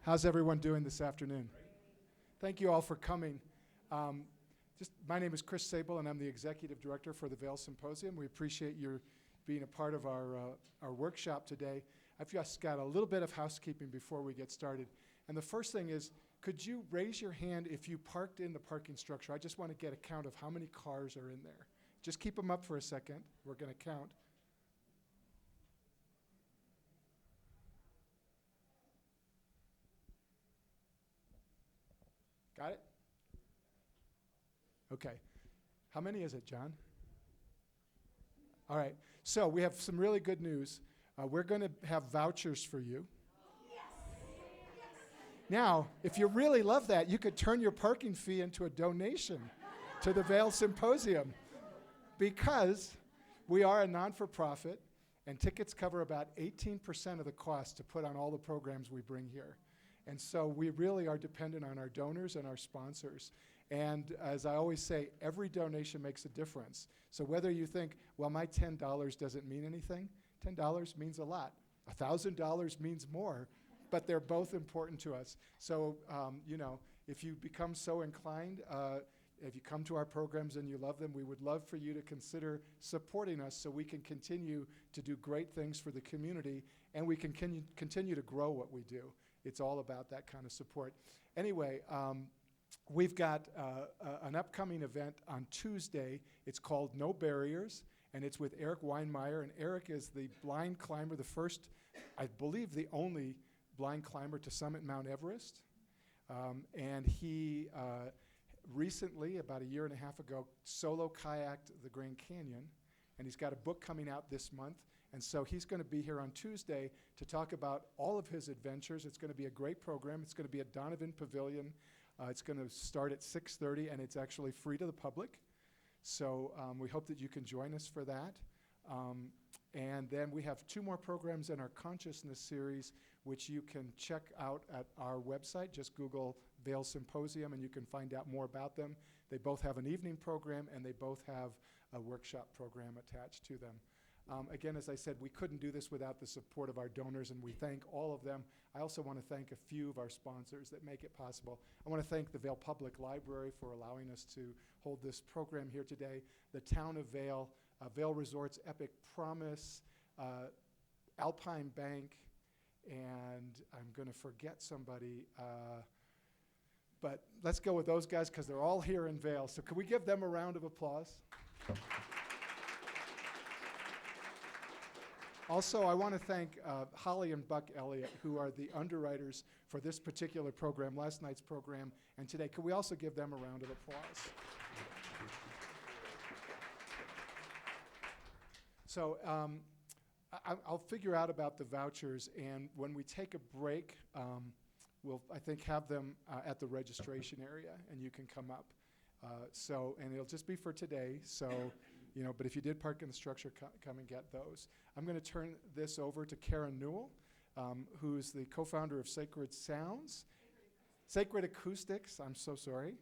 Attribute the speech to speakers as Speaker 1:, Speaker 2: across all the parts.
Speaker 1: How's everyone doing this afternoon? Thank you all for coming. My name is Chris Sable, and I'm the Executive Director for the Vail Symposium. We appreciate your being a part of our workshop today. I've just got a little bit of housekeeping before we get started. And the first thing is, could you raise your hand if you parked in the parking structure? I just want to get a count of how many cars are in there. Just keep them up for a second. We're going to count. Got it? Okay. How many is it, John? All right. So we have some really good news. We're going to have vouchers for you. Yes. Now, if you really love that, you could turn your parking fee into a donation to the Vail Symposium, because we are a non-for-profit, and tickets cover about 18% of the cost to put on all the programs we bring here. And so we really are dependent on our donors and our sponsors. And as I always say, every donation makes a difference. So whether you think, well, my $10 doesn't mean anything, $10 means a lot. $1,000 means more, but they're both important to us. So, if you become so inclined, if you come to our programs and you love them, we would love for you to consider supporting us so we can continue to do great things for the community, and we can continue to grow what we do. It's all about that kind of support. Anyway, we've got an upcoming event on Tuesday. It's called No Barriers, and it's with Eric Weinmeier. And Eric is the blind climber, the first, I believe the only blind climber to summit Mount Everest. And he recently, about a year and a half ago, solo kayaked the Grand Canyon. And he's got a book coming out this month. And so he's going to be here on Tuesday to talk about all of his adventures. It's going to be a great program. It's going to be at Donovan Pavilion. It's going to start at 6:30, and it's actually free to the public. So we hope that you can join us for that. And then we have 2 more programs in our Consciousness series, which you can check out at our website. Just Google Vail Symposium, and you can find out more about them. They both have an evening program, and they both have a workshop program attached to them. Again, as I said, we couldn't do this without the support of our donors, and we thank all of them. I also want to thank a few of our sponsors that make it possible. I want to thank the Vail Public Library for allowing us to hold this program here today, the Town of Vail, Vail Resorts, Epic Promise, Alpine Bank, and I'm going to forget somebody, but let's go with those guys because they're all here in Vail. So can we give them a round of applause? Also, I want to thank Holly and Buck Elliott, who are the underwriters for this particular program, last night's program, and today. Could we also give them a round of applause? So I'll figure out about the vouchers, and when we take a break, we'll, I think, have them at the registration area, and you can come up. And it'll just be for today, so, but if you did park in the structure, come and get those. I'm going to turn this over to Karen Newell, who's the co-founder of Sacred Sounds. Sacred Acoustics, I'm so sorry.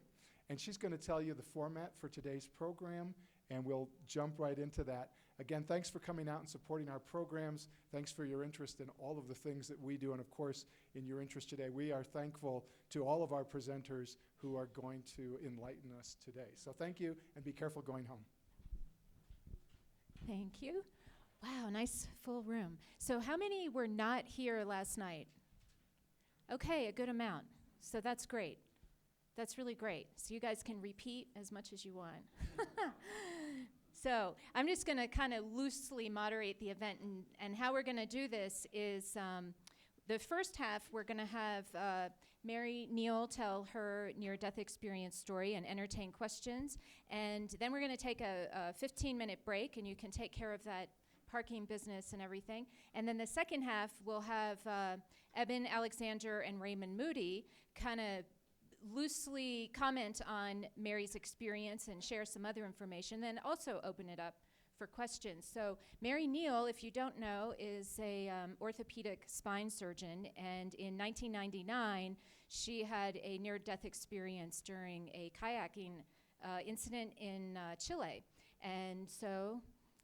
Speaker 1: And she's going to tell you the format for today's program, and we'll jump right into that. Again, thanks for coming out and supporting our programs. Thanks for your interest in all of the things that we do, and of course, in your interest today. We are thankful to all of our presenters who are going to enlighten us today. So thank you, and be careful going home.
Speaker 2: Thank you. Wow, nice full room. So how many were not here last night? Okay, a good amount. So that's great. That's really great. So you guys can repeat as much as you want. So I'm just going to kind of loosely moderate the event. And how we're going to do this is the first half, we're going to have Mary Neal tell her near-death experience story and entertain questions. And then we're going to take a 15-minute break, and you can take care of that parking business and everything. And then the second half, we'll have Eben Alexander and Raymond Moody kind of loosely comment on Mary's experience and share some other information, then also open it up for questions. So Mary Neal, if you don't know, is a orthopedic spine surgeon, and in 1999, she had a near-death experience during a kayaking incident in Chile. And so,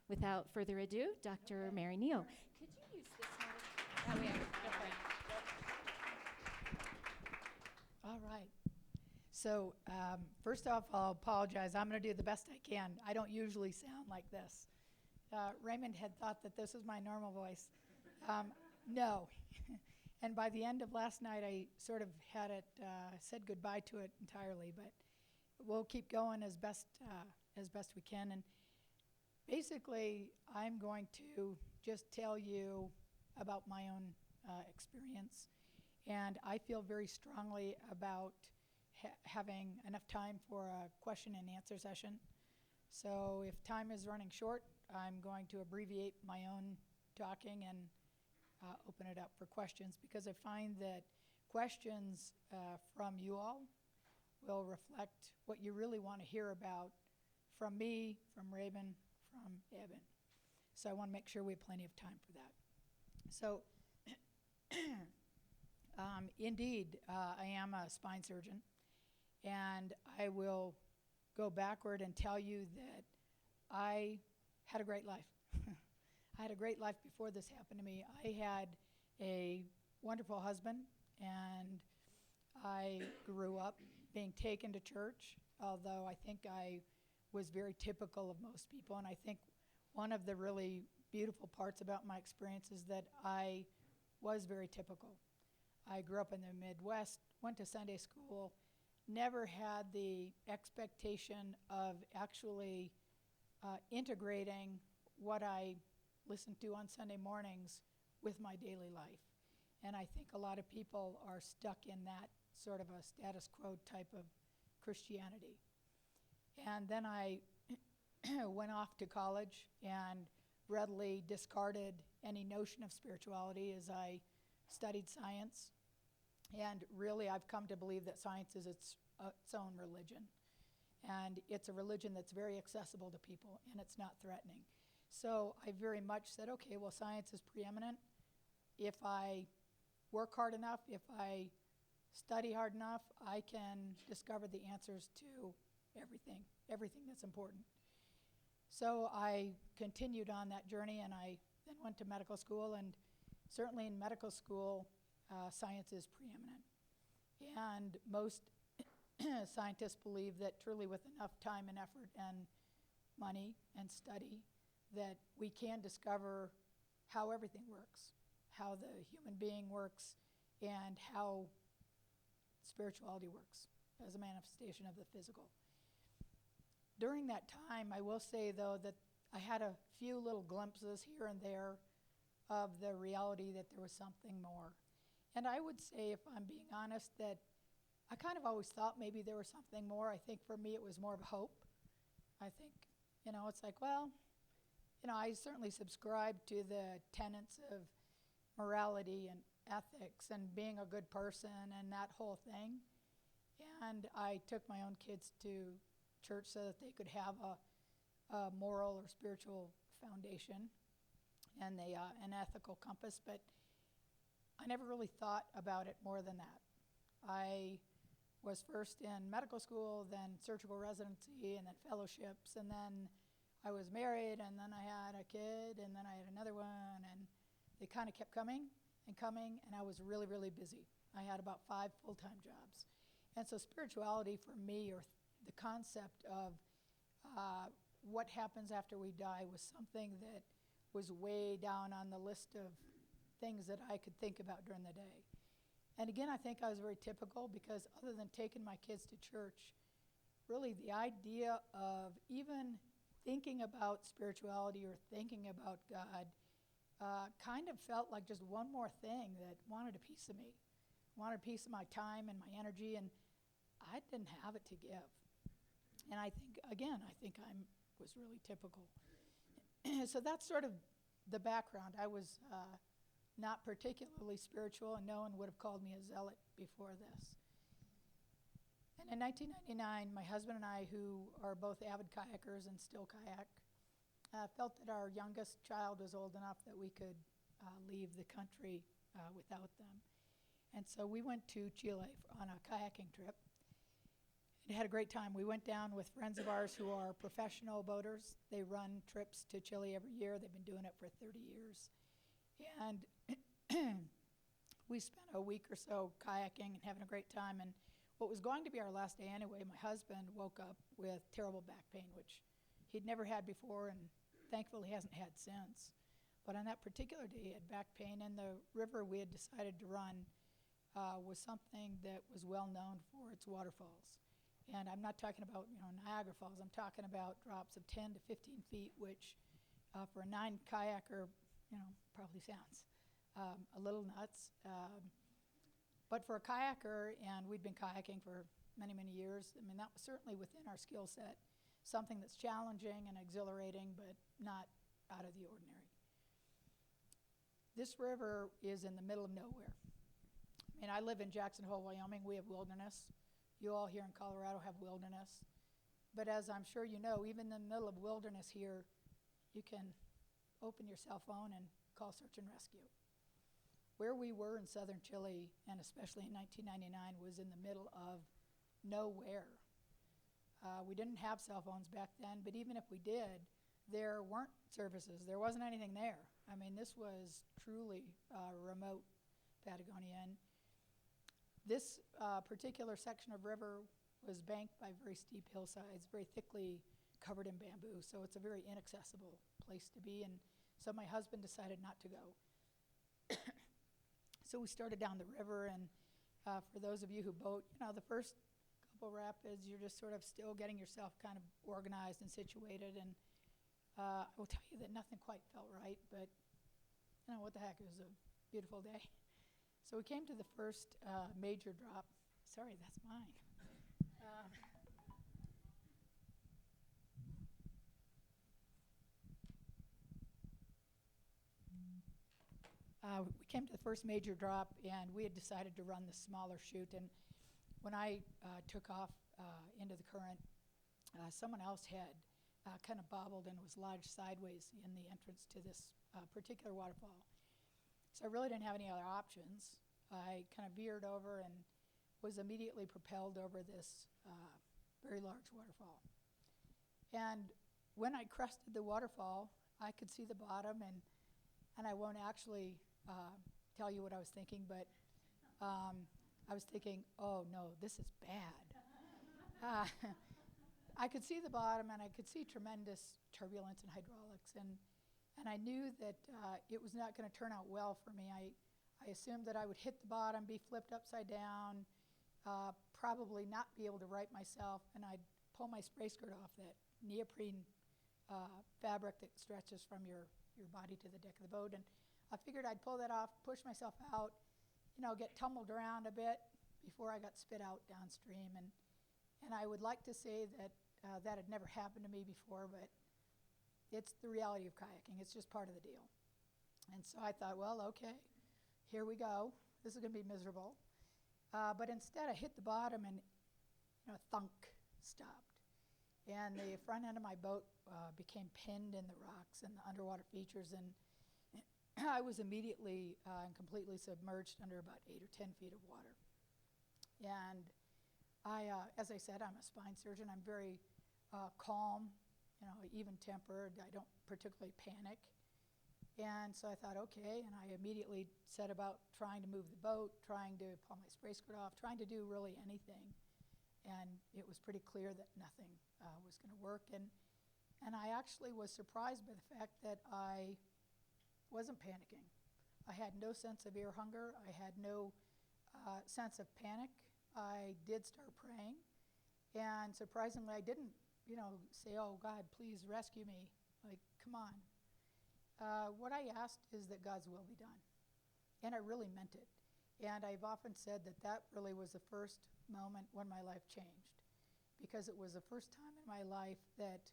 Speaker 2: without further ado, Dr. Mary Neal. Could you use this one? That way I would
Speaker 3: All right. So first off, I'll apologize. I'm going to do the best I can. I don't usually sound like this. Raymond had thought that this was my normal voice. No. And by the end of last night, I sort of had it, said goodbye to it entirely, but we'll keep going as best we can. And basically, I'm going to just tell you about my own experience. And I feel very strongly about having enough time for a question and answer session. So if time is running short, I'm going to abbreviate my own talking and open it up for questions, because I find that questions from you all will reflect what you really want to hear about from me, from Raymond, from Eben. So I want to make sure we have plenty of time for that. So indeed, I am a spine surgeon, and I will go backward and tell you that I had a great life. I had a great life before this happened to me. I had a wonderful husband, and I grew up being taken to church, although I think I was very typical of most people. And I think one of the really beautiful parts about my experience is that I was very typical. I grew up in the Midwest, went to Sunday school, never had the expectation of actually integrating what I listened to on Sunday mornings with my daily life. And I think a lot of people are stuck in that sort of a status quo type of Christianity. And then I went off to college and readily discarded any notion of spirituality as I studied science. And really, I've come to believe that science is its own religion. And it's a religion that's very accessible to people, and it's not threatening. So I very much said, okay, well, science is preeminent. If I work hard enough, if I study hard enough, I can discover the answers to everything that's important. So I continued on that journey, and I then went to medical school, and certainly in medical school, science is preeminent. And most scientists believe that truly with enough time and effort and money and study, that we can discover how everything works, how the human being works, and how spirituality works as a manifestation of the physical. During that time, I will say, though, that I had a few little glimpses here and there of the reality that there was something more. And I would say, if I'm being honest, that I kind of always thought maybe there was something more. I think for me it was more of hope. I think, it's like, well, I certainly subscribe to the tenets of morality and ethics and being a good person and that whole thing. And I took my own kids to church so that they could have a moral or spiritual foundation and an ethical compass, but I never really thought about it more than that. I was first in medical school, then surgical residency, and then fellowships, and then I was married, and then I had a kid, and then I had another one, and they kind of kept coming, and I was really, really busy. I had about 5 full-time jobs. And so spirituality for me, or the concept of what happens after we die, was something that was way down on the list of things that I could think about during the day. And again, I think I was very typical, because other than taking my kids to church, really the idea of even thinking about spirituality or thinking about God kind of felt like just one more thing that wanted a piece of me, wanted a piece of my time and my energy, and I didn't have it to give. And I think I was really typical. So that's sort of the background. I was not particularly spiritual, and no one would have called me a zealot before this. And in 1999, my husband and I, who are both avid kayakers and still kayak, felt that our youngest child was old enough that we could leave the country without them. And so we went to Chile on a kayaking trip and had a great time. We went down with friends of ours who are professional boaters. They run trips to Chile every year. They've been doing it for 30 years. And we spent a week or so kayaking and having a great time. And what was going to be our last day anyway, my husband woke up with terrible back pain, which he'd never had before and thankfully hasn't had since. But on that particular day, he had back pain, and the river we had decided to run was something that was well known for its waterfalls. And I'm not talking about, Niagara Falls. I'm talking about drops of 10 to 15 feet, which for a non-kayaker, probably sounds a little nuts. But for a kayaker, and we'd been kayaking for many, many years, I mean, that was certainly within our skill set, something that's challenging and exhilarating, but not out of the ordinary. This river is in the middle of nowhere. I mean, I live in Jackson Hole, Wyoming. We have wilderness. You all here in Colorado have wilderness. But as I'm sure you know, even in the middle of wilderness here, you can open your cell phone and call search and rescue. Where we were in southern Chile, and especially in 1999, was in the middle of nowhere. We didn't have cell phones back then, but even if we did, there weren't services. There wasn't anything there. I mean, this was truly remote Patagonia. And this particular section of river was banked by very steep hillsides, very thickly covered in bamboo, so it's a very inaccessible place to be, and so my husband decided not to go. So we started down the river, and for those of you who boat, the first couple rapids, you're just sort of still getting yourself kind of organized and situated, and I will tell you that nothing quite felt right, but what the heck, it was a beautiful day. So we came to the first major drop. Sorry, that's mine. We came to the first major drop, and we had decided to run the smaller chute. And when I took off into the current, someone else had kind of bobbled and was lodged sideways in the entrance to this particular waterfall. So I really didn't have any other options. I kind of veered over and was immediately propelled over this very large waterfall. And when I crested the waterfall, I could see the bottom, and I won't actually tell you what I was thinking, but I was thinking, oh no, this is bad. I could see the bottom, and I could see tremendous turbulence and hydraulics, and I knew that it was not going to turn out well for me. I assumed that I would hit the bottom, be flipped upside down, probably not be able to right myself, and I'd pull my spray skirt off, that neoprene fabric that stretches from your body to the deck of the boat. And I figured I'd pull that off, push myself out, get tumbled around a bit before I got spit out downstream. And I would like to say that that had never happened to me before, but it's the reality of kayaking. It's just part of the deal. And so I thought, well, okay, here we go. This is going to be miserable. But instead, I hit the bottom and, thunk, stopped. And the front end of my boat became pinned in the rocks and the underwater features, and I was immediately and completely submerged under about 8 or 10 feet of water. And I, as I said, I'm a spine surgeon. I'm very calm, even-tempered. I don't particularly panic. And so I thought, okay, and I immediately set about trying to move the boat, trying to pull my spray skirt off, trying to do really anything. And it was pretty clear that nothing was going to work. And I actually was surprised by the fact that I wasn't panicking. I had no sense of ear hunger. I had no sense of panic. I did start praying. And surprisingly, I didn't, say, oh, God, please rescue me. Like, come on. What I asked is that God's will be done. And I really meant it. And I've often said that that really was the first moment when my life changed, because it was the first time in my life that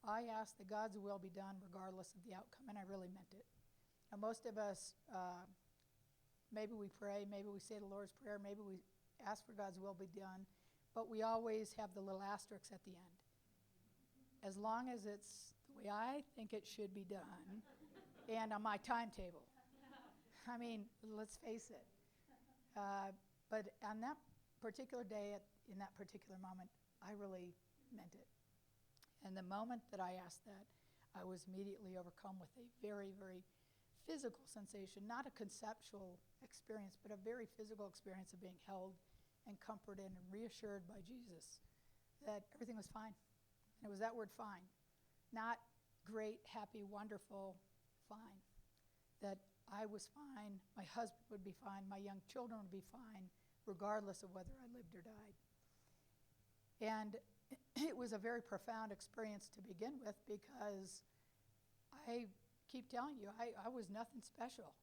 Speaker 3: I asked that God's will be done regardless of the outcome, and I really meant it. Now, most of us, maybe we pray, maybe we say the Lord's Prayer, maybe we ask for God's will be done, but we always have the little asterisks at the end. As long as it's the way I think it should be done and on my timetable. I mean, let's face it. But on that particular day, in that particular moment, I really meant it. And the moment that I asked that, I was immediately overcome with a very, very physical sensation, not a conceptual experience, but a very physical experience of being held and comforted and reassured by Jesus that everything was fine. And it was that word fine, not great, happy, wonderful, fine. That I was fine, my husband would be fine, my young children would be fine, regardless of whether I lived or died. And it was a very profound experience to begin with, because I keep telling you, I was nothing special,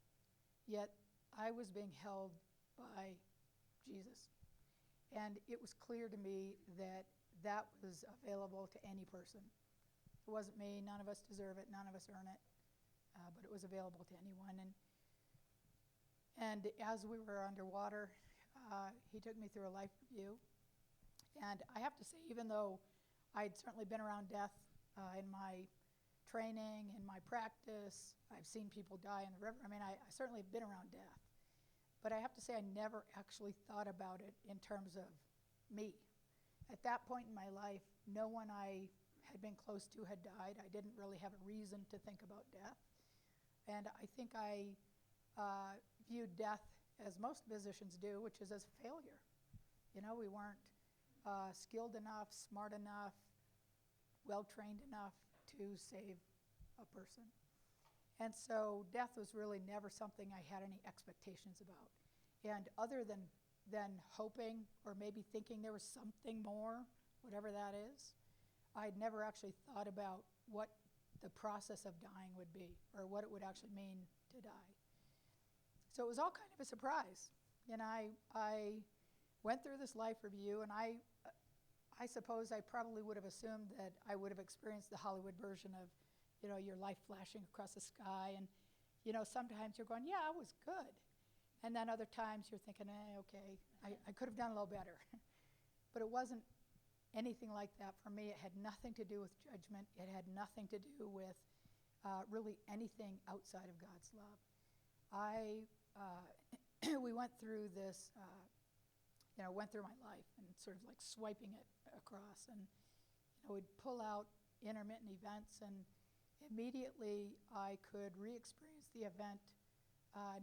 Speaker 3: yet I was being held by Jesus. And it was clear to me that that was available to any person. It wasn't me, none of us deserve it, none of us earn it, but it was available to anyone. And as we were underwater, he took me through a life review. And I have to say, even though I'd certainly been around death in my training, in my practice, I've seen people die in the river. I mean, I certainly have been around death. But I have to say, I never actually thought about it in terms of me. At that point in my life, no one I had been close to had died. I didn't really have a reason to think about death. And I think I viewed death as most physicians do, which is as a failure. You know, we weren't skilled enough, smart enough, well-trained enough to save a person. And so death was really never something I had any expectations about. And other than hoping or maybe thinking there was something more, whatever that is, I'd never actually thought about what the process of dying would be or what it would actually mean to die. So it was all kind of a surprise. And I went through this life review, and I suppose I probably would have assumed that I would have experienced the Hollywood version of, you know, your life flashing across the sky. And, you know, sometimes you're going, yeah, I was good. And then other times you're thinking, okay, I could have done a little better. But it wasn't anything like that for me. It had nothing to do with judgment. It had nothing to do with really anything outside of God's love. We went through this, went through my life and sort of like swiping it across. And, you know, we'd pull out intermittent events, and immediately I could re-experience the event,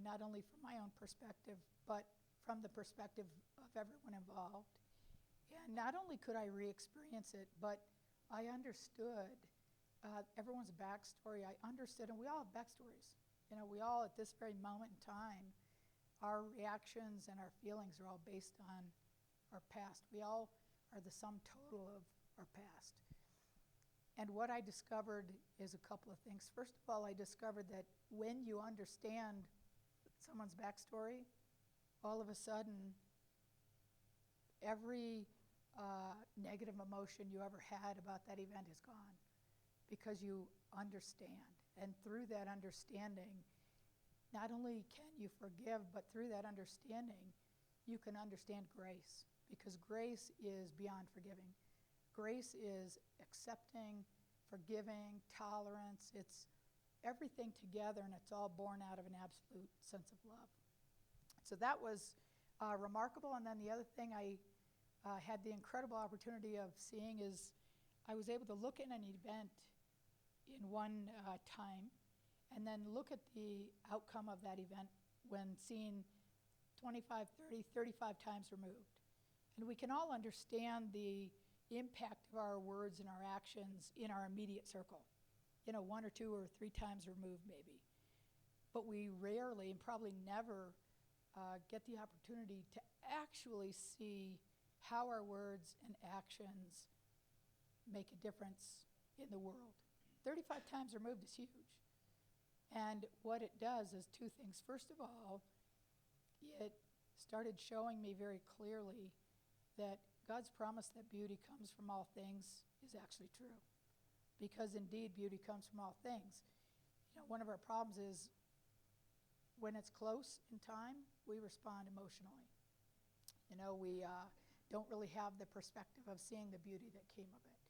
Speaker 3: not only from my own perspective, but from the perspective of everyone involved. And not only could I re-experience it, but I understood everyone's backstory. I understood, and we all have backstories. You know, we all, at this very moment in time, our reactions and our feelings are all based on our past. We all are the sum total of our past. And what I discovered is a couple of things. First of all, I discovered that when you understand someone's backstory, all of a sudden, every negative emotion you ever had about that event is gone, because you understand. And through that understanding, not only can you forgive, but through that understanding, you can understand grace, because grace is beyond forgiving. Grace is accepting, forgiving, tolerance. It's everything together, and it's all born out of an absolute sense of love. So that was remarkable. And then the other thing I had the incredible opportunity of seeing is I was able to look at an event in one time and then look at the outcome of that event when seen 25, 30, 35 times removed. And we can all understand the impact of our words and our actions in our immediate circle, you know, 1 or 2 or 3 times removed maybe. But we rarely and probably never get the opportunity to actually see how our words and actions make a difference in the world. 35 times removed is huge. And what it does is 2 things. First of all, it started showing me very clearly that God's promise that beauty comes from all things is actually true. Because indeed, beauty comes from all things. You know, one of our problems is when it's close in time, we respond emotionally. You know, we don't really have the perspective of seeing the beauty that came of it.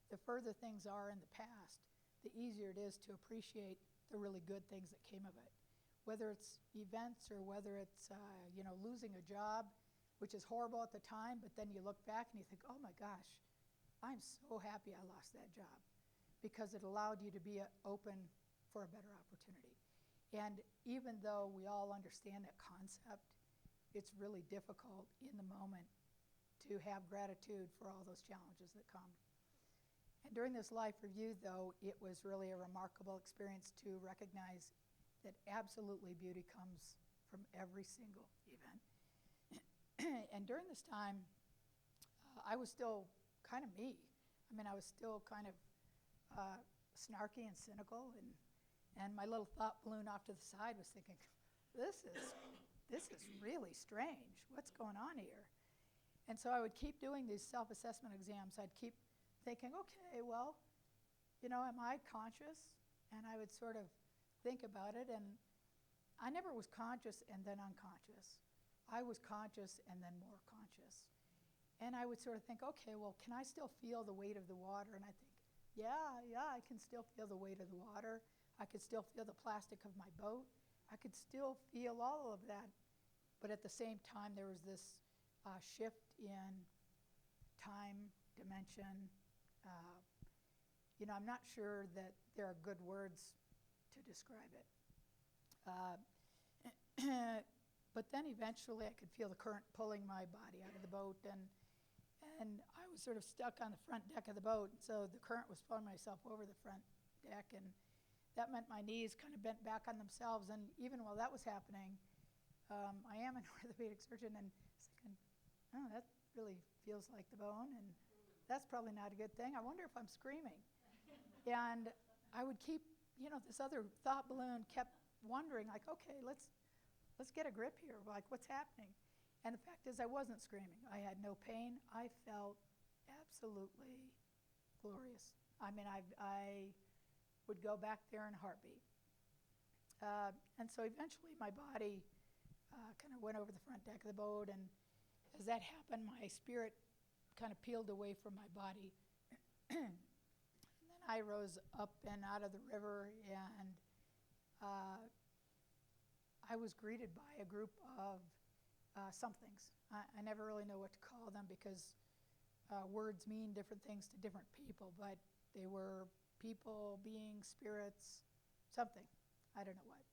Speaker 3: The further things are in the past, the easier it is to appreciate the really good things that came of it. Whether it's events or whether it's, losing a job, which is horrible at the time, but then you look back and you think, oh my gosh, I'm so happy I lost that job, because it allowed you to be open for a better opportunity. And even though we all understand that concept, it's really difficult in the moment to have gratitude for all those challenges that come. And during this life review, though, it was really a remarkable experience to recognize that absolutely beauty comes from every single event. And during this time, I was still kind of me. I mean, I was still kind of snarky and cynical, and my little thought balloon off to the side was thinking, this is really strange. What's going on here? And so I would keep doing these self-assessment exams. I'd keep thinking, okay, well, am I conscious? And I would sort of think about it, and I never was conscious and then unconscious. I was conscious and then more conscious. And I would sort of think, okay, well, can I still feel the weight of the water? And I think, yeah, I can still feel the weight of the water. I could still feel the plastic of my boat. I could still feel all of that. But at the same time, there was this shift in time, dimension. I'm not sure that there are good words to describe it. But then eventually I could feel the current pulling my body out of the boat, and I was sort of stuck on the front deck of the boat, so the current was pulling myself over the front deck, and that meant my knees kind of bent back on themselves. And even while that was happening, I am an orthopedic surgeon, and thinking, oh, that really feels like the bone, and that's probably not a good thing. I wonder if I'm screaming. And I would keep, this other thought balloon kept wondering, like, okay, let's get a grip here. Like, what's happening? And the fact is, I wasn't screaming. I had no pain. I felt absolutely glorious. I mean, I would go back there in a heartbeat. And so eventually my body kind of went over the front deck of the boat, and as that happened, my spirit kind of peeled away from my body. And then I rose up and out of the river, and I was greeted by a group of somethings. I never really know what to call them, because words mean different things to different people, but they were people, beings, spirits, something. I don't know what.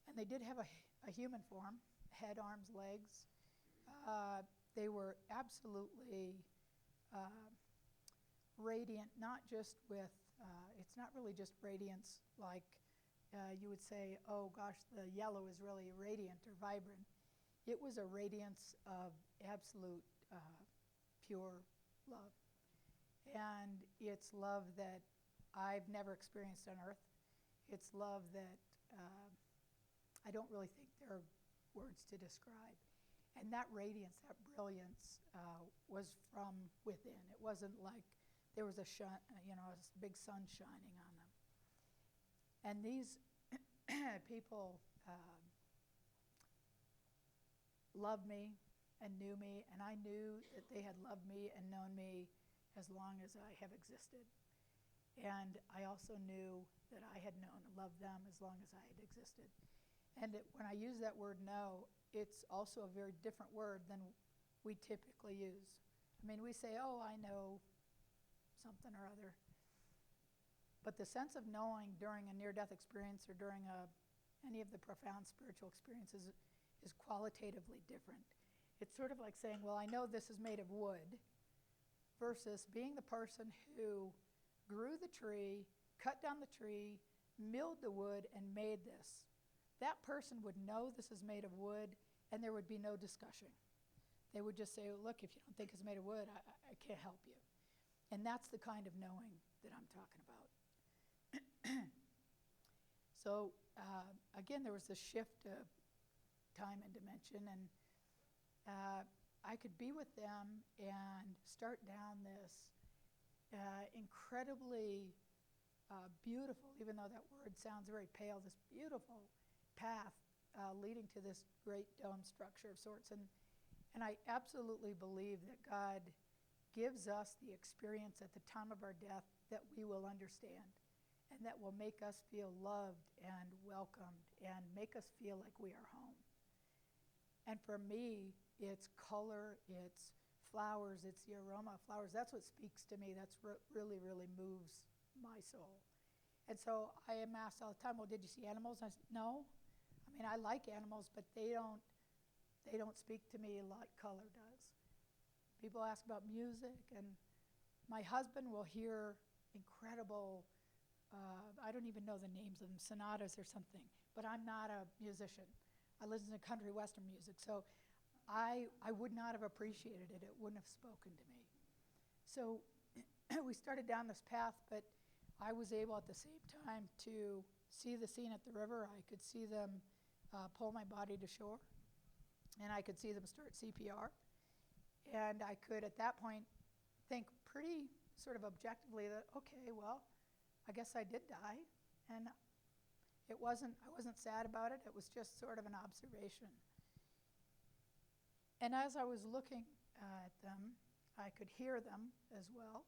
Speaker 3: And they did have a human form, head, arms, legs. They were absolutely radiant, not just with, it's not really just radiance like you would say, oh gosh, the yellow is really radiant or vibrant. It was a radiance of absolute pure love. And it's love that I've never experienced on earth. It's love that I don't really think there are words to describe. And that radiance, that brilliance was from within. It wasn't like there was a big sun shining on them. And these people loved me and knew me, and I knew that they had loved me and known me as long as I have existed. And I also knew that I had known and loved them as long as I had existed. And when I use that word know, it's also a very different word than we typically use. I mean, we say, oh, I know something or other. But the sense of knowing during a near-death experience or during any of the profound spiritual experiences is qualitatively different. It's sort of like saying, well, I know this is made of wood, versus being the person who grew the tree, cut down the tree, milled the wood, and made this. That person would know this is made of wood, and there would be no discussion. They would just say, look, if you don't think it's made of wood, I can't help you. And that's the kind of knowing that I'm talking about. So again, there was this shift of time and dimension, and I could be with them and start down this incredibly beautiful, even though that word sounds very pale, this beautiful path leading to this great dome structure of sorts. And I absolutely believe that God gives us the experience at the time of our death that we will understand, and that will make us feel loved and welcomed and make us feel like we are home. And for me, it's color, it's flowers, it's the aroma of flowers. That's what speaks to me. That's what really, really moves my soul. And so I am asked all the time, well, did you see animals? And I said, no. I mean, I like animals, but they don't they don't speak to me like color does. People ask about music, and my husband will hear incredible, I don't even know the names of them, sonatas or something, but I'm not a musician. I listen to country western music, so I would not have appreciated it. It wouldn't have spoken to me. So we started down this path, but I was able at the same time to see the scene at the river. I could see them pull my body to shore, and I could see them start CPR. And I could, at that point, think pretty sort of objectively that, okay, well, I guess I did die. And I wasn't sad about it. It was just sort of an observation. And as I was looking at them, I could hear them as well.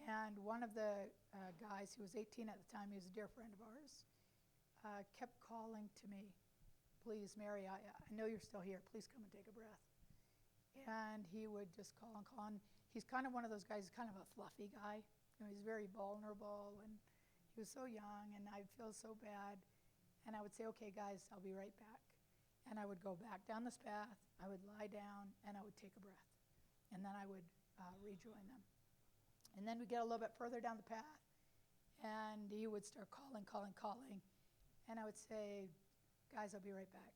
Speaker 3: And one of the guys, who was 18 at the time, he was a dear friend of ours, kept calling to me, please, Mary, I know you're still here. Please come and take a breath. And he would just call and call. And he's kind of one of those guys, he's kind of a fluffy guy. You know, he's very vulnerable, and he was so young, and I'd feel so bad. And I would say, okay, guys, I'll be right back. And I would go back down this path, I would lie down, and I would take a breath. And then I would rejoin them. And then we get a little bit further down the path, and he would start calling. And I would say, guys, I'll be right back.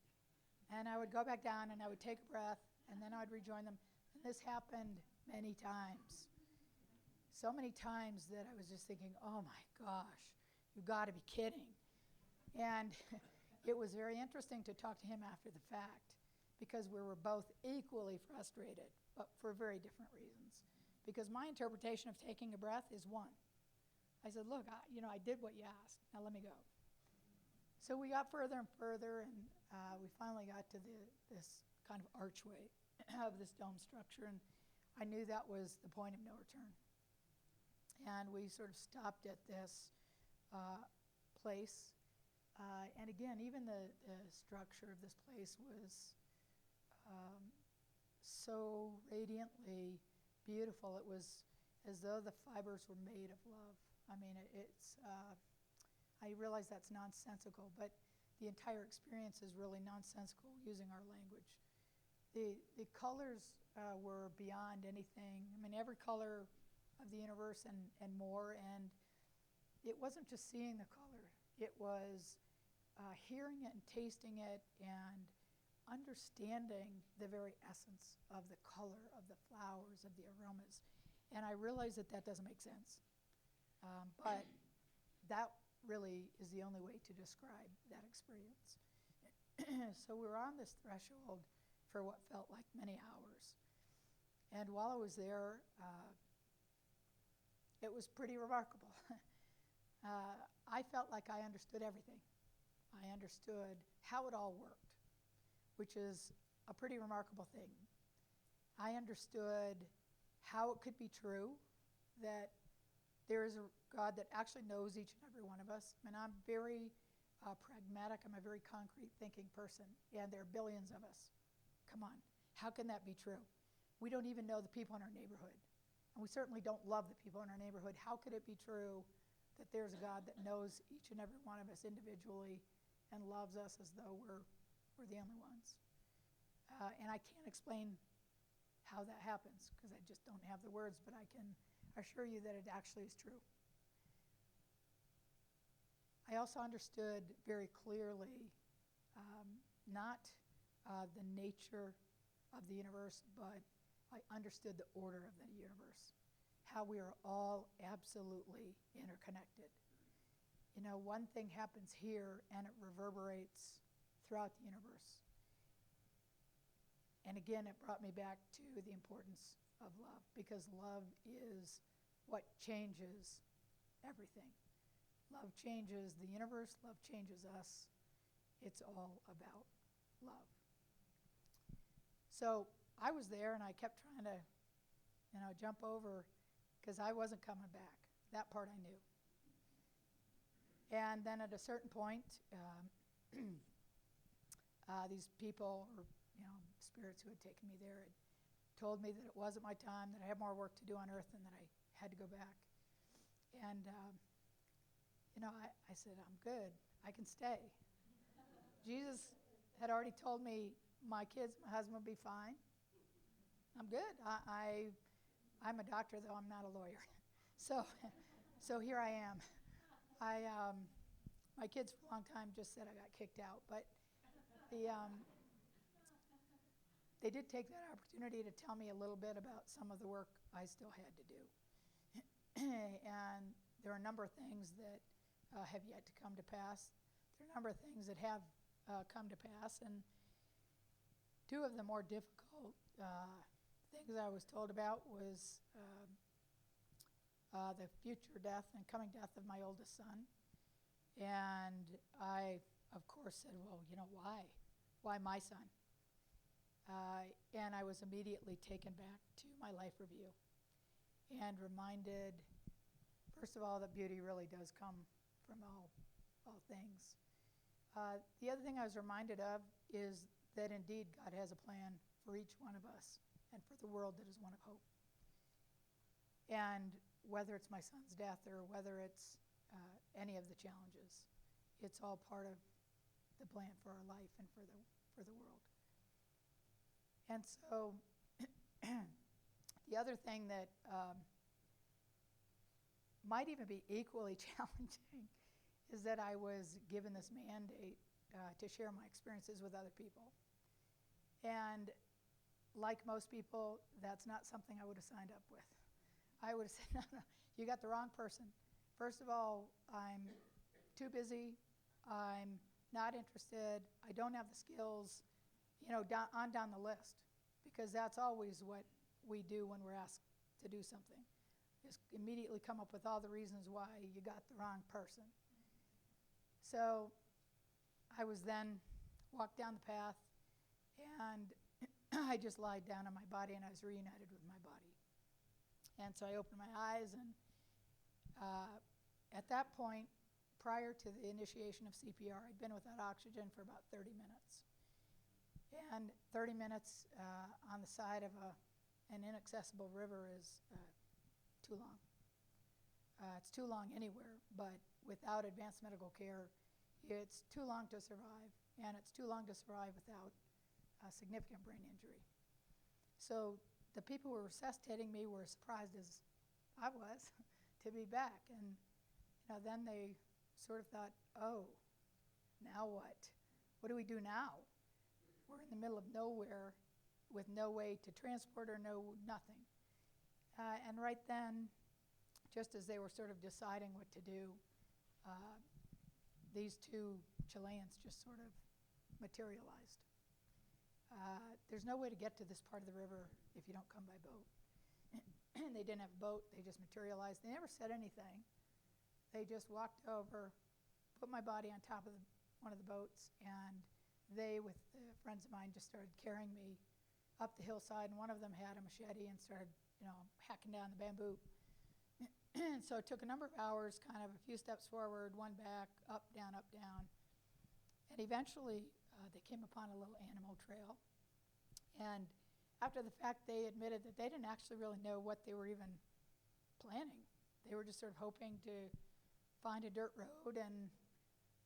Speaker 3: And I would go back down, and I would take a breath, and then I would rejoin them. And this happened many times. So many times that I was just thinking, oh my gosh, you got to be kidding. And it was very interesting to talk to him after the fact, because we were both equally frustrated, but for very different reasons. Because my interpretation of taking a breath is one. I said, look, I did what you asked. Now let me go. So we got further and further, and we finally got to this kind of archway of this dome structure, and I knew that was the point of no return. And we sort of stopped at this place. And again, even the structure of this place was so radiantly beautiful. It was as though the fibers were made of love. I mean, I realize that's nonsensical, but the entire experience is really nonsensical using our language. The colors were beyond anything. I mean, every color of the universe and more, and it wasn't just seeing the color. It was hearing it and tasting it and understanding the very essence of the color, of the flowers, of the aromas. And I realize that doesn't make sense. But that really is the only way to describe that experience. So we were on this threshold for what felt like many hours. And while I was there, it was pretty remarkable. I felt like I understood everything. I understood how it all worked, which is a pretty remarkable thing. I understood how it could be true that there is a God that actually knows each and every one of us. I mean, I'm very pragmatic. I'm a very concrete thinking person, and there are billions of us. Come on, how can that be true? We don't even know the people in our neighborhood, and we certainly don't love the people in our neighborhood. How could it be true that there's a God that knows each and every one of us individually and loves us as though we're the only ones? And I can't explain how that happens because I just don't have the words, but I can assure you that it actually is true. I also understood very clearly not the nature of the universe, but I understood the order of the universe, how we are all absolutely interconnected. You know, one thing happens here and it reverberates throughout the universe. And again, it brought me back to the importance of love, because love is what changes everything. Love changes the universe, love changes us. It's all about love. So I was there and I kept trying to, jump over because I wasn't coming back. That part I knew. And then at a certain point, these people, or spirits who had taken me there, had told me that it wasn't my time, that I had more work to do on earth, and that I had to go back. And I said, I'm good. I can stay. Jesus had already told me my kids, my husband will be fine. I'm good. I'm a doctor, though I'm not a lawyer. So here I am. My kids for a long time just said I got kicked out, but they did take that opportunity to tell me a little bit about some of the work I still had to do. And there are a number of things that have yet to come to pass. There are a number of things that have come to pass, and two of the more difficult things I was told about was the future death and coming death of my oldest son. And I, of course, said, well, why? Why my son? And I was immediately taken back to my life review and reminded, first of all, that beauty really does come from all things. The other thing I was reminded of is that indeed God has a plan for each one of us and for the world that is one of hope. And whether it's my son's death or whether it's any of the challenges, it's all part of the plan for our life and for the world. And so the other thing that might even be equally challenging is that I was given this mandate to share my experiences with other people. And like most people, that's not something I would have signed up with. I would have said, no, you got the wrong person. First of all, I'm too busy. I'm not interested. I don't have the skills, down the list, because that's always what we do when we're asked to do something. Just immediately come up with all the reasons why you got the wrong person. So I was then walked down the path, and I just lied down on my body, and I was reunited with my body. And so I opened my eyes, and at that point, prior to the initiation of CPR, I'd been without oxygen for about 30 minutes. And 30 minutes on the side of an inaccessible river is too long. It's too long anywhere, but without advanced medical care, it's too long to survive, and it's too long to survive without a significant brain injury. So the people who were resuscitating me were as surprised as I was to be back, and then they sort of thought, oh, now what? What do we do now? We're in the middle of nowhere with no way to transport or nothing. And right then, just as they were sort of deciding what to do, these two Chileans just sort of materialized. There's no way to get to this part of the river if you don't come by boat. They didn't have a boat. They just materialized. They never said anything. They just walked over, put my body on top of one of the boats, and they, with friends of mine, just started carrying me up the hillside, and one of them had a machete and started, hacking down the bamboo. And so it took a number of hours, kind of a few steps forward, one back, up, down, and eventually they came upon a little animal trail. And after the fact, they admitted that they didn't actually really know what they were even planning. They were just sort of hoping to find a dirt road, and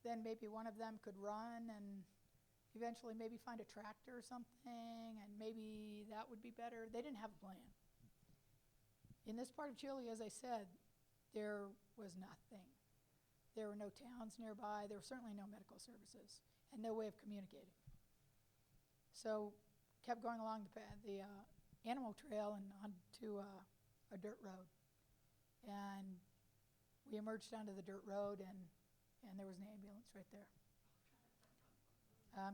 Speaker 3: then maybe one of them could run, and eventually maybe find a tractor or something, and maybe that would be better. They didn't have a plan. In this part of Chile, as I said, there was nothing. There were no towns nearby. There were certainly no medical services and no way of communicating. So kept going along the animal trail and onto a dirt road. And we emerged onto the dirt road, and there was an ambulance right there.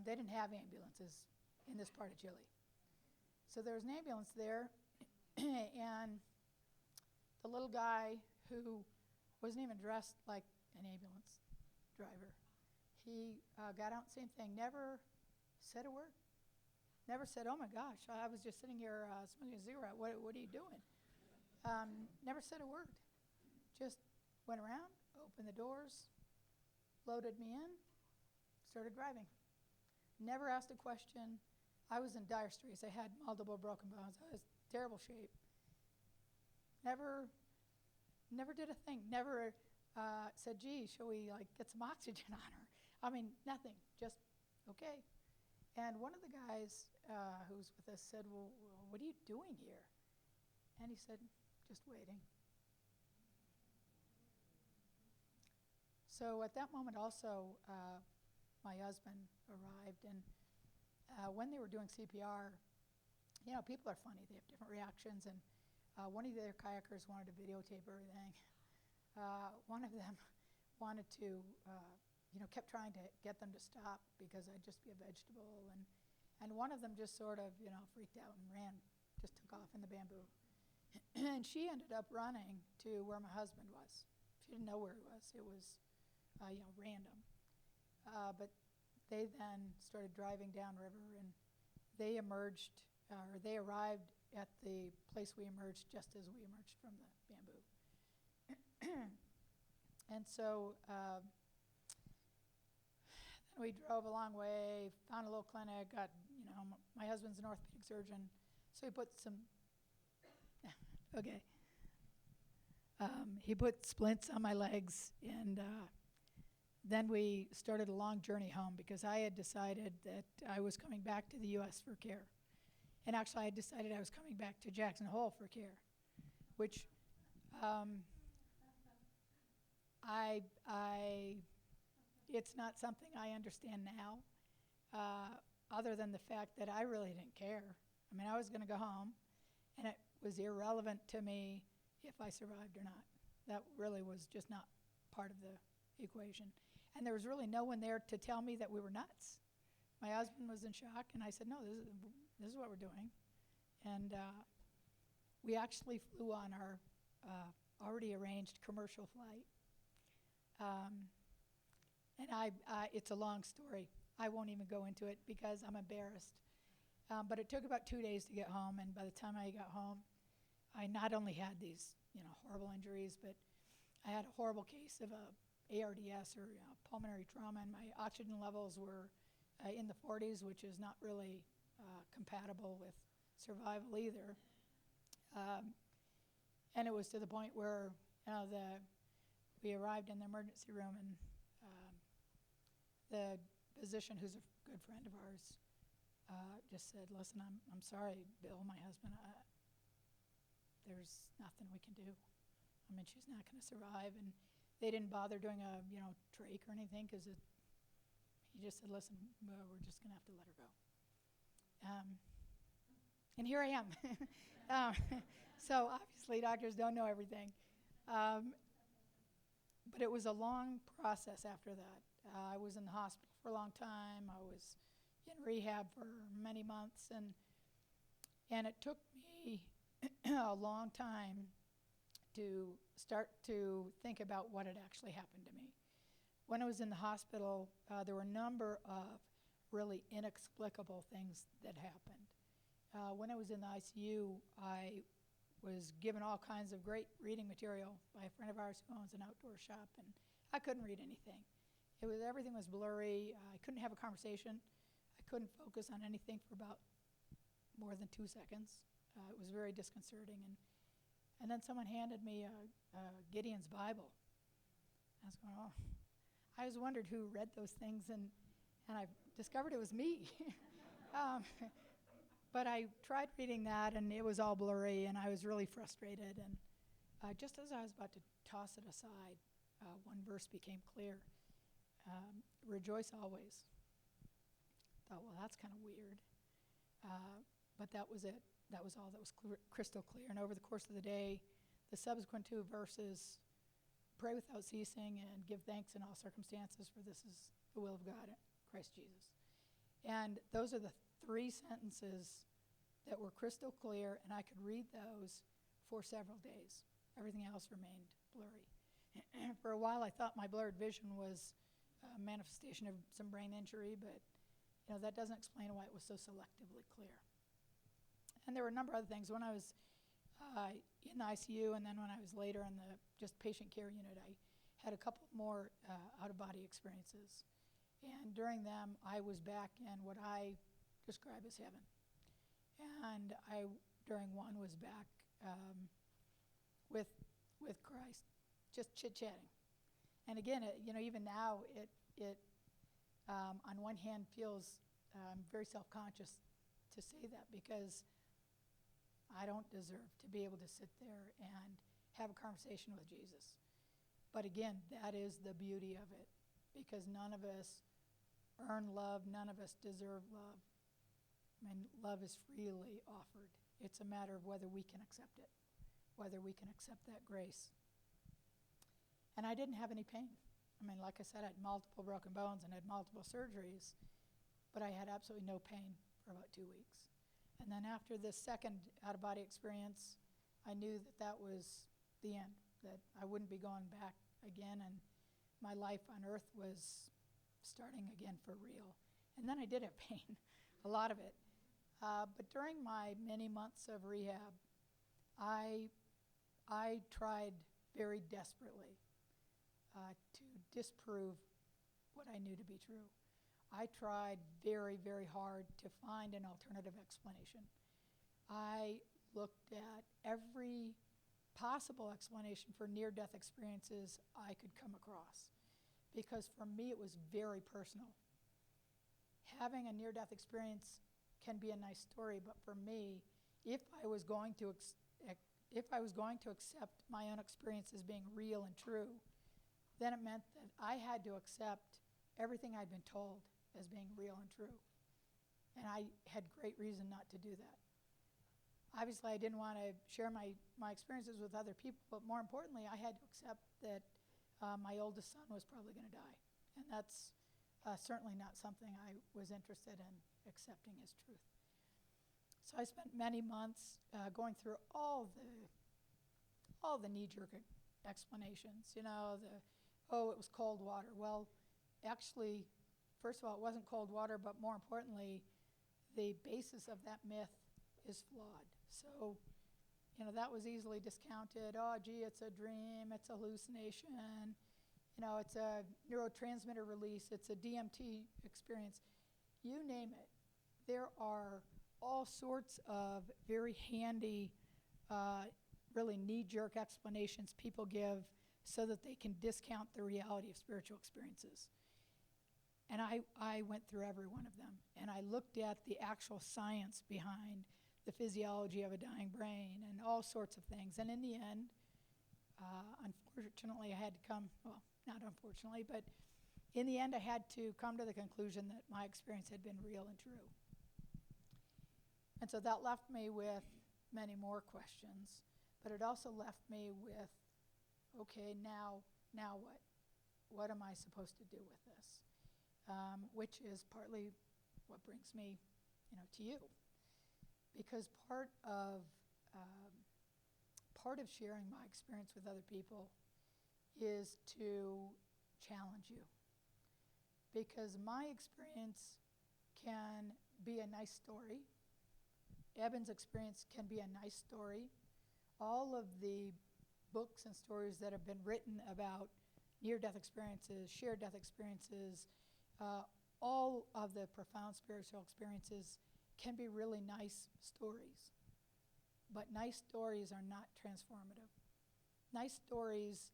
Speaker 3: They didn't have ambulances in this part of Chile. So there was an ambulance there, and the little guy who wasn't even dressed like an ambulance driver, he got out, same thing, never said a word. Never said, oh my gosh, I was just sitting here smoking a cigarette, what are you doing? Never said a word. Just went around, opened the doors, loaded me in, started driving. Never asked a question. I was in dire straits. I had multiple broken bones. I was in terrible shape. Never did a thing. Never said, gee, shall we get some oxygen on her? I mean, nothing. Just, okay. And one of the guys who was with us said, well, what are you doing here? And he said, just waiting. So at that moment also, my husband arrived, and when they were doing CPR, you know, people are funny. They have different reactions, and one of the other kayakers wanted to videotape everything. One of them wanted to, kept trying to get them to stop because I'd just be a vegetable, and one of them just sort of, freaked out and ran, just took off in the bamboo. And she ended up running to where my husband was. She didn't know where he was. It was, random. But they then started driving downriver, and they emerged, or they arrived at the place we emerged just as we emerged from the bamboo. And so then we drove a long way, found a little clinic, got, my husband's an orthopedic surgeon, so he put some, okay. He put splints on my legs, and then we started a long journey home because I had decided that I was coming back to the U.S. for care. And actually, I had decided I was coming back to Jackson Hole for care, which it's not something I understand now, other than the fact that I really didn't care. I mean, I was going to go home, and it was irrelevant to me if I survived or not. That really was just not part of the equation. And there was really no one there to tell me that we were nuts. My husband was in shock, and I said, no, this is what we're doing. And we actually flew on our already arranged commercial flight. And it's a long story. I won't even go into it because I'm embarrassed. But it took about 2 days to get home, and by the time I got home, I not only had these, horrible injuries, but I had a horrible case of ARDS, or pulmonary trauma, and my oxygen levels were in the 40s, which is not really compatible with survival either. And it was to the point where, we arrived in the emergency room, and the physician, who's a good friend of ours, just said, listen, I'm sorry, Bill, my husband, there's nothing we can do. I mean, she's not going to survive. And they didn't bother doing a, trach or anything, because he just said, listen, we're just going to have to let her go. And here I am. So obviously doctors don't know everything. But it was a long process after that. I was in the hospital for a long time. I was in rehab for many months, and it took me a long time to start to think about what had actually happened to me. When I was in the hospital, there were a number of really inexplicable things that happened. When I was in the ICU, I was given all kinds of great reading material by a friend of ours who owns an outdoor shop, and I couldn't read anything. Everything was blurry. I couldn't have a conversation. I couldn't focus on anything for about more than 2 seconds. It was very disconcerting. And then someone handed me Gideon's Bible. I was going, oh. I always wondered who read those things, and I discovered it was me. But I tried reading that, and it was all blurry, and I was really frustrated. And just as I was about to toss it aside, one verse became clear. Rejoice always. Thought, well, that's kind of weird. But that was it. That was all that was crystal clear. And over the course of the day, the subsequent 2 verses, pray without ceasing and give thanks in all circumstances, for this is the will of God in Christ Jesus. And those are the 3 sentences that were crystal clear, and I could read those for several days. Everything else remained blurry. For a while, I thought my blurred vision was a manifestation of some brain injury, but that doesn't explain why it was so selectively clear. And there were a number of other things. When I was in the ICU, and then when I was later in the just patient care unit, I had a couple more out-of-body experiences. And during them, I was back in what I describe as heaven. And I, during one, was back with Christ, just chit-chatting. And again, even now, it on one hand feels I'm very self-conscious to say that because I don't deserve to be able to sit there and have a conversation with Jesus. But again, that is the beauty of it, because none of us earn love, none of us deserve love. I mean, love is freely offered. It's a matter of whether we can accept it, whether we can accept that grace. And I didn't have any pain. I mean, like I said, I had multiple broken bones and had multiple surgeries, but I had absolutely no pain for about 2 weeks. And then after this second out-of-body experience, I knew that that was the end, that I wouldn't be going back again, and my life on earth was starting again for real. And then I did have pain, a lot of it. But during my many months of rehab, I tried very desperately to disprove what I knew to be true. I tried very, very hard to find an alternative explanation. I looked at every possible explanation for near-death experiences I could come across, because for me it was very personal. Having a near-death experience can be a nice story, but for me, if I was going to accept my own experience as being real and true, then it meant that I had to accept everything I'd been told as being real and true. And I had great reason not to do that. Obviously, I didn't want to share my experiences with other people, but more importantly, I had to accept that my oldest son was probably going to die. And that's certainly not something I was interested in accepting as truth. So I spent many months going through all the knee-jerk explanations. You know, it was cold water. Well, actually, first of all, it wasn't cold water, but more importantly, the basis of that myth is flawed. So, you know, that was easily discounted. Oh, gee, it's a dream, it's a hallucination, you know, it's a neurotransmitter release, it's a DMT experience. You name it. There are all sorts of very handy, really knee-jerk explanations people give so that they can discount the reality of spiritual experiences. And I went through every one of them, and I looked at the actual science behind the physiology of a dying brain and all sorts of things. And in the end, unfortunately, I had to come, well, not unfortunately, but in the end, I had to come to the conclusion that my experience had been real and true. And so that left me with many more questions, but it also left me with, okay, now what? What am I supposed to do with this? Which is partly what brings me, to you. Because part of sharing my experience with other people is to challenge you. Because my experience can be a nice story. Eben's experience can be a nice story. All of the books and stories that have been written about near-death experiences, shared death experiences, all of the profound spiritual experiences can be really nice stories. But nice stories are not transformative. Nice stories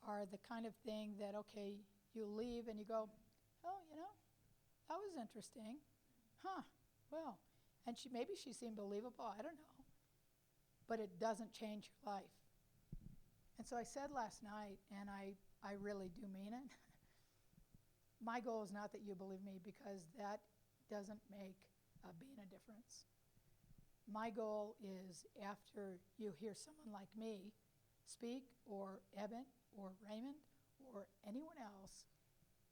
Speaker 3: are the kind of thing that, okay, you leave and you go, oh, that was interesting. Huh, well, and maybe she seemed believable, I don't know. But it doesn't change your life. And so I said last night, and I really do mean it, my goal is not that you believe me, because that doesn't make a bean a difference. My goal is, after you hear someone like me speak, or Eben, or Raymond, or anyone else,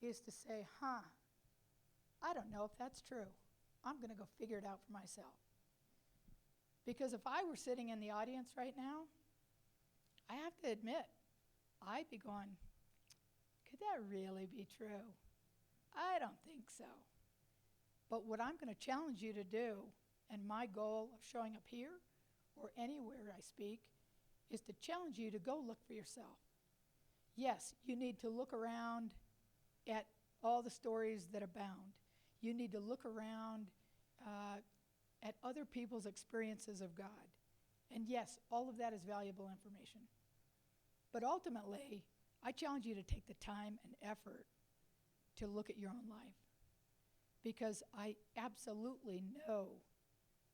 Speaker 3: is to say, I don't know if that's true. I'm going to go figure it out for myself. Because if I were sitting in the audience right now, I have to admit, I'd be going, could that really be true? I don't think so. But what I'm going to challenge you to do, and my goal of showing up here or anywhere I speak, is to challenge you to go look for yourself. Yes, you need to look around at all the stories that abound. You need to look around at other people's experiences of God. And yes, all of that is valuable information. But ultimately, I challenge you to take the time and effort to look at your own life. because I absolutely know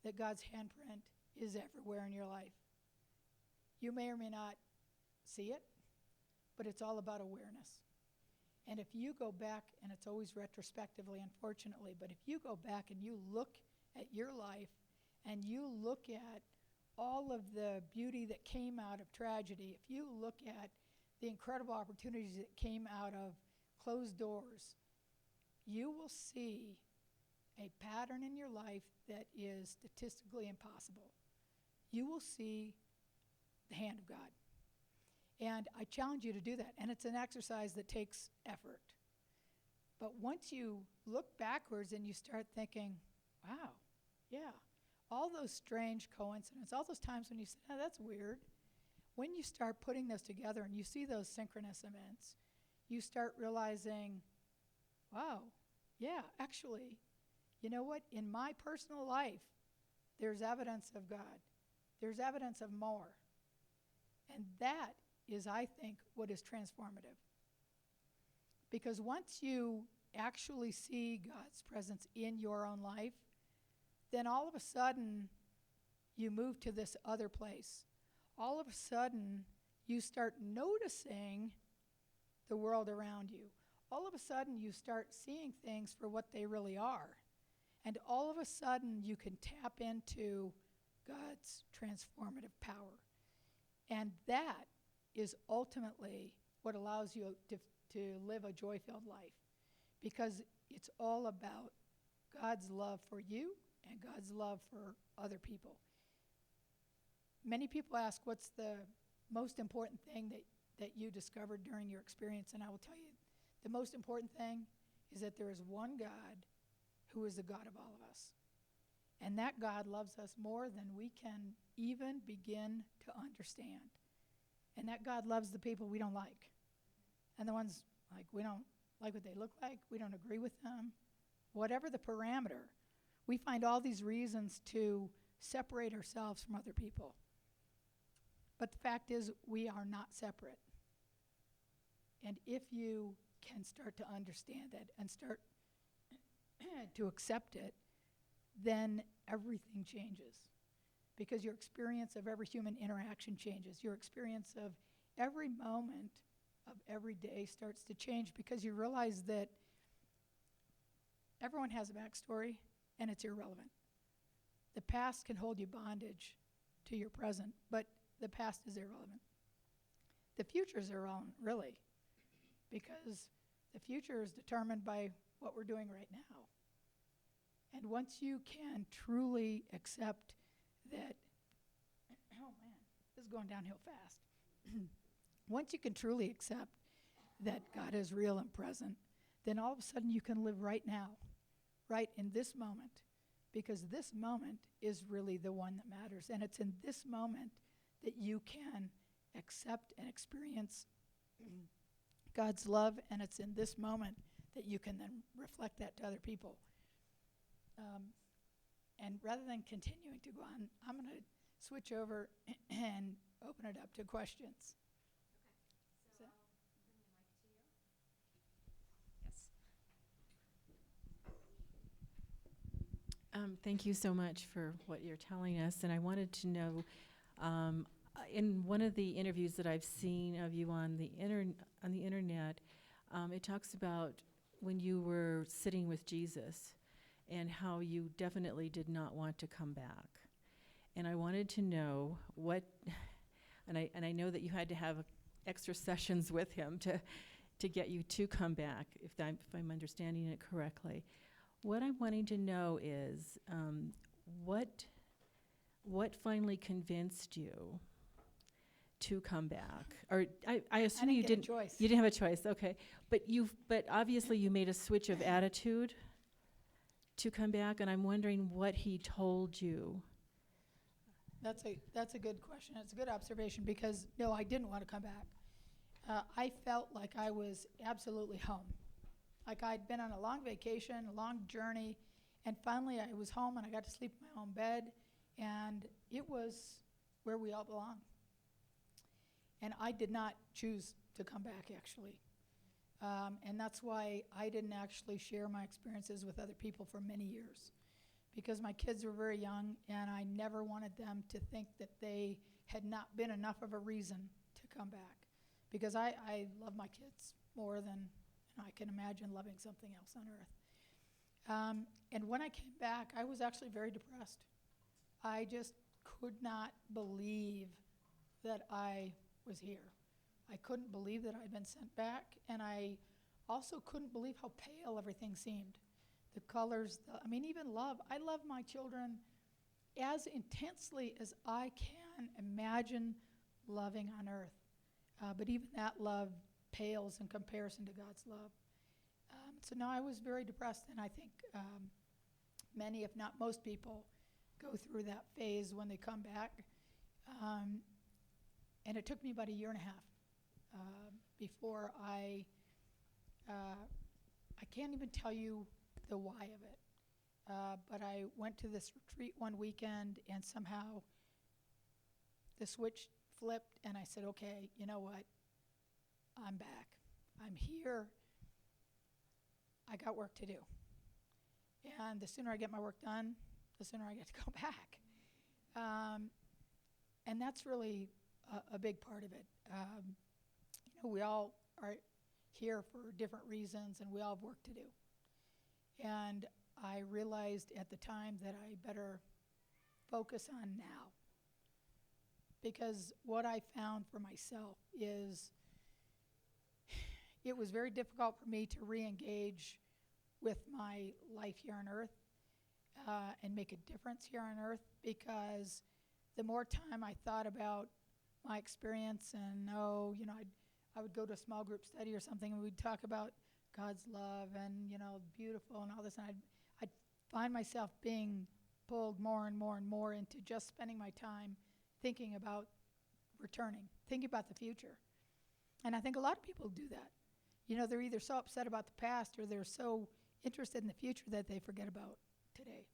Speaker 3: that God's handprint is everywhere in your life. You may or may not see it, but it's all about awareness. And if you go back, and it's always retrospectively, unfortunately, but if you go back and you look at your life and you look at all of the beauty that came out of tragedy, if you look at the incredible opportunities that came out of closed doors, you will see a pattern in your life that is statistically impossible. You will see the hand of God. And I challenge you to do that. And it's an exercise that takes effort. But once you look backwards and you start thinking, wow, yeah, all those strange coincidences, all those times when you say, oh, that's weird. When you start putting those together and you see those synchronous events, you start realizing, wow, yeah, actually, you know what? In my personal life, there's evidence of God. There's evidence of more. And that is, I think, what is transformative. Because once you actually see God's presence in your own life, then all of a sudden, you move to this other place. All of a sudden, you start noticing the world around you. All of a sudden, you start seeing things for what they really are. And all of a sudden, you can tap into God's transformative power. And that is ultimately what allows you to live a joy-filled life, because it's all about God's love for you and God's love for other people. Many people ask, what's the most important thing that you discovered during your experience? And I will tell you, the most important thing is that there is one God who is the God of all of us. And that God loves us more than we can even begin to understand. And that God loves the people we don't like. And the ones, like, we don't like what they look like, we don't agree with them. Whatever the parameter, we find all these reasons to separate ourselves from other people. But the fact is, we are not separate. And if you can start to understand that and start to accept it, then everything changes. Because your experience of every human interaction changes. Your experience of every moment of every day starts to change, because you realize that everyone has a backstory and it's irrelevant. The past can hold you bondage to your present, but the past is irrelevant. The future is irrelevant, really, because the future is determined by what we're doing right now. And once you can truly accept that, oh man, this is going downhill fast. Once you can truly accept that God is real and present, then all of a sudden you can live right now, right in this moment, because this moment is really the one that matters. And it's in this moment that you can accept and experience God's love, and it's in this moment that you can then reflect that to other people. And rather than continuing to go on, I'm going to switch over and open it up to questions.
Speaker 2: Okay, so I'll bring the mic to you. Yes.
Speaker 4: Thank you so much for what you're telling us. And I wanted to know, in one of the interviews that I've seen of you on the internet, it talks about when you were sitting with Jesus and how you definitely did not want to come back. And I wanted to know what, and I know that you had to have extra sessions with him to get you to come back, if I'm understanding it correctly. What I'm wanting to know is, what finally convinced you to come back? Or I assume you didn't.
Speaker 3: Choice.
Speaker 4: You didn't have a choice. Okay, but obviously you made a switch of attitude to come back, and I'm wondering what he told you.
Speaker 3: That's a good question. It's a good observation, because no, I didn't want to come back. I felt like I was absolutely home. Like I'd been on a long vacation, a long journey, and finally I was home and I got to sleep in my own bed, and it was where we all belong. And I did not choose to come back, actually. And that's why I didn't actually share my experiences with other people for many years, because my kids were very young, and I never wanted them to think that they had not been enough of a reason to come back, because I love my kids more than I can imagine loving something else on earth. And when I came back, I was actually very depressed. I just could not believe that I was here. I couldn't believe that I'd been sent back, and I also couldn't believe how pale everything seemed. The colors, even love. I love my children as intensely as I can imagine loving on earth. But even that love pales in comparison to God's love. So now I was very depressed, and I think many, if not most people, go through that phase when they come back. And it took me about a year and a half before I can't even tell you the why of it. But I went to this retreat one weekend, and somehow the switch flipped, and I said, okay, you know what? I'm back. I'm here. I got work to do. And the sooner I get my work done, the sooner I get to go back. And that's really a big part of it. We all are here for different reasons, and we all have work to do. And I realized at the time that I better focus on now. Because what I found for myself is it was very difficult for me to re-engage with my life here on earth and make a difference here on earth, because the more time I thought about my experience, and I would go to a small group study or something, and we'd talk about God's love and beautiful and all this, and I'd find myself being pulled more and more and more into just spending my time thinking about returning, thinking about the future. And I think a lot of people do that. They're either so upset about the past, or they're so interested in the future that they forget about today.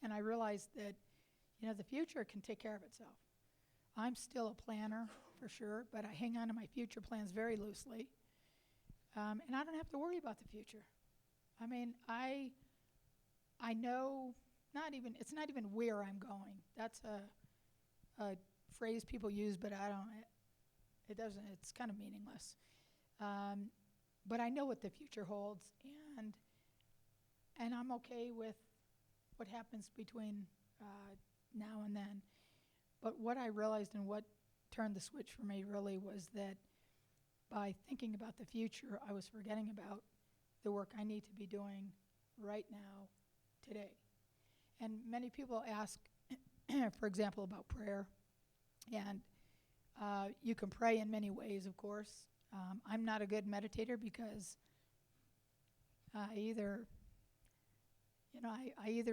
Speaker 3: And I realized that the future can take care of itself. I'm still a planner for sure, but I hang on to my future plans very loosely. And I don't have to worry about the future. I know it's not even where I'm going. That's a phrase people use, but it's kind of meaningless. But I know what the future holds, and I'm okay with what happens between now and then. But what I realized, and what turned the switch for me really, was that by thinking about the future, I was forgetting about the work I need to be doing right now, today. And many people ask, for example, about prayer. And you can pray in many ways, of course. I'm not a good meditator because I either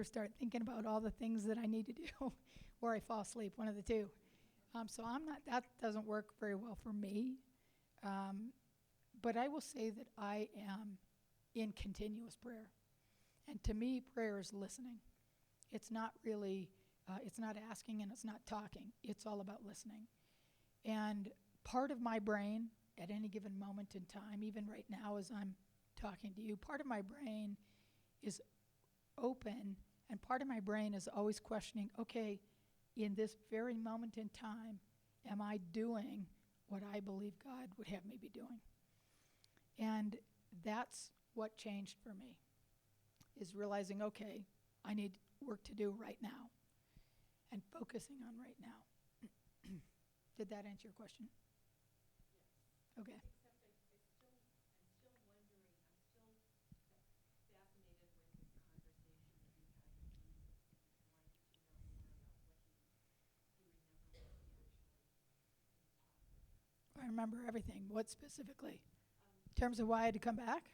Speaker 3: start thinking about all the things that I need to do or I fall asleep, one of the two. So that doesn't work very well for me. But I will say that I am in continuous prayer. And to me, prayer is listening. It's not really, it's not asking and it's not talking. It's all about listening. And part of my brain at any given moment in time, even right now as I'm talking to you, part of my brain is open, and part of my brain is always questioning, okay, in this very moment in time, am I doing what I believe God would have me be doing? And that's what changed for me, is realizing, okay, I need work to do right now, and focusing on right now. Did that answer your question? Yes. Okay. I remember everything. What specifically? In terms of why I had to come back?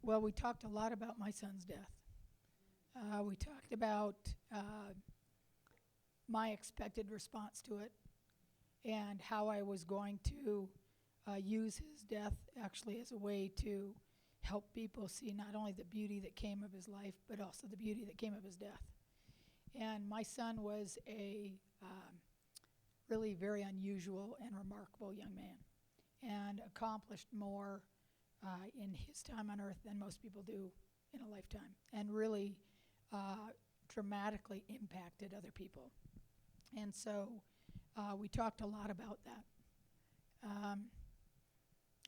Speaker 3: Well, we talked a lot about my son's death. We talked about my expected response to it, and how I was going to use his death actually as a way to help people see not only the beauty that came of his life, but also the beauty that came of his death. And my son was a really very unusual and remarkable young man, and accomplished more in his time on earth than most people do in a lifetime, and really dramatically impacted other people. And so we talked a lot about that.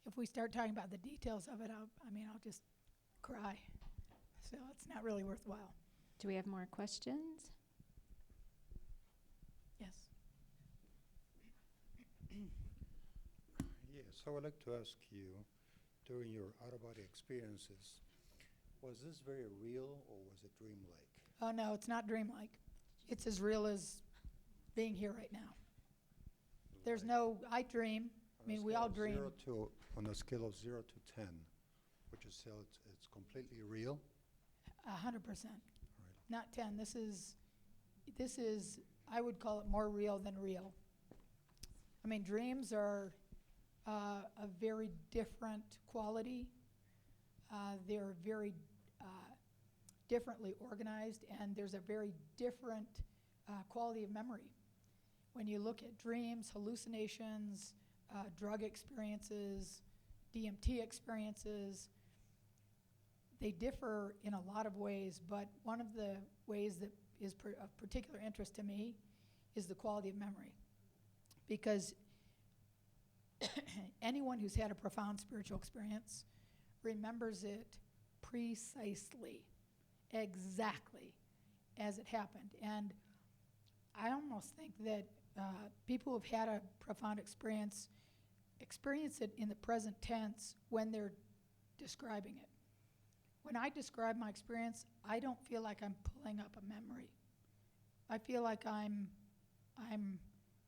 Speaker 3: If we start talking about the details of it, I'll just cry. So it's not really worthwhile.
Speaker 2: Do we have more questions?
Speaker 3: Yes.
Speaker 5: Yes, I would like to ask you, during your out-of-body experiences, was this very real or was it dreamlike?
Speaker 3: Oh, no, it's not dreamlike. It's as real as being here right now. There's no, I dream. I mean, we all dream.
Speaker 5: On a scale of 0 to 10, would you say it's completely real?
Speaker 3: 100%.
Speaker 5: Right.
Speaker 3: Not 10. This is, I would call it more real than real. I mean, dreams are a very different quality. They're very differently organized, and there's a very different quality of memory. When you look at dreams, hallucinations, drug experiences, DMT experiences, they differ in a lot of ways, but one of the ways that is of particular interest to me is the quality of memory. Because anyone who's had a profound spiritual experience remembers it precisely, exactly as it happened. And I almost think that people who've had a profound experience it in the present tense when they're describing it. When I describe my experience, I don't feel like I'm pulling up a memory. I feel like I'm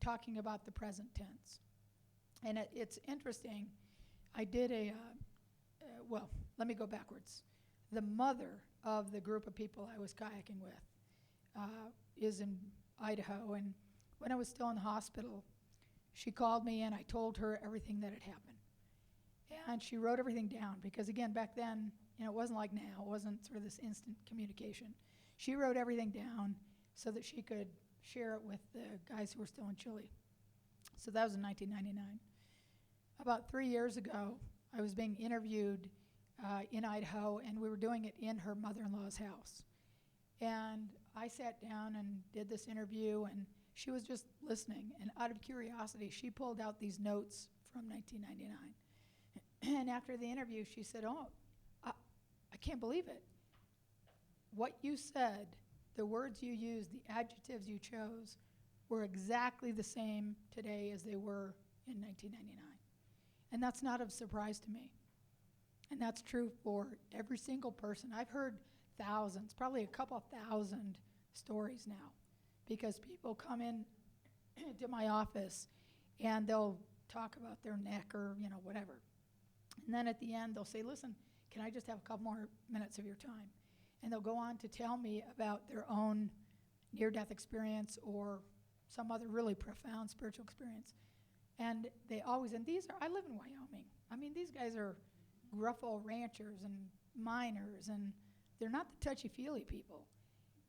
Speaker 3: talking about the present tense. And it's interesting. I did well, let me go backwards. The mother of the group of people I was kayaking with is in Idaho, and when I was still in the hospital, she called me and I told her everything that had happened. And she wrote everything down because, again, back then, it wasn't like now. It wasn't sort of this instant communication. She wrote everything down so that she could share it with the guys who were still in Chile. So that was in 1999. About 3 years ago, I was being interviewed in Idaho, and we were doing it in her mother-in-law's house. And I sat down and did this interview, and she was just listening. And out of curiosity, she pulled out these notes from 1999. And after the interview, she said, "Oh, I can't believe it. What you said, the words you used, the adjectives you chose, were exactly the same today as they were in 1999. And that's not of surprise to me. And that's true for every single person. I've heard thousands, probably a couple thousand stories now, because people come in to my office and they'll talk about their neck or, whatever. And then at the end, they'll say, "Listen, can I just have a couple more minutes of your time?" And they'll go on to tell me about their own near-death experience or some other really profound spiritual experience. And they always, and I live in Wyoming. I mean, these guys are gruff old ranchers and miners, and they're not the touchy-feely people.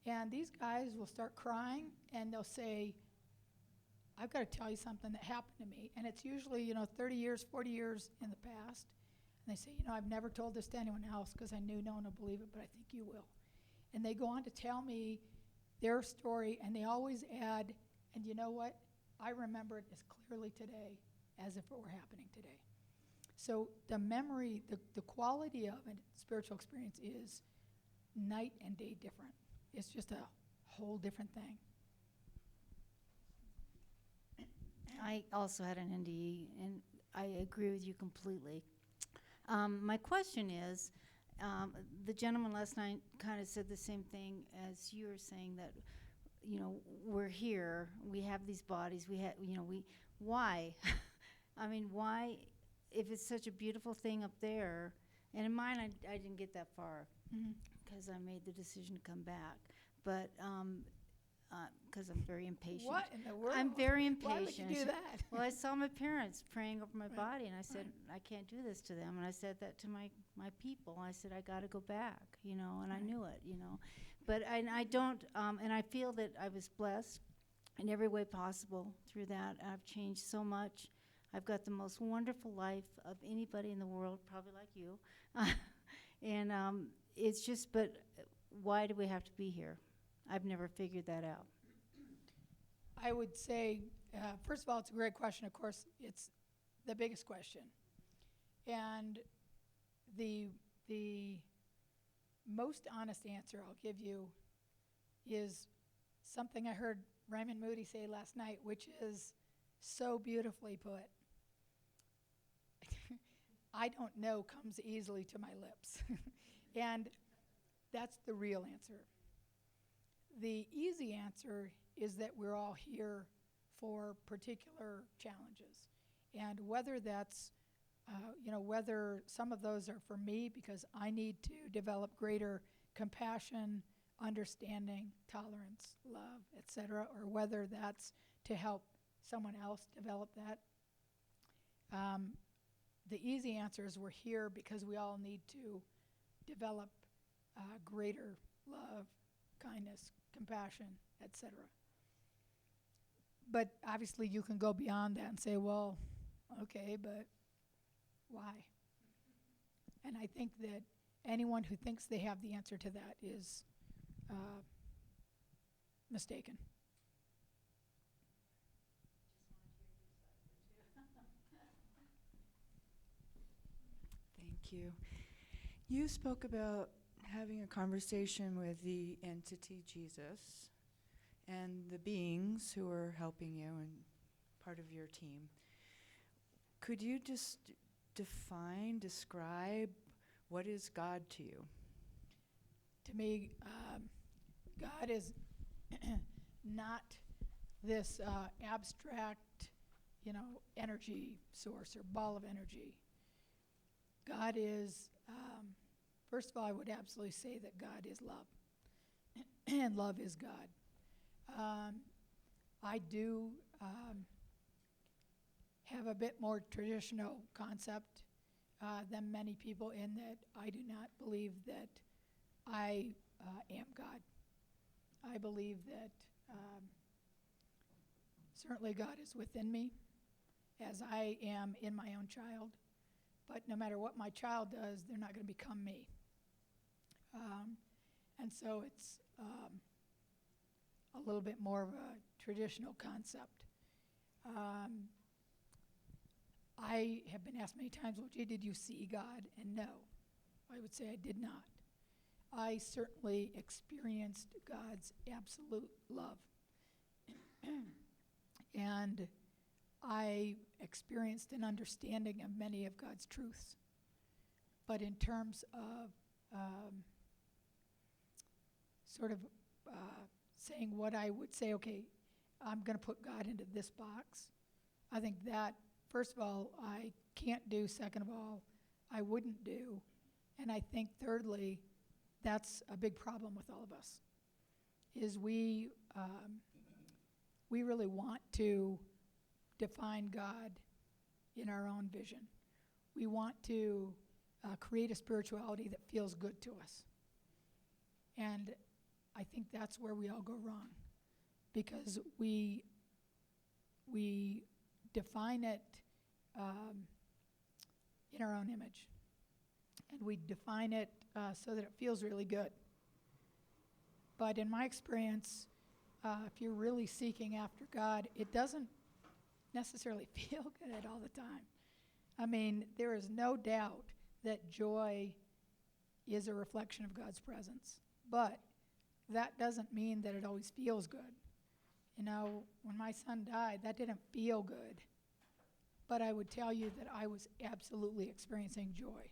Speaker 3: And these guys will start crying, and they'll say, "I've got to tell you something that happened to me." And it's usually, 30 years, 40 years in the past. And they say, "I've never told this to anyone else because I knew no one would believe it, but I think you will." And they go on to tell me their story, and they always add, "And you know what? I remember it as clearly today as if it were happening today." So the memory, the quality of a spiritual experience is night and day different. It's just a whole different thing.
Speaker 6: I also had an NDE, and I agree with you completely. My question is, the gentleman last night kind of said the same thing as you were saying, that, we're here, we have these bodies, why? I mean, why, if it's such a beautiful thing up there, and in mine, I didn't get that far because I made the decision to come back, but because I'm very impatient.
Speaker 3: What in the world?
Speaker 6: I'm very
Speaker 3: Why would you
Speaker 6: impatient.
Speaker 3: do that?
Speaker 6: Well, I saw my parents praying over my
Speaker 3: Right.
Speaker 6: body, and I said, I can't do this to them. And I said that to my people. I said, I got to go back, and I
Speaker 3: Right.
Speaker 6: knew it, But I don't, and I feel that I was blessed in every way possible through that. I've changed so much. I've got the most wonderful life of anybody in the world, probably like you. And it's just, but why do we have to be here? I've never figured that out.
Speaker 3: I would say, first of all, it's a great question. Of course, it's the biggest question. And the most honest answer I'll give you is something I heard Raymond Moody say last night, which is so beautifully put. I don't know comes easily to my lips. And that's the real answer. The easy answer is that we're all here for particular challenges. And whether that's, whether some of those are for me because I need to develop greater compassion, understanding, tolerance, love, etc., or whether that's to help someone else develop that. The easy answer is we're here because we all need to develop greater love, kindness, compassion, etc. But obviously you can go beyond that and say, well, okay, but why? And I think that anyone who thinks they have the answer to that is mistaken.
Speaker 7: Thank you. You spoke about having a conversation with the entity Jesus and the beings who are helping you and part of your team. Could you just describe what is God to you?
Speaker 3: To me, God is not this abstract, energy source or ball of energy. God is, first of all, I would absolutely say that God is love, and love is God. I do have a bit more traditional concept than many people in that I do not believe that I am God. I believe that certainly God is within me as I am in my own child. But no matter what my child does, they're not going to become me. And so it's a little bit more of a traditional concept. I have been asked many times, well, gee, did you see God? And no, I would say I did not. I certainly experienced God's absolute love. And I experienced an understanding of many of God's truths. But in terms of saying what I would say, okay, I'm going to put God into this box, I think that, first of all, I can't do. Second of all, I wouldn't do. And I think, thirdly, that's a big problem with all of us, is we really want to define God in our own vision. We want to create a spirituality that feels good to us. And I think that's where we all go wrong, because we define it in our own image. And we define it so that it feels really good. But in my experience, if you're really seeking after God, it doesn't necessarily feel good all the time. I mean, there is no doubt that joy is a reflection of God's presence. But that doesn't mean that it always feels good. When my son died, that didn't feel good. But I would tell you that I was absolutely experiencing joy.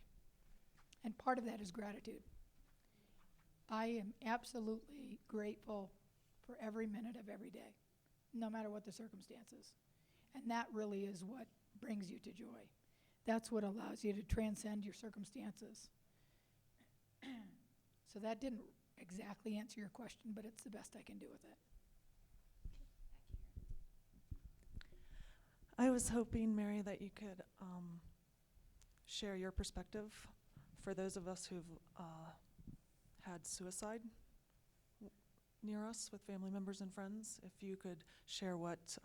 Speaker 3: And part of that is gratitude. I am absolutely grateful for every minute of every day, no matter what the circumstances. And that really is what brings you to joy. That's what allows you to transcend your circumstances. So that didn't exactly answer your question, but it's the best I can do with it.
Speaker 8: I was hoping, Mary, that you could share your perspective for those of us who've had suicide near us with family members and friends, if you could share what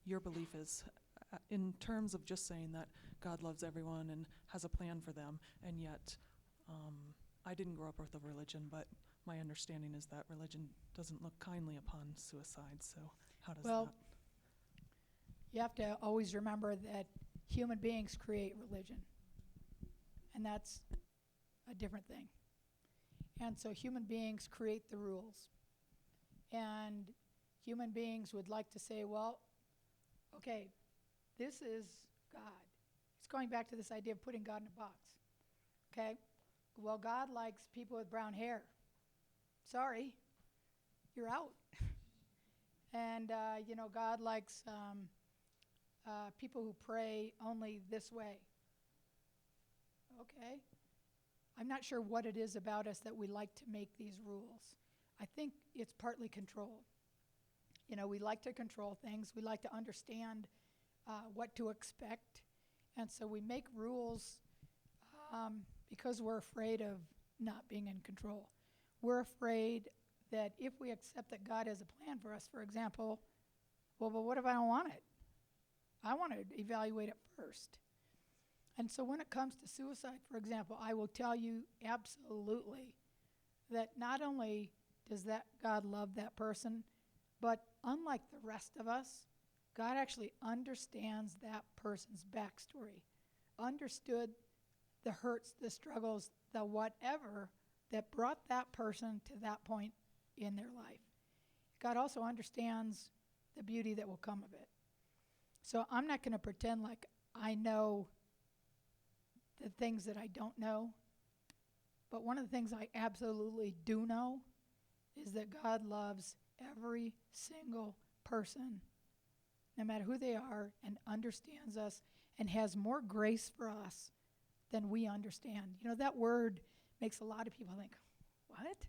Speaker 8: your belief is in terms of just saying that God loves everyone and has a plan for them, and yet I didn't grow up with a religion, but my understanding is that religion doesn't look kindly upon suicide, so how does
Speaker 3: Well,
Speaker 8: that?
Speaker 3: you have to always remember that human beings create religion, and that's a different thing. And so human beings create the rules. And human beings would like to say, well, okay, this is God. It's going back to this idea of putting God in a box. Okay? Well, God likes people with brown hair. Sorry, you're out. And, God likes people who pray only this way. Okay. I'm not sure what it is about us that we like to make these rules. I think it's partly control. We like to control things. We like to understand what to expect. And so we make rules because we're afraid of not being in control. We're afraid that if we accept that God has a plan for us, for example, well, but what if I don't want it? I want to evaluate it first. And so when it comes to suicide, for example, I will tell you absolutely that not only does that God love that person, but unlike the rest of us, God actually understands that person's backstory, understood the hurts, the struggles, the whatever that brought that person to that point in their life. God also understands the beauty that will come of it. So I'm not going to pretend like I know the things that I don't know. But one of the things I absolutely do know is that God loves every single person, no matter who they are, and understands us and has more grace for us than we understand. That word makes a lot of people think, what?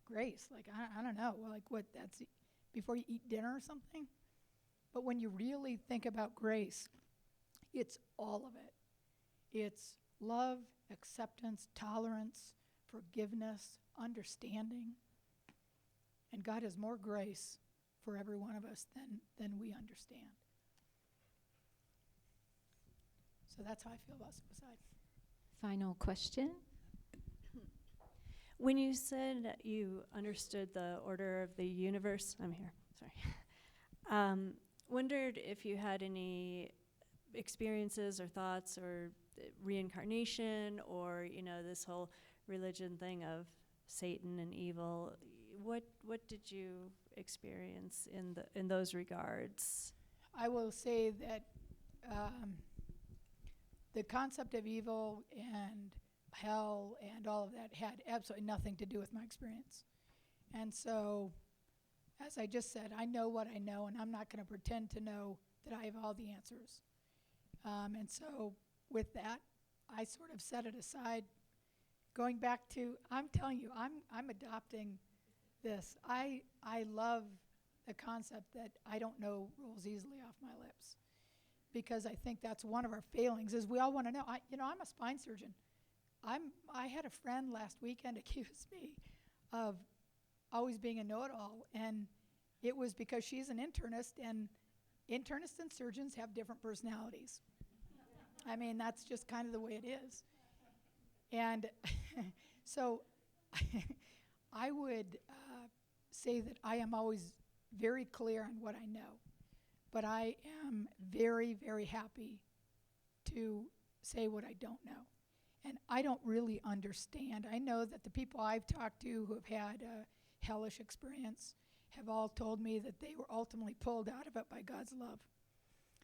Speaker 3: Grace? Like, I don't know. Well, like, what? That's before you eat dinner or something? But when you really think about grace, it's all of it. It's love, acceptance, tolerance, forgiveness, understanding. And God has more grace for every one of us than we understand. So that's how I feel about suicide.
Speaker 2: Final question.
Speaker 9: When you said that you understood the order of the universe, I'm here, sorry. Wondered if you had any experiences or thoughts or reincarnation or, this whole religion thing of Satan and evil. What did you experience in those regards?
Speaker 3: I will say that the concept of evil and hell and all of that had absolutely nothing to do with my experience. And so, as I just said, I know what I know, and I'm not going to pretend to know that I have all the answers. And so, with that, I sort of set it aside. Going back to, I'm telling you, I'm adopting this. I love the concept that I don't know rolls easily off my lips, because I think that's one of our failings. Is we all want to know. I'm a spine surgeon. I had a friend last weekend accuse me of always being a know-it-all, and it was because she's an internist, and internists and surgeons have different personalities. I mean, that's just kind of the way it is. And so I would say that I am always very clear on what I know, but I am very, very happy to say what I don't know. And I don't really understand. I know that the people I've talked to who have had a hellish experience have all told me that they were ultimately pulled out of it by God's love.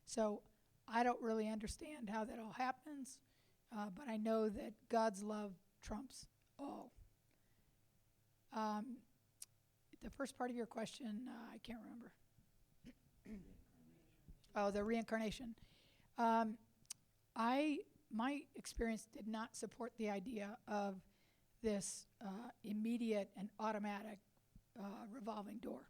Speaker 3: So I don't really understand how that all happens, but I know that God's love trumps all. The first part of your question, I can't remember. Oh, the reincarnation. My experience did not support the idea of this immediate and automatic revolving door.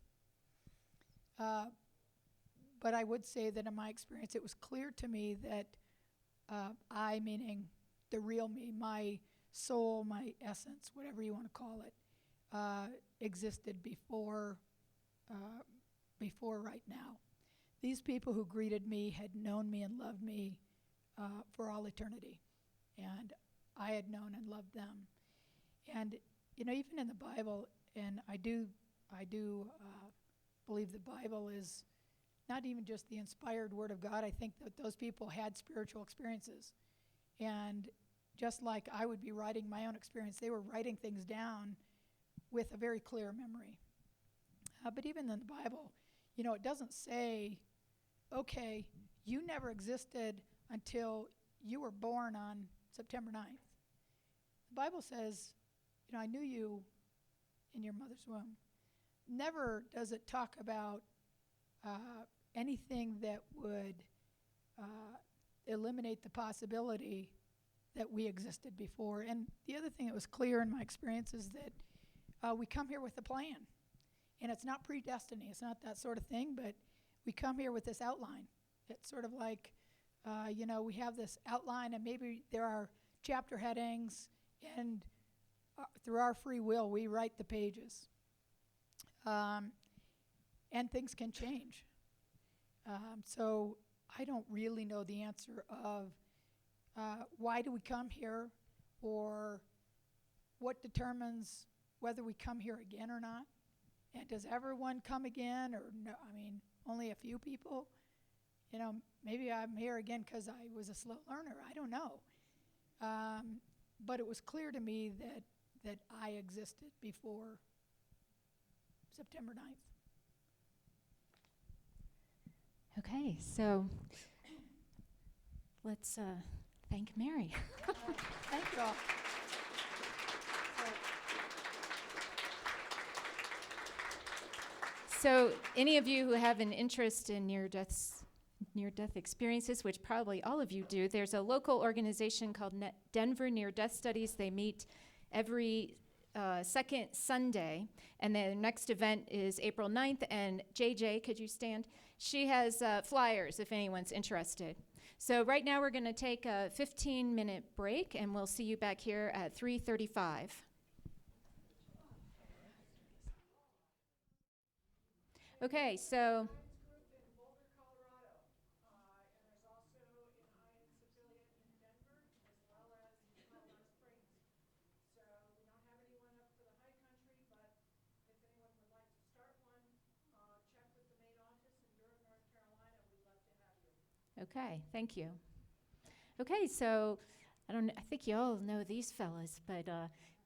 Speaker 3: But I would say that in my experience, it was clear to me that I, meaning the real me, my soul, my essence, whatever you want to call it, existed before right now. These people who greeted me had known me and loved me for all eternity, and I had known and loved them. And even in the Bible, and I do believe the Bible is not even just the inspired Word of God. I think that those people had spiritual experiences, and just like I would be writing my own experience, they were writing things down with a very clear memory. But even in the Bible, it doesn't say, okay, you never existed until you were born on September 9th. The Bible says, I knew you in your mother's womb. Never does it talk about anything that would eliminate the possibility that we existed before. And the other thing that was clear in my experience is that we come here with a plan. And it's not predestiny. It's not that sort of thing, but we come here with this outline. It's sort of like, we have this outline, and maybe there are chapter headings, and through our free will, we write the pages. And things can change. So I don't really know the answer of why do we come here, or what determines whether we come here again or not. And does everyone come again, or no? Only a few people? Maybe I'm here again because I was a slow learner. I don't know. But it was clear to me that I existed before September 9th.
Speaker 2: Okay, so let's thank Mary.
Speaker 3: Thank you all.
Speaker 2: So any of you who have an interest in near-death experiences, which probably all of you do, there's a local organization called Denver Near-Death Studies. They meet every second Sunday, and their next event is April 9th, and JJ, could you stand? She has flyers if anyone's interested. So right now we're going to take a 15-minute break, and we'll see you back here at 3:35. Okay, so okay, thank you. Okay, so I think you all know these fellas, but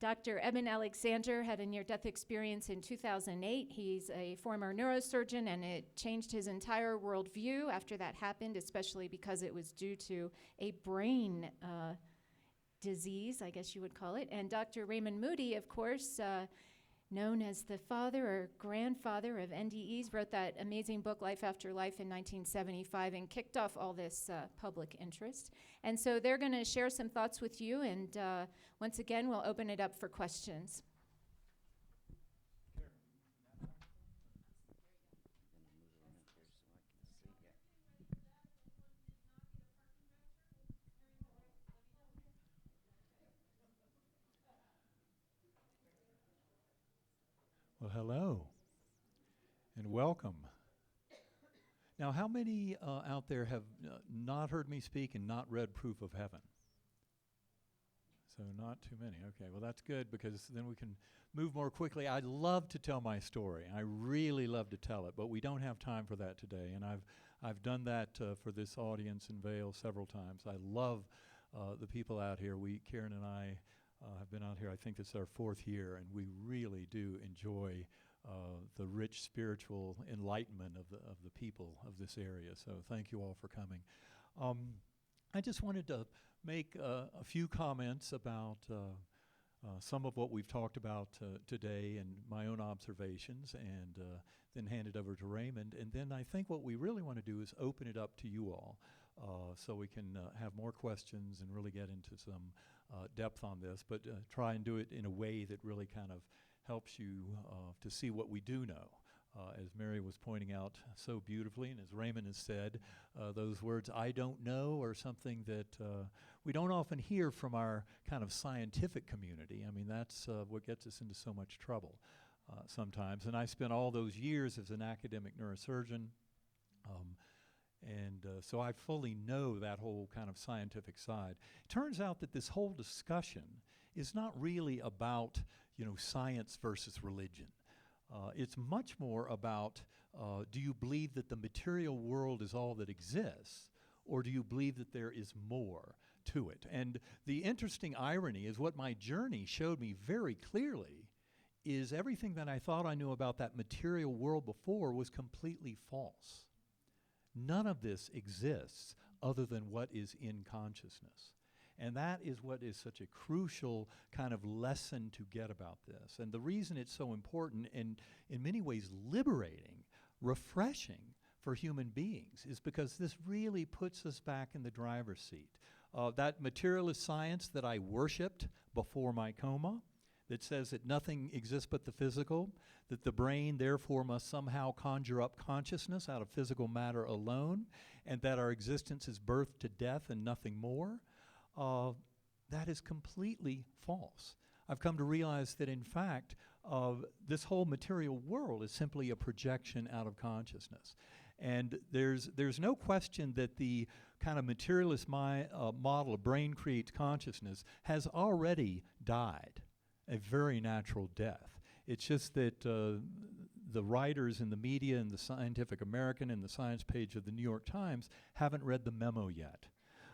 Speaker 2: Dr. Eben Alexander had a near-death experience in 2008. He's a former neurosurgeon, and it changed his entire worldview after that happened, especially because it was due to a brain disease, I guess you would call it. And Dr. Raymond Moody, of course, known as the father or grandfather of NDEs, wrote that amazing book, Life After Life, in 1975, and kicked off all this public interest. And so they're going to share some thoughts with you, and once again, we'll open it up for questions.
Speaker 10: Well, hello, and welcome. Now, how many out there have not heard me speak and not read Proof of Heaven? So not too many. Okay, well, that's good, because then we can move more quickly. I'd love to tell my story. I really love to tell it, but we don't have time for that today, and I've done that for this audience in Vail several times. I love the people out here. Karen and I have been out here, I think it's our 4th year, and we really do enjoy the rich spiritual enlightenment of the people of this area. So thank you all for coming. I just wanted to make a few comments about some of what we've talked about today and my own observations, and then hand it over to Raymond. And then I think what we really want to do is open it up to you all, so we can have more questions and really get into some depth on this, but try and do it in a way that really kind of helps you to see what we do know. As Mary was pointing out so beautifully, and as Raymond has said, those words, "I don't know," are something that we don't often hear from our kind of scientific community. I mean, that's what gets us into so much trouble. sometimes. And I spent all those years as an academic neurosurgeon. So I fully know that whole kind of scientific side. It turns out that this whole discussion is not really about, science versus religion. It's much more about, do you believe that the material world is all that exists, or do you believe that there is more to it? And the interesting irony is what my journey showed me very clearly is everything that I thought I knew about that material world before was completely false. None of this exists other than what is in consciousness. And that is what is such a crucial kind of lesson to get about this. And the reason it's so important and in many ways liberating, refreshing for human beings is because this really puts us back in the driver's seat. That materialist science that I worshipped before my coma, that says that nothing exists but the physical, that the brain therefore must somehow conjure up consciousness out of physical matter alone, and that our existence is birth to death and nothing more, that is completely false. I've come to realize that in fact, this whole material world is simply a projection out of consciousness. And there's no question that the kind of materialist model of brain creates consciousness has already died a very natural death. It's just that the writers in the media and the Scientific American and the science page of the New York Times haven't read the memo yet.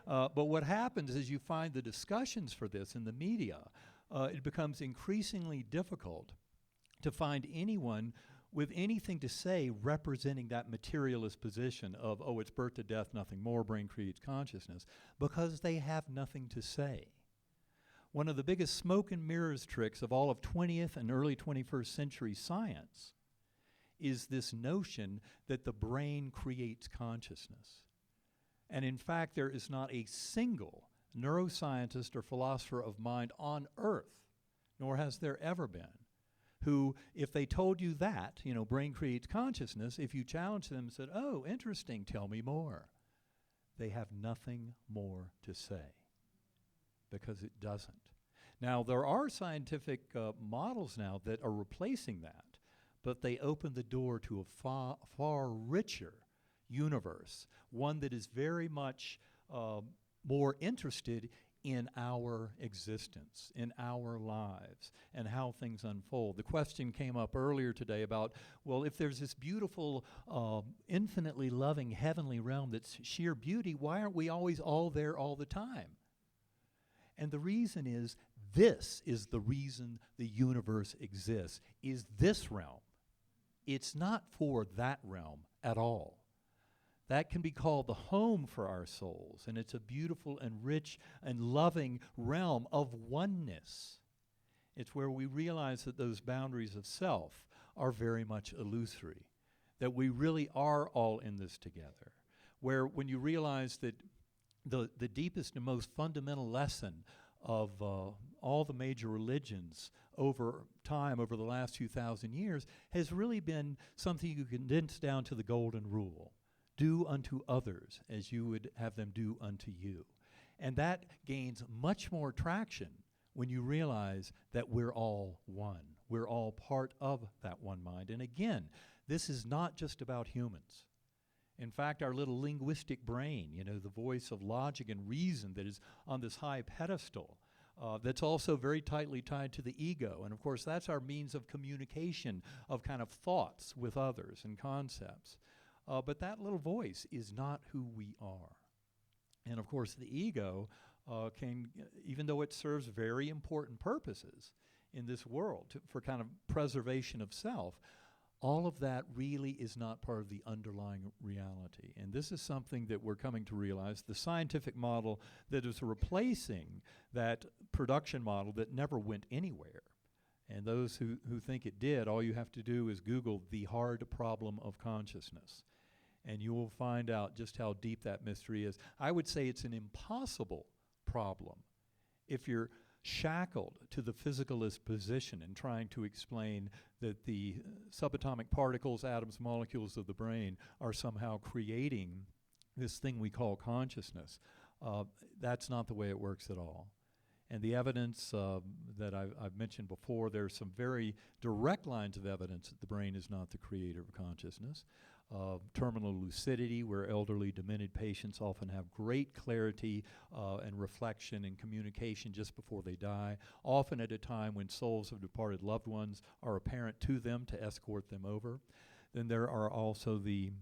Speaker 10: But what happens is you find the discussions for this in the media, it becomes increasingly difficult to find anyone with anything to say representing that materialist position of, it's birth to death, nothing more, brain creates consciousness, because they have nothing to say. One of the biggest smoke and mirrors tricks of all of 20th and early 21st century science is this notion that the brain creates consciousness. And in fact, there is not a single neuroscientist or philosopher of mind on earth, nor has there ever been, who, if they told you that, brain creates consciousness, if you challenged them and said, oh, interesting, tell me more, they have nothing more to say, because it doesn't. Now, there are scientific models now that are replacing that, but they open the door to a far richer universe, one that is very much more interested in our existence, in our lives, and how things unfold. The question came up earlier today about, well, if there's this beautiful, infinitely loving heavenly realm that's sheer beauty, why aren't we always all there all the time? And the reason is, this is the reason the universe exists, is this realm. It's not for that realm at all. That can be called the home for our souls, and it's a beautiful and rich and loving realm of oneness. It's where we realize that those boundaries of self are very much illusory, that we really are all in this together, where when you realize that the deepest and most fundamental lesson of all the major religions over time, over the last 2,000 years, has really been something you condense down to the golden rule. Do unto others as you would have them do unto you. And that gains much more traction when you realize that we're all one. We're all part of that one mind. And again, this is not just about humans. In fact, our little linguistic brain, the voice of logic and reason that is on this high pedestal, that's also very tightly tied to the ego. And of course, that's our means of communication, of kind of thoughts with others and concepts. But that little voice is not who we are. And of course, the ego can, even though it serves very important purposes in this world for kind of preservation of self, all of that really is not part of the underlying reality. And this is something that we're coming to realize. The scientific model that is replacing that production model that never went anywhere. And those who think it did, all you have to do is Google the hard problem of consciousness. And you will find out just how deep that mystery is. I would say it's an impossible problem if you're shackled to the physicalist position and trying to explain that the subatomic particles, atoms, molecules of the brain are somehow creating this thing we call consciousness. That's not the way it works at all. And the evidence that I've mentioned before, there's some very direct lines of evidence that the brain is not the creator of consciousness. Terminal lucidity, where elderly demented patients often have great clarity and reflection and communication just before they die, often at a time when souls of departed loved ones are apparent to them to escort them over. Then there are also the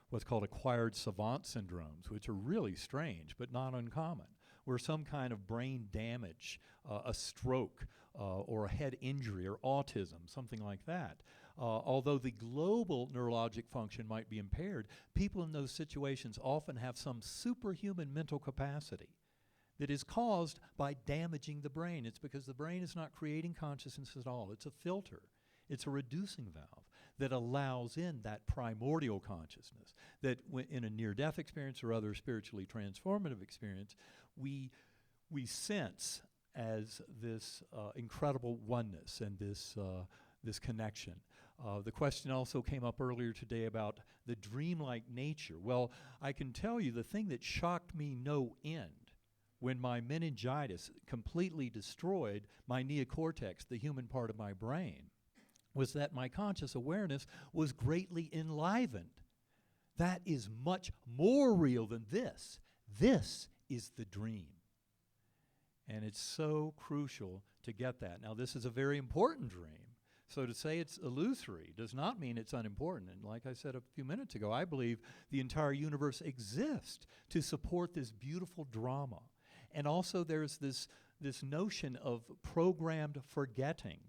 Speaker 10: what's called acquired savant syndromes, which are really strange but not uncommon, where some kind of brain damage, a stroke, or a head injury, or autism, something like that. Although the global neurologic function might be impaired, people in those situations often have some superhuman mental capacity that is caused by damaging the brain. It's because the brain is not creating consciousness at all. It's a filter. It's a reducing valve that allows in that primordial consciousness that in a near-death experience or other spiritually transformative experience, we sense as this incredible oneness and this connection. The question also came up earlier today about the dreamlike nature. Well, I can tell you the thing that shocked me no end when my meningitis completely destroyed my neocortex, the human part of my brain, was that my conscious awareness was greatly enlivened. That is much more real than this. This is the dream. And it's so crucial to get that. Now, this is a very important dream. So to say it's illusory does not mean it's unimportant. And like I said a few minutes ago, I believe the entire universe exists to support this beautiful drama. And also there's this notion of programmed forgetting.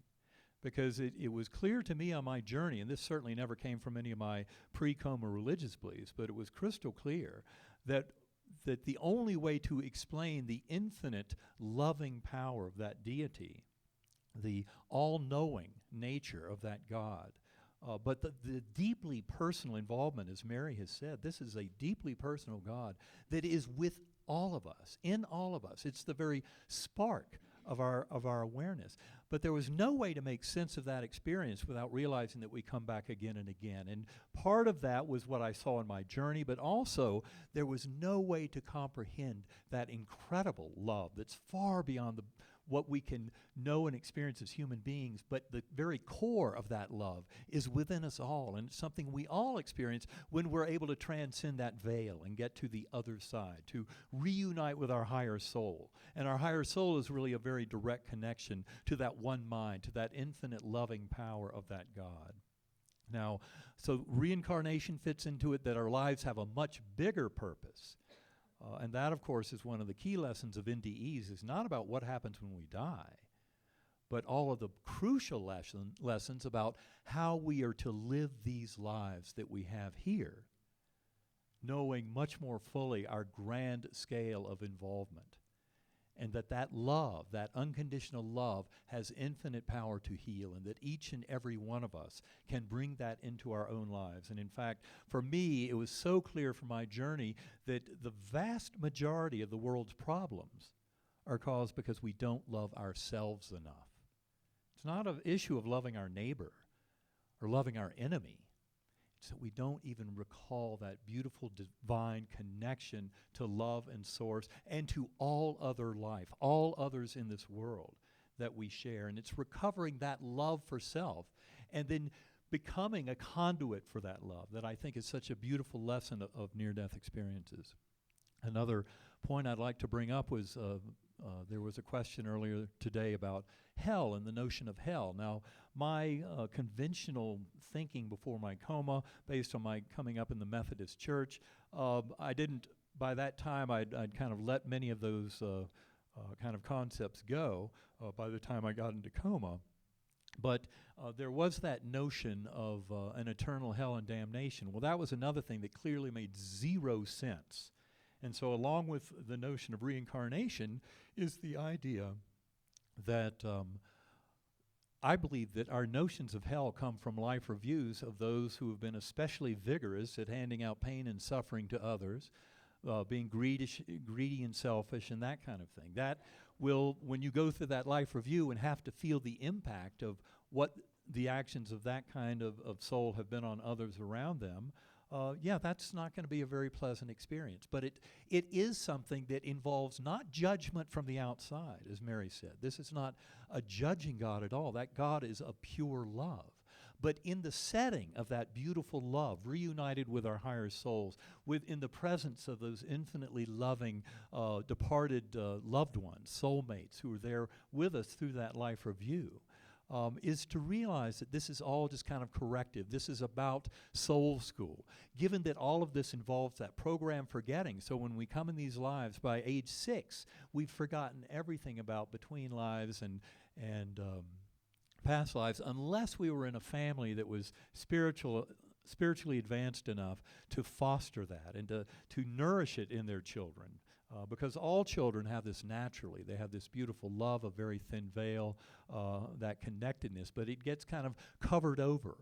Speaker 10: Because it was clear to me on my journey, and this certainly never came from any of my pre-coma religious beliefs, but it was crystal clear that the only way to explain the infinite loving power of that deity, the all-knowing nature of that God, but the deeply personal involvement, as Mary has said, this is a deeply personal God that is with all of us, in all of us. It's the very spark of our awareness. But there was no way to make sense of that experience without realizing that we come back again and again. And part of that was what I saw in my journey, but also there was no way to comprehend that incredible love that's far beyond what we can know and experience as human beings, but the very core of that love is within us all, and it's something we all experience when we're able to transcend that veil and get to the other side, to reunite with our higher soul. And our higher soul is really a very direct connection to that one mind, to that infinite loving power of that God. Now, so reincarnation fits into it, that our lives have a much bigger purpose. And that, of course, is one of the key lessons of NDEs. It's not about what happens when we die, but all of the crucial lessons about how we are to live these lives that we have here, knowing much more fully our grand scale of involvement. And that love, that unconditional love, has infinite power to heal, and that each and every one of us can bring that into our own lives. And in fact, for me, it was so clear from my journey that the vast majority of the world's problems are caused because we don't love ourselves enough. It's not an issue of loving our neighbor or loving our enemy. It's that we don't even recall that beautiful divine connection to love and source and to all other life, all others in this world that we share. And it's recovering that love for self and then becoming a conduit for that love that I think is such a beautiful lesson of near-death experiences. Another point I'd like to bring up was there was a question earlier today about hell and the notion of hell. Now, my conventional thinking before my coma, based on my coming up in the Methodist Church, I didn't, by that time, I'd kind of let many of those kind of concepts go by the time I got into coma. But there was that notion of an eternal hell and damnation. Well, that was another thing that clearly made zero sense. And so along with the notion of reincarnation is the idea that I believe that our notions of hell come from life reviews of those who have been especially vigorous at handing out pain and suffering to others, being greedy and selfish and that kind of thing. That will, when you go through that life review and have to feel the impact of what the actions of that kind of soul have been on others around them, yeah, that's not going to be a very pleasant experience. But it is something that involves not judgment from the outside, as Mary said. This is not a judging God at all. That God is a pure love. But in the setting of that beautiful love, reunited with our higher souls, in the presence of those infinitely loving, departed loved ones, soulmates who are there with us through that life review, is to realize that this is all just kind of corrective. This is about soul school. Given that all of this involves that program forgetting, so when we come in these lives, by age 6, we've forgotten everything about between lives and past lives, unless we were in a family that was spiritually advanced enough to foster that and to nourish it in their children. Because all children have this naturally. They have this beautiful love, a very thin veil, that connectedness, but it gets kind of covered over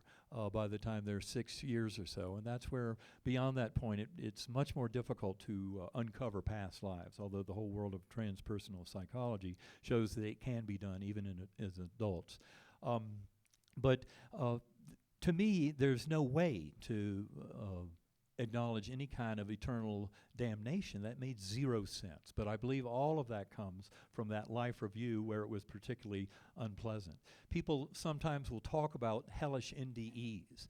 Speaker 10: by the time they're 6 years or so. And that's where, beyond that point, it's much more difficult to uncover past lives, although the whole world of transpersonal psychology shows that it can be done even as adults. But to me, there's no way to acknowledge any kind of eternal damnation. That made zero sense. But I believe all of that comes from that life review where it was particularly unpleasant. People sometimes will talk about hellish NDEs,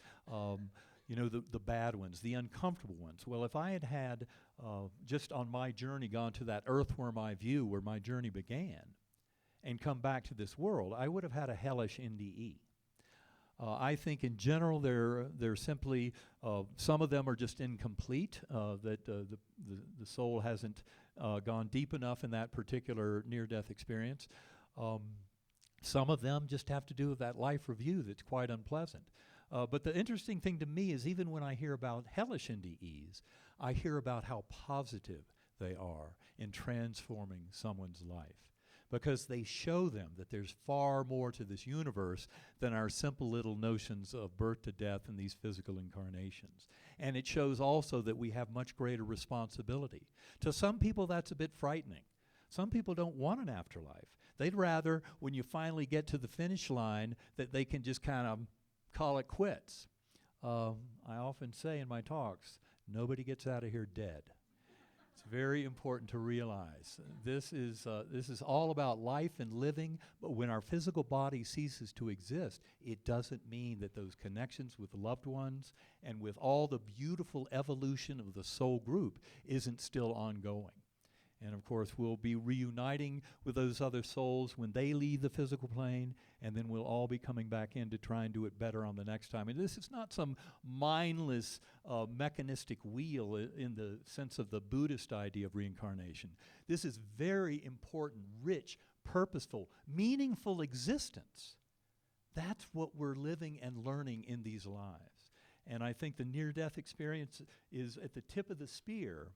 Speaker 10: the bad ones, the uncomfortable ones. Well, if I had just on my journey gone to that earthworm eye view where my journey began and come back to this world, I would have had a hellish NDE. I think in general they're simply, some of them are just incomplete, that the soul hasn't gone deep enough in that particular near-death experience. Some of them just have to do with that life review that's quite unpleasant. But the interesting thing to me is even when I hear about hellish NDEs, I hear about how positive they are in transforming someone's life, because they show them that there's far more to this universe than our simple little notions of birth to death and these physical incarnations. And it shows also that we have much greater responsibility. To some people, that's a bit frightening. Some people don't want an afterlife. They'd rather, when you finally get to the finish line, that they can just kind of call it quits. I often say in my talks, nobody gets out of here dead. It's very important to realize this is all about life and living, but when our physical body ceases to exist, it doesn't mean that those connections with loved ones and with all the beautiful evolution of the soul group isn't still ongoing. And of course, we'll be reuniting with those other souls when they leave the physical plane, and then we'll all be coming back in to try and do it better on the next time. And this is not some mindless mechanistic wheel in the sense of the Buddhist idea of reincarnation. This is very important, rich, purposeful, meaningful existence. That's what we're living and learning in these lives. And I think the near-death experience is at the tip of the spear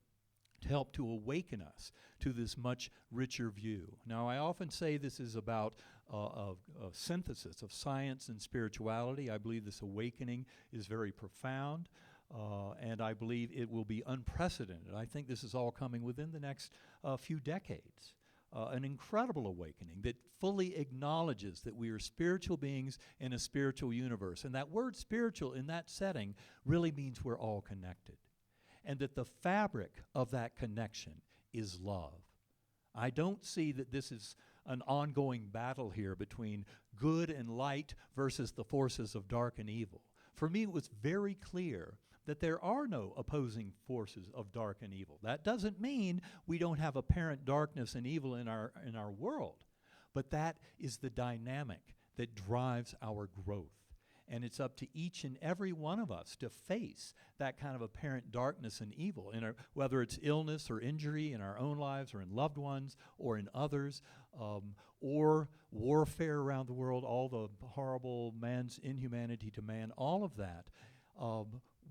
Speaker 10: to help to awaken us to this much richer view. Now, I often say this is about a synthesis of science and spirituality. I believe this awakening is very profound, and I believe it will be unprecedented. I think this is all coming within the next few decades. An incredible awakening that fully acknowledges that we are spiritual beings in a spiritual universe. And that word spiritual in that setting really means we're all connected. And that the fabric of that connection is love. I don't see that this is an ongoing battle here between good and light versus the forces of dark and evil. For me, it was very clear that there are no opposing forces of dark and evil. That doesn't mean we don't have apparent darkness and evil in our world, but that is the dynamic that drives our growth. And it's up to each and every one of us to face that kind of apparent darkness and evil, whether it's illness or injury in our own lives or in loved ones or in others, or warfare around the world, all the horrible man's inhumanity to man, all of that.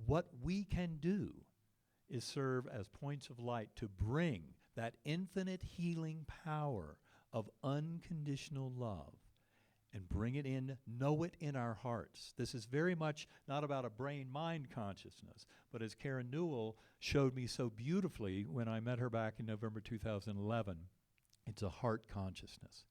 Speaker 10: What we can do is serve as points of light to bring that infinite healing power of unconditional love and bring it in, know it in our hearts. This is very much not about a brain-mind consciousness, but as Karen Newell showed me so beautifully when I met her back in November 2011, it's a heart consciousness.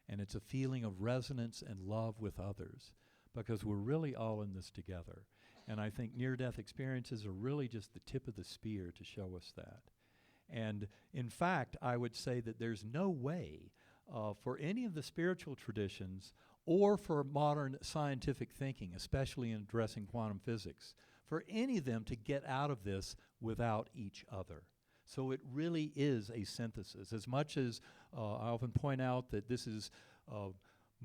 Speaker 10: And it's a feeling of resonance and love with others, because we're really all in this together. And I think near-death experiences are really just the tip of the spear to show us that. And in fact, I would say that there's no way for any of the spiritual traditions or for modern scientific thinking, especially in addressing quantum physics, for any of them to get out of this without each other. So it really is a synthesis. As much as I often point out that this is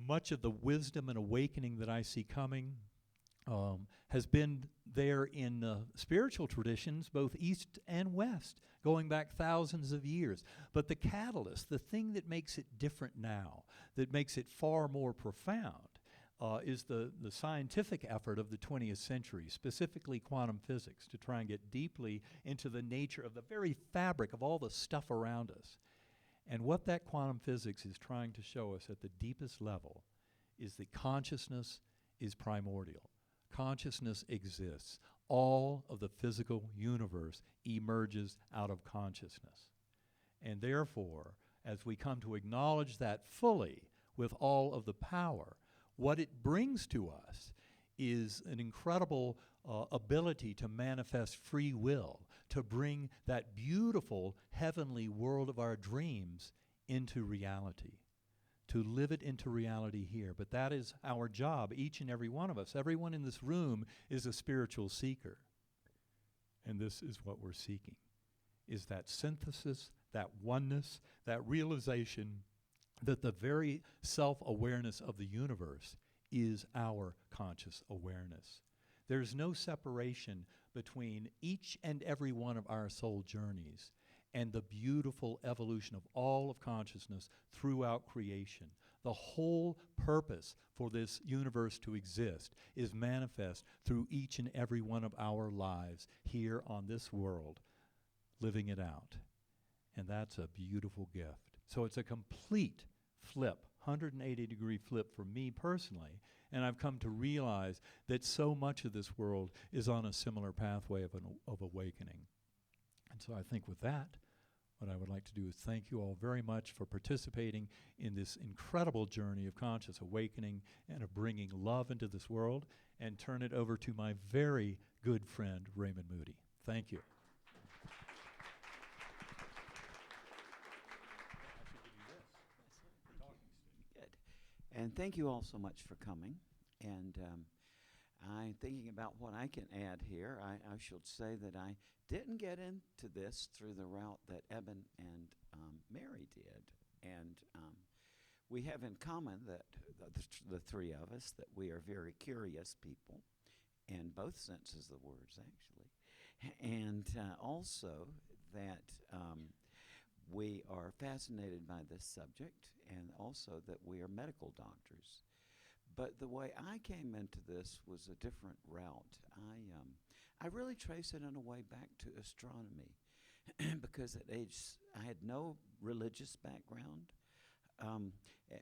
Speaker 10: much of the wisdom and awakening that I see coming has been there in spiritual traditions, both East and West, going back thousands of years. But the catalyst, the thing that makes it different now, that makes it far more profound, is the scientific effort of the 20th century, specifically quantum physics, to try and get deeply into the nature of the very fabric of all the stuff around us. And what that quantum physics is trying to show us at the deepest level is that consciousness is primordial. Consciousness exists. All of the physical universe emerges out of consciousness. And therefore, as we come to acknowledge that fully with all of the power, what it brings to us is an incredible ability to manifest free will, to bring that beautiful heavenly world of our dreams into reality, to live it into reality here. But that is our job, each and every one of us. Everyone in this room is a spiritual seeker. And this is what we're seeking, is that synthesis, that oneness, that realization that the very self-awareness of the universe is our conscious awareness. There's no separation between each and every one of our soul journeys and the beautiful evolution of all of consciousness throughout creation. The whole purpose for this universe to exist is manifest through each and every one of our lives here on this world, living it out. And that's a beautiful gift. So it's a complete flip, 180-degree flip for me personally, and I've come to realize that so much of this world is on a similar pathway of awakening. And so I think with that, what I would like to do is thank you all very much for participating in this incredible journey of conscious awakening and of bringing love into this world, and turn it over to my very good friend, Raymond Moody. Thank you.
Speaker 11: And thank you all so much for coming. And I'm thinking about what I can add here. I should say that I didn't get into this through the route that Eben and Mary did. And we have in common that the three of us, that we are very curious people, in both senses of the words, actually. And also that we are fascinated by this subject, and also that we are medical doctors. But the way I came into this was a different route. I really trace it in a way back to astronomy because at age, I had no religious background.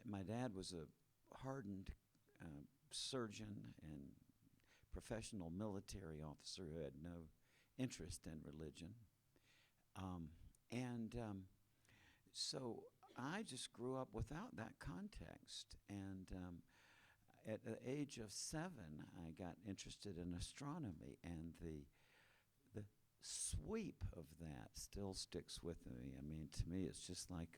Speaker 11: My dad was a hardened surgeon and professional military officer who had no interest in religion. So I just grew up without that context. And at the age of 7, I got interested in astronomy, and the sweep of that still sticks with me. I mean, to me, it's just like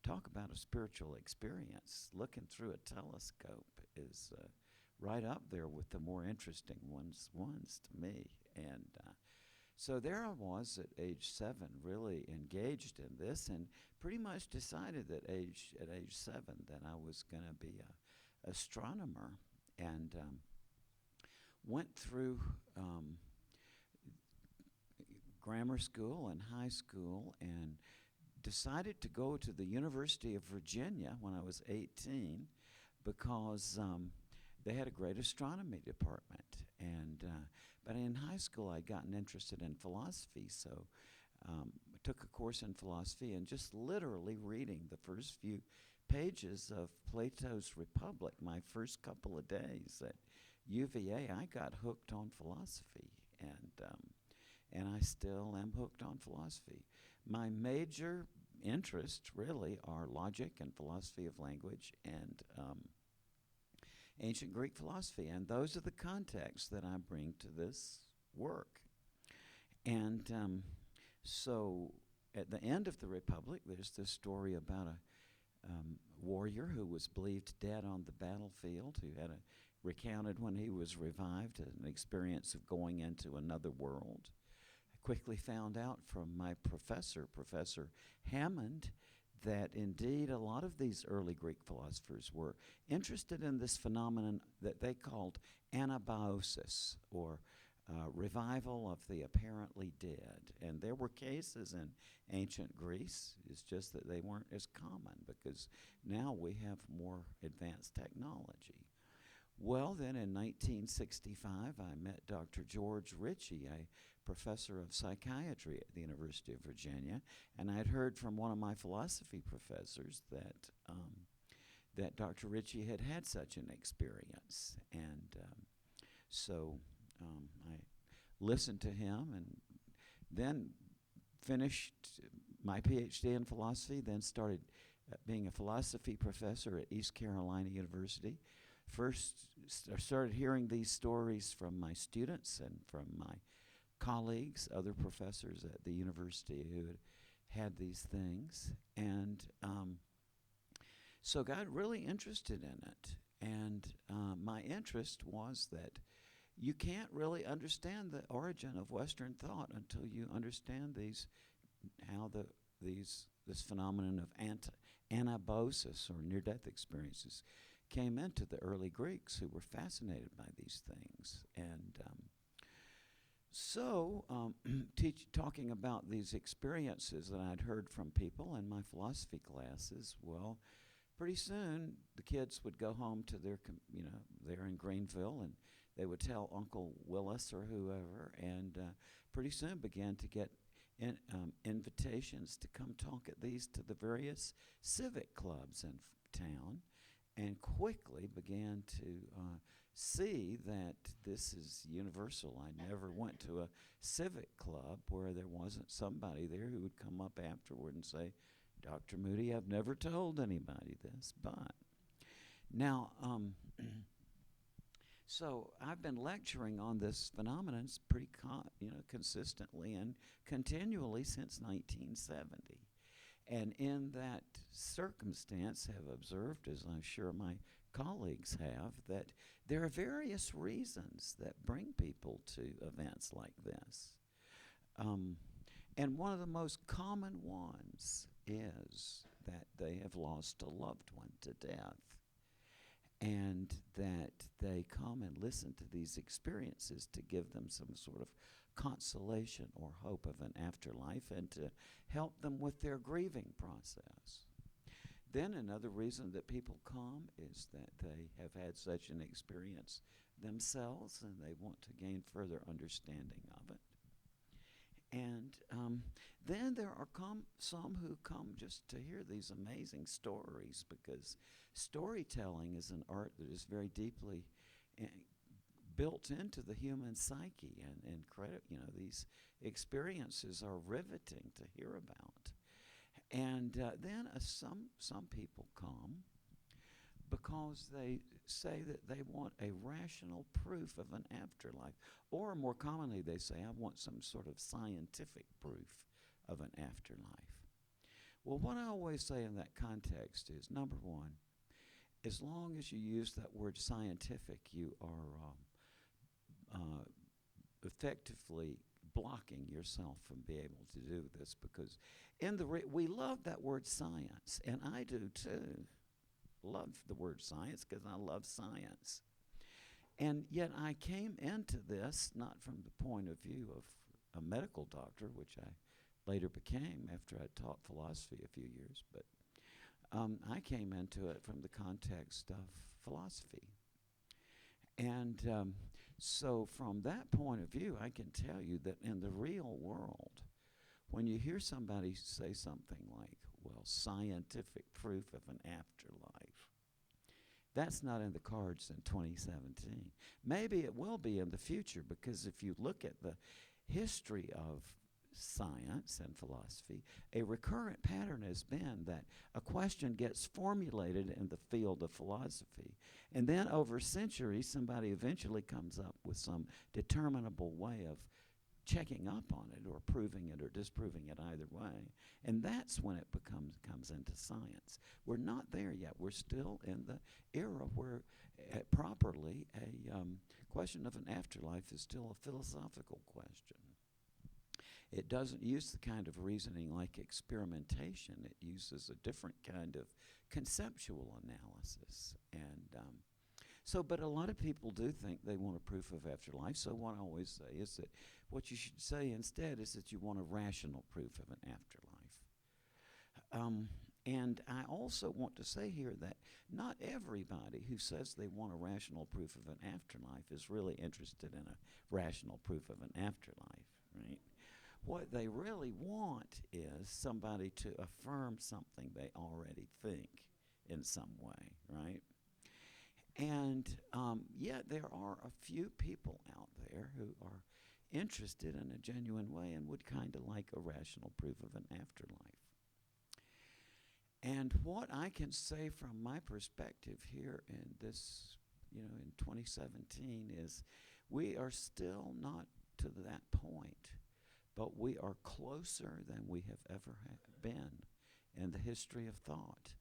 Speaker 11: talk about a spiritual experience. Looking through a telescope is right up there with the more interesting ones to me. And so there I was at age 7, really engaged in this, and pretty much decided that at age 7 that I was going to be an astronomer, and went through grammar school and high school, and decided to go to the University of Virginia when I was 18 because they had a great astronomy department. And but in high school, I'd gotten interested in philosophy, so I took a course in philosophy, and just literally reading the first few pages of Plato's Republic, my first couple of days at UVA, I got hooked on philosophy, and I still am hooked on philosophy. My major interests really are logic and philosophy of language, and ancient Greek philosophy. And those are the contexts that I bring to this work. And so at the end of the Republic, there's this story about a warrior who was believed dead on the battlefield, who had recounted when he was revived an experience of going into another world. I quickly found out from my professor, Professor Hammond, that indeed a lot of these early Greek philosophers were interested in this phenomenon that they called anabiosis, or revival of the apparently dead. And there were cases in ancient Greece. It's just that they weren't as common because now we have more advanced technology. Well, then in 1965, I met Dr. George Ritchie, a professor of psychiatry at the University of Virginia, and I had heard from one of my philosophy professors that Dr. Ritchie had had such an experience. And so I listened to him and then finished my PhD in philosophy, then started being a philosophy professor at East Carolina University. First, I started hearing these stories from my students and from my colleagues, other professors at the university who had these things. And so got really interested in it. And my interest was that you can't really understand the origin of Western thought until you understand this phenomenon of anabosis, or near-death experiences, came into the early Greeks, who were fascinated by these things. And talking about these experiences that I'd heard from people in my philosophy classes, well, pretty soon the kids would go home to their, they're in Greenville, and they would tell Uncle Willis or whoever, and pretty soon began to get invitations to come talk at these to the various civic clubs in town, and quickly began to see that this is universal. I never went to a civic club where there wasn't somebody there who would come up afterward and say, Dr. Moody, I've never told anybody this, but. Now, so I've been lecturing on this phenomenon pretty consistently and continually since 1970. And in that circumstance have observed, as I'm sure my colleagues have, that there are various reasons that bring people to events like this. And one of the most common ones is that they have lost a loved one to death, and that they come and listen to these experiences to give them some sort of consolation or hope of an afterlife and to help them with their grieving process. Then another reason that people come is that they have had such an experience themselves and they want to gain further understanding of it. And then there are some who come just to hear these amazing stories, because storytelling is an art that is very deeply built into the human psyche, and these experiences are riveting to hear about. And then some people come because they say that they want a rational proof of an afterlife. Or more commonly, they say, I want some sort of scientific proof of an afterlife. Well, what I always say in that context is, number one, as long as you use that word scientific, you are effectively blocking yourself from being able to do this, because we love that word science, and I do too. Love the word science because I love science. And yet I came into this not from the point of view of a medical doctor, which I later became after I taught philosophy a few years, but I came into it from the context of philosophy. And so from that point of view, I can tell you that in the real world, when you hear somebody say something like, well, scientific proof of an afterlife, that's not in the cards in 2017. Maybe it will be in the future, because if you look at the history of science and philosophy, a recurrent pattern has been that a question gets formulated in the field of philosophy, and then over centuries, somebody eventually comes up with some determinable way of checking up on it or proving it or disproving it either way. And that's when it comes into science. We're not there yet. We're still in the era where properly a question of an afterlife is still a philosophical question. It doesn't use the kind of reasoning like experimentation. It uses a different kind of conceptual analysis. But a lot of people do think they want a proof of afterlife. So what I always say is that what you should say instead is that you want a rational proof of an afterlife. And I also want to say here that not everybody who says they want a rational proof of an afterlife is really interested in a rational proof of an afterlife, right? What they really want is somebody to affirm something they already think in some way, right? And yet there are a few people out there who are interested in a genuine way and would kind of like a rational proof of an afterlife. And what I can say from my perspective here in this, in 2017 is we are still not to that point, but we are closer than we have ever been in the history of thought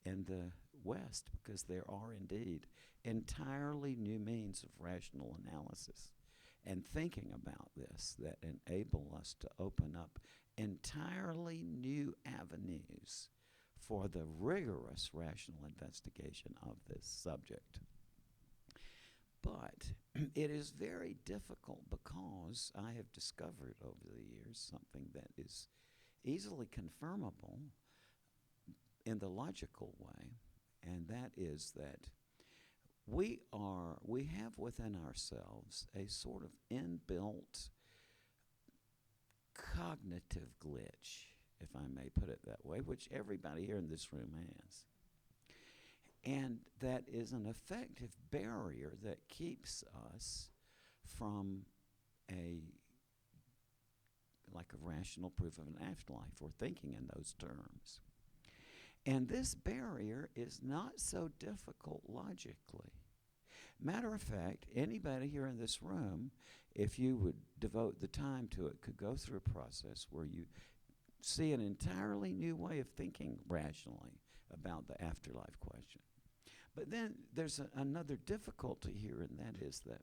Speaker 11: in the West, because there are indeed entirely new means of rational analysis and thinking about this that enable us to open up entirely new avenues for the rigorous rational investigation of this subject. But it is very difficult because I have discovered over the years something that is easily confirmable in the logical way, and that is that we have within ourselves a sort of inbuilt cognitive glitch, if I may put it that way, which everybody here in this room has. And that is an effective barrier that keeps us from a rational proof of an afterlife or thinking in those terms. And this barrier is not so difficult logically. Matter of fact, anybody here in this room, if you would devote the time to it, could go through a process where you see an entirely new way of thinking rationally about the afterlife question. But then there's another difficulty here, and that is that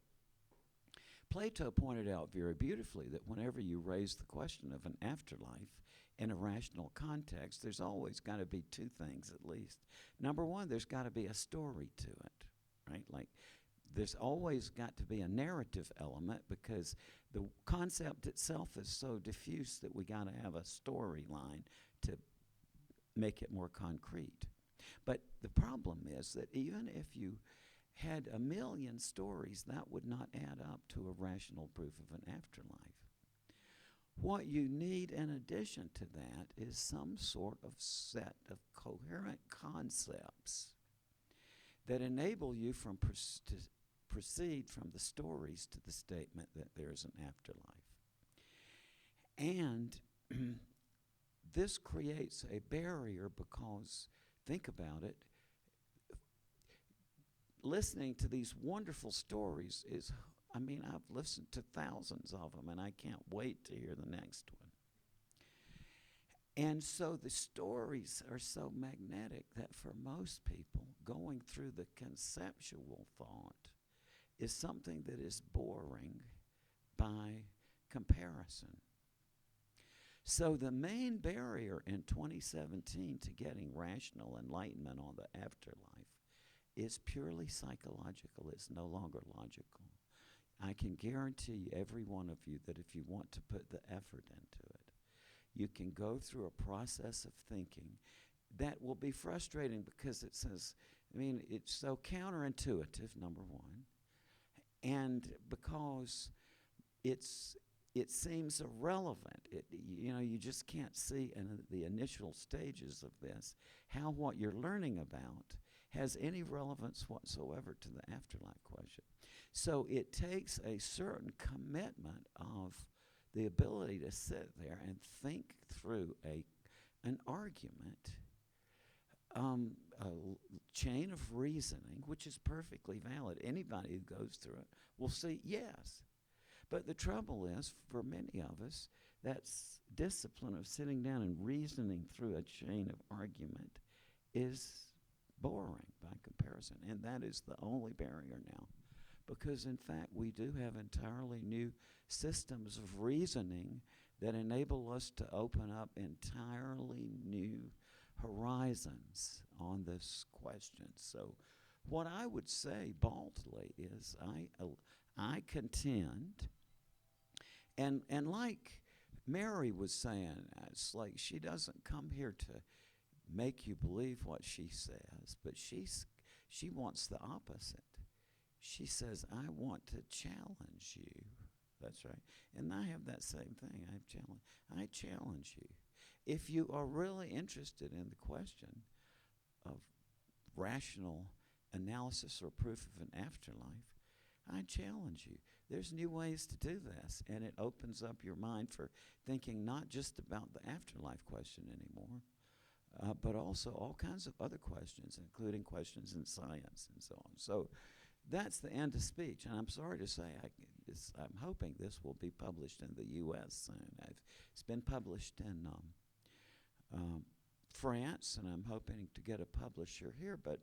Speaker 11: Plato pointed out very beautifully that whenever you raise the question of an afterlife in a rational context, there's always got to be two things at least. Number one, there's got to be a story to it, right? Like there's always got to be a narrative element because the concept itself is so diffuse that we got to have a storyline to make it more concrete. But the problem is that even if you had 1 million stories, that would not add up to a rational proof of an afterlife. What you need in addition to that is some sort of set of coherent concepts that enable you to proceed from the stories to the statement that there is an afterlife. And this creates a barrier because, think about it, listening to these wonderful stories is, I've listened to thousands of them, and I can't wait to hear the next one. And so the stories are so magnetic that for most people, going through the conceptual thought is something that is boring by comparison. So the main barrier in 2017 to getting rational enlightenment on the afterlife is purely psychological. It's no longer logical. I can guarantee every one of you that if you want to put the effort into it, you can go through a process of thinking that will be frustrating because it says, it's so counterintuitive, number one, and because it seems irrelevant. You just can't see in the initial stages of this how what you're learning about has any relevance whatsoever to the afterlife question. So it takes a certain commitment of the ability to sit there and think through an argument, a chain of reasoning, which is perfectly valid. Anybody who goes through it will see yes. But the trouble is, for many of us, that discipline of sitting down and reasoning through a chain of argument is boring by comparison. And that is the only barrier now. Because, in fact, we do have entirely new systems of reasoning that enable us to open up entirely new horizons on this question. So what I would say boldly is I contend, and like Mary was saying, it's like she doesn't come here to make you believe what she says, but she wants the opposite. She says, I want to challenge you. That's right. And I have that same thing. I challenge you. If you are really interested in the question of rational analysis or proof of an afterlife, I challenge you. There's new ways to do this, and it opens up your mind for thinking not just about the afterlife question anymore, but also all kinds of other questions, including questions in science and so on. So that's the end of speech, and I'm sorry to say I'm hoping this will be published in the U.S. soon. It's been published in France, and I'm hoping to get a publisher here, but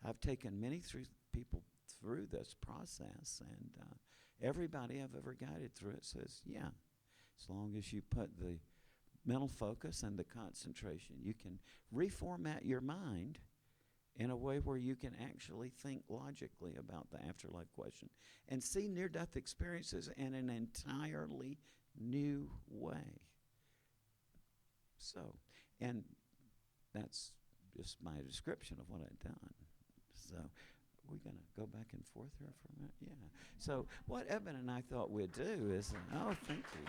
Speaker 11: I've taken many people through this process, and everybody I've ever guided through it says, yeah, as long as you put the mental focus and the concentration, you can reformat your mind in a way where you can actually think logically about the afterlife question and see near-death experiences in an entirely new way. So, and that's just my description of what I've done. So we're going to go back and forth here for a minute? Yeah. So what Eben and I thought we'd do is, thank you.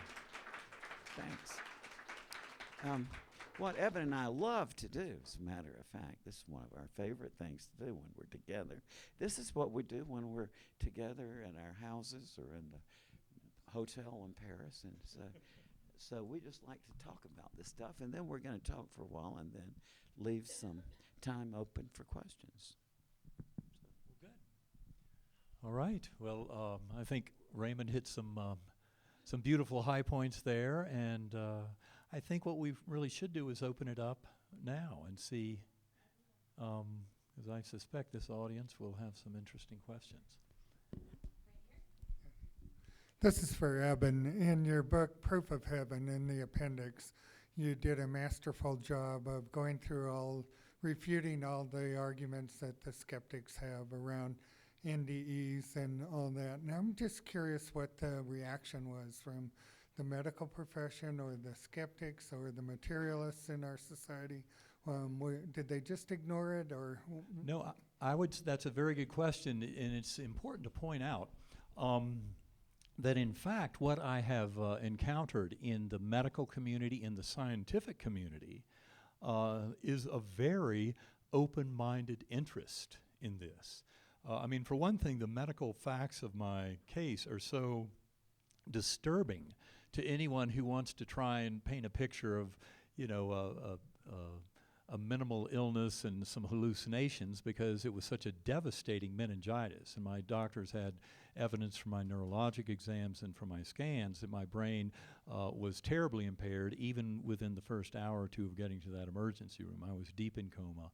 Speaker 11: Thanks. What Eben and I love to do, as a matter of fact, this is one of our favorite things to do when we're together. This is what we do when we're together in our houses or in the hotel in Paris. And so we just like to talk about this stuff, and then we're going to talk for a while and then leave some time open for questions.
Speaker 10: Good. All right. Well, I think Raymond hit some beautiful high points there, and I think what we really should do is open it up now and see, because I suspect this audience will have some interesting questions.
Speaker 12: This is for Eben. In your book, Proof of Heaven, in the appendix, you did a masterful job of going through refuting all the arguments that the skeptics have around NDEs and all that. And I'm just curious what the reaction was from the medical profession or the skeptics or the materialists in our society. Did they just ignore it, or?
Speaker 10: No, that's a very good question, and it's important to point out that in fact what I have encountered in the medical community, in the scientific community, is a very open-minded interest in this. I mean, for one thing, the medical facts of my case are so disturbing to anyone who wants to try and paint a picture of, a minimal illness and some hallucinations, because it was such a devastating meningitis. And my doctors had evidence from my neurologic exams and from my scans that my brain was terribly impaired, even within the first hour or two of getting to that emergency room. I was deep in coma.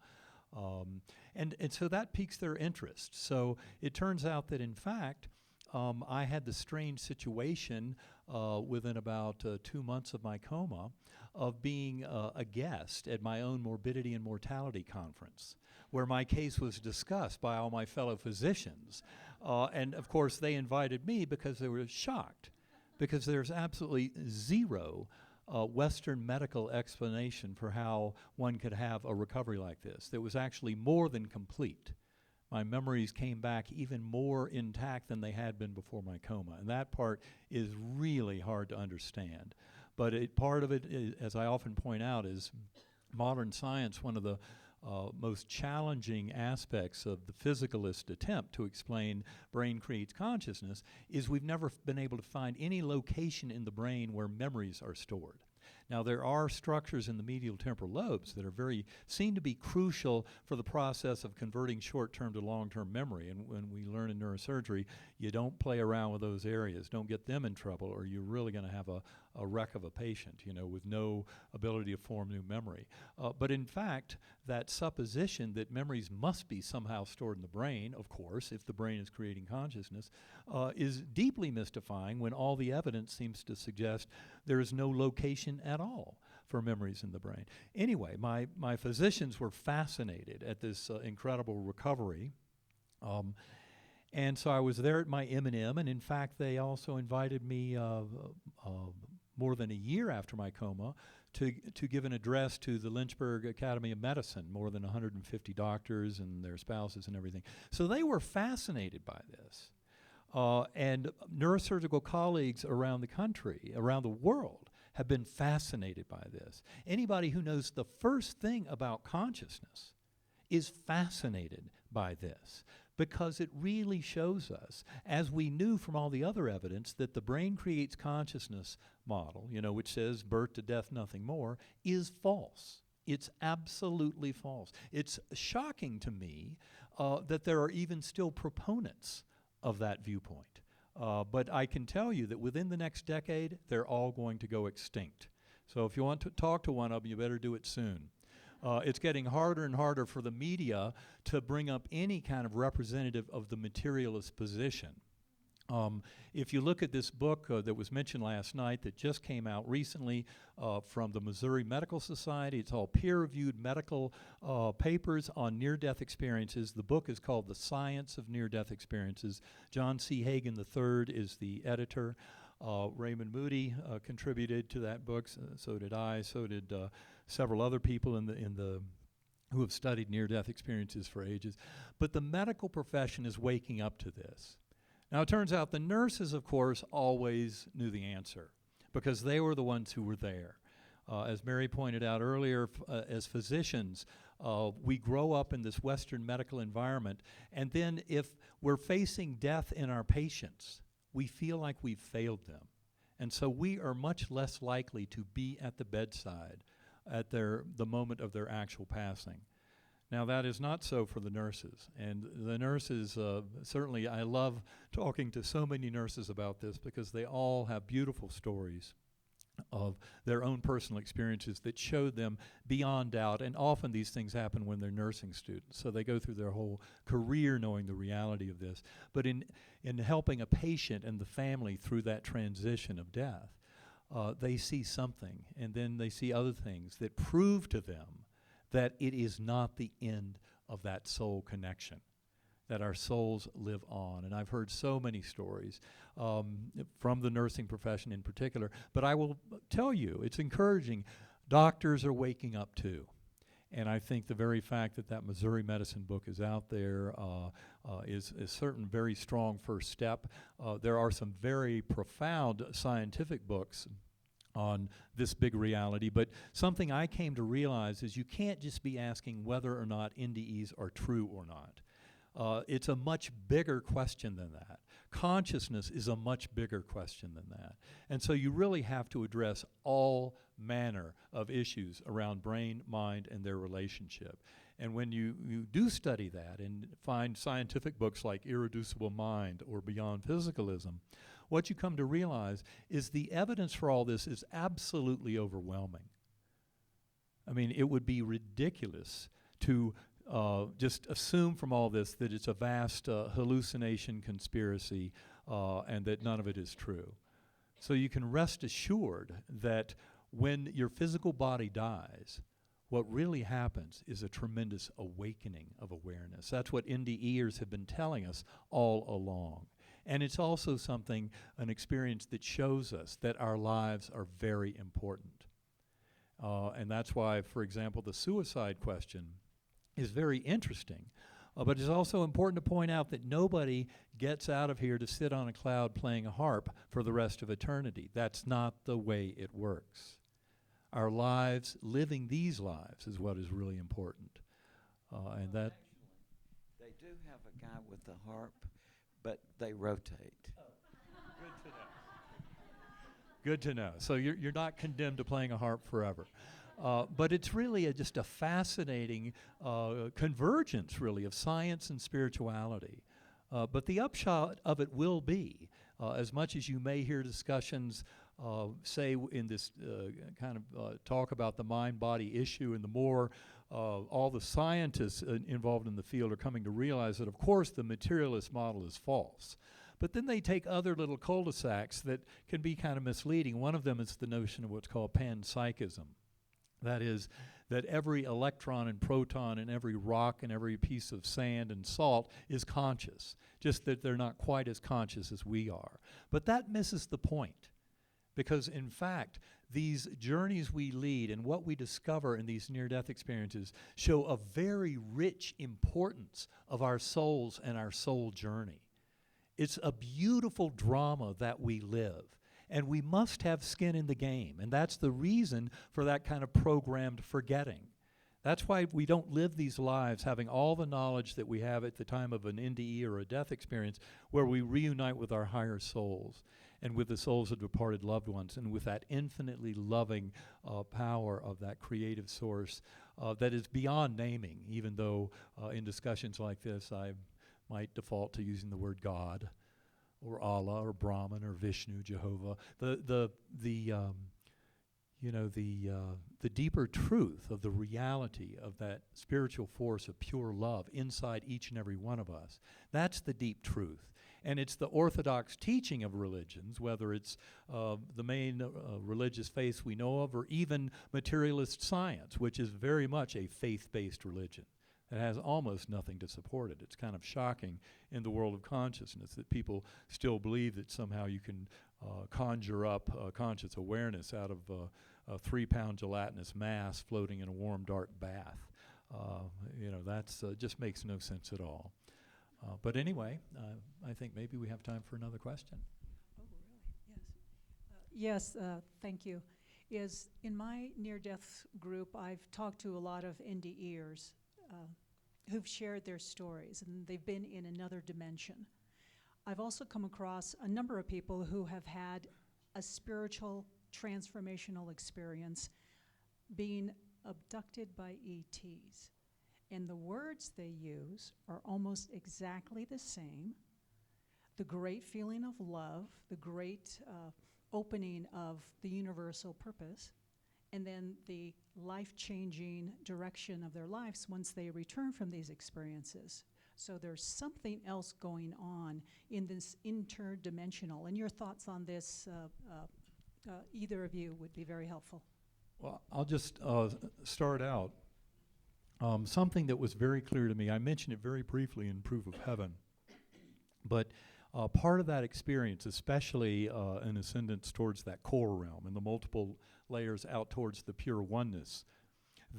Speaker 10: And so that piques their interest. So it turns out that, in fact, I had the strange situation within about 2 months of my coma of being a guest at my own morbidity and mortality conference, where my case was discussed by all my fellow physicians. And, of course, they invited me because they were shocked, because there's absolutely zero Western medical explanation for how one could have a recovery like this. That was actually more than complete. My memories came back even more intact than they had been before my coma. And that part is really hard to understand. But part of it, is, as I often point out, is modern science. One of the most challenging aspects of the physicalist attempt to explain brain creates consciousness is we've never been able to find any location in the brain where memories are stored. Now, there are structures in the medial temporal lobes that are seem to be crucial for the process of converting short-term to long-term memory. And when we learn in neurosurgery, you don't play around with those areas. Don't get them in trouble, or you're really going to have a wreck of a patient, with no ability to form new memory. But in fact, that supposition that memories must be somehow stored in the brain, of course, if the brain is creating consciousness, is deeply mystifying when all the evidence seems to suggest there is no location at all for memories in the brain. Anyway, my physicians were fascinated at this incredible recovery. And so I was there at my M&M, and in fact, they also invited me more than a year after my coma to give an address to the Lynchburg Academy of Medicine, more than 150 doctors and their spouses and everything. So they were fascinated by this. And neurosurgical colleagues around the country, around the world, have been fascinated by this. Anybody who knows the first thing about consciousness is fascinated by this, because it really shows us, as we knew from all the other evidence, that the brain creates consciousness model, which says birth to death, nothing more, is false. It's absolutely false. It's shocking to me that there are even still proponents of that viewpoint. But I can tell you that within the next decade, they're all going to go extinct. So if you want to talk to one of them, you better do it soon. It's getting harder and harder for the media to bring up any kind of representative of the materialist position. If you look at this book that was mentioned last night that just came out recently from the Missouri Medical Society, it's all peer-reviewed medical papers on near-death experiences. The book is called The Science of Near-Death Experiences. John C. Hagen III is the editor. Raymond Moody contributed to that book, so did I, so did several other people who have studied near-death experiences for ages. But the medical profession is waking up to this. Now, it turns out the nurses, of course, always knew the answer because they were the ones who were there. As Mary pointed out earlier, as physicians, we grow up in this Western medical environment, and then if we're facing death in our patients, we feel like we've failed them. And so we are much less likely to be at the bedside at the moment of their actual passing. Now, that is not so for the nurses. And the nurses, certainly I love talking to so many nurses about this because they all have beautiful stories of their own personal experiences that showed them beyond doubt. And often these things happen when they're nursing students. So they go through their whole career knowing the reality of this. But in helping a patient and the family through that transition of death, they see something, and then they see other things that prove to them that it is not the end of that soul connection, that our souls live on. And I've heard so many stories from the nursing profession in particular, but I will tell you, it's encouraging. Doctors are waking up too. And I think the very fact that that Missouri Medicine book is out there is a certain very strong first step. There are some very profound scientific books on this big reality, but something I came to realize is you can't just be asking whether or not NDEs are true or not. It's a much bigger question than that. Consciousness is a much bigger question than that. And so you really have to address all manner of issues around brain, mind, and their relationship. And when you do study that and find scientific books like Irreducible Mind or Beyond Physicalism, what you come to realize is the evidence for all this is absolutely overwhelming. I mean, it would be ridiculous to just assume from all this that it's a vast hallucination conspiracy and that none of it is true. So you can rest assured that when your physical body dies, what really happens is a tremendous awakening of awareness. That's what NDEers have been telling us all along. And it's also an experience that shows us that our lives are very important. And that's why, for example, the suicide question is very interesting. But it's also important to point out that nobody gets out of here to sit on a cloud playing a harp for the rest of eternity. That's not the way it works. Our lives, living these lives, is what is really important. and that.
Speaker 11: They do have a guy with the harp, but they rotate.
Speaker 10: Good to know. Good to know. So you're not condemned to playing a harp forever. But it's really just a fascinating convergence, really, of science and spirituality. But the upshot of it will be, as much as you may hear discussions, say in this kind of talk about the mind-body issue, and the more all the scientists involved in the field are coming to realize that, of course, the materialist model is false. But then they take other little cul-de-sacs that can be kind of misleading. One of them is the notion of what's called panpsychism. That is, that every electron and proton and every rock and every piece of sand and salt is conscious, just that they're not quite as conscious as we are. But that misses the point, because in fact, these journeys we lead and what we discover in these near-death experiences show a very rich importance of our souls and our soul journey. It's a beautiful drama that we live. And we must have skin in the game. And that's the reason for that kind of programmed forgetting. That's why we don't live these lives having all the knowledge that we have at the time of an NDE or a death experience, where we reunite with our higher souls and with the souls of departed loved ones, and with that infinitely loving power of that creative source that is beyond naming, even though in discussions like this I might default to using the word God, or Allah, or Brahman, or Vishnu, Jehovah. The deeper truth of the reality of that spiritual force of pure love inside each and every one of us. That's the deep truth. And it's the orthodox teaching of religions, whether it's the main religious faiths we know of, or even materialist science, which is very much a faith-based religion. It has almost nothing to support it. It's kind of shocking in the world of consciousness that people still believe that somehow you can conjure up conscious awareness out of a 3-pound gelatinous mass floating in a warm, dark bath. That's just makes no sense at all. But anyway, I think maybe we have time for another question.
Speaker 13: Oh, really? Yes. Yes, thank you. In my near-death group, I've talked to a lot of NDEers who've shared their stories, and they've been in another dimension. I've also come across a number of people who have had a spiritual transformational experience being abducted by ETs. And the words they use are almost exactly the same. The great feeling of love, the great opening of the universal purpose, and then the life-changing direction of their lives once they return from these experiences. So there's something else going on in this interdimensional. And your thoughts on this, either of you, would be very helpful.
Speaker 10: Well, I'll just start out. Something that was very clear to me, I mentioned it very briefly in Proof of Heaven, but part of that experience, especially an ascendance towards that core realm and the multiple layers out towards the pure oneness,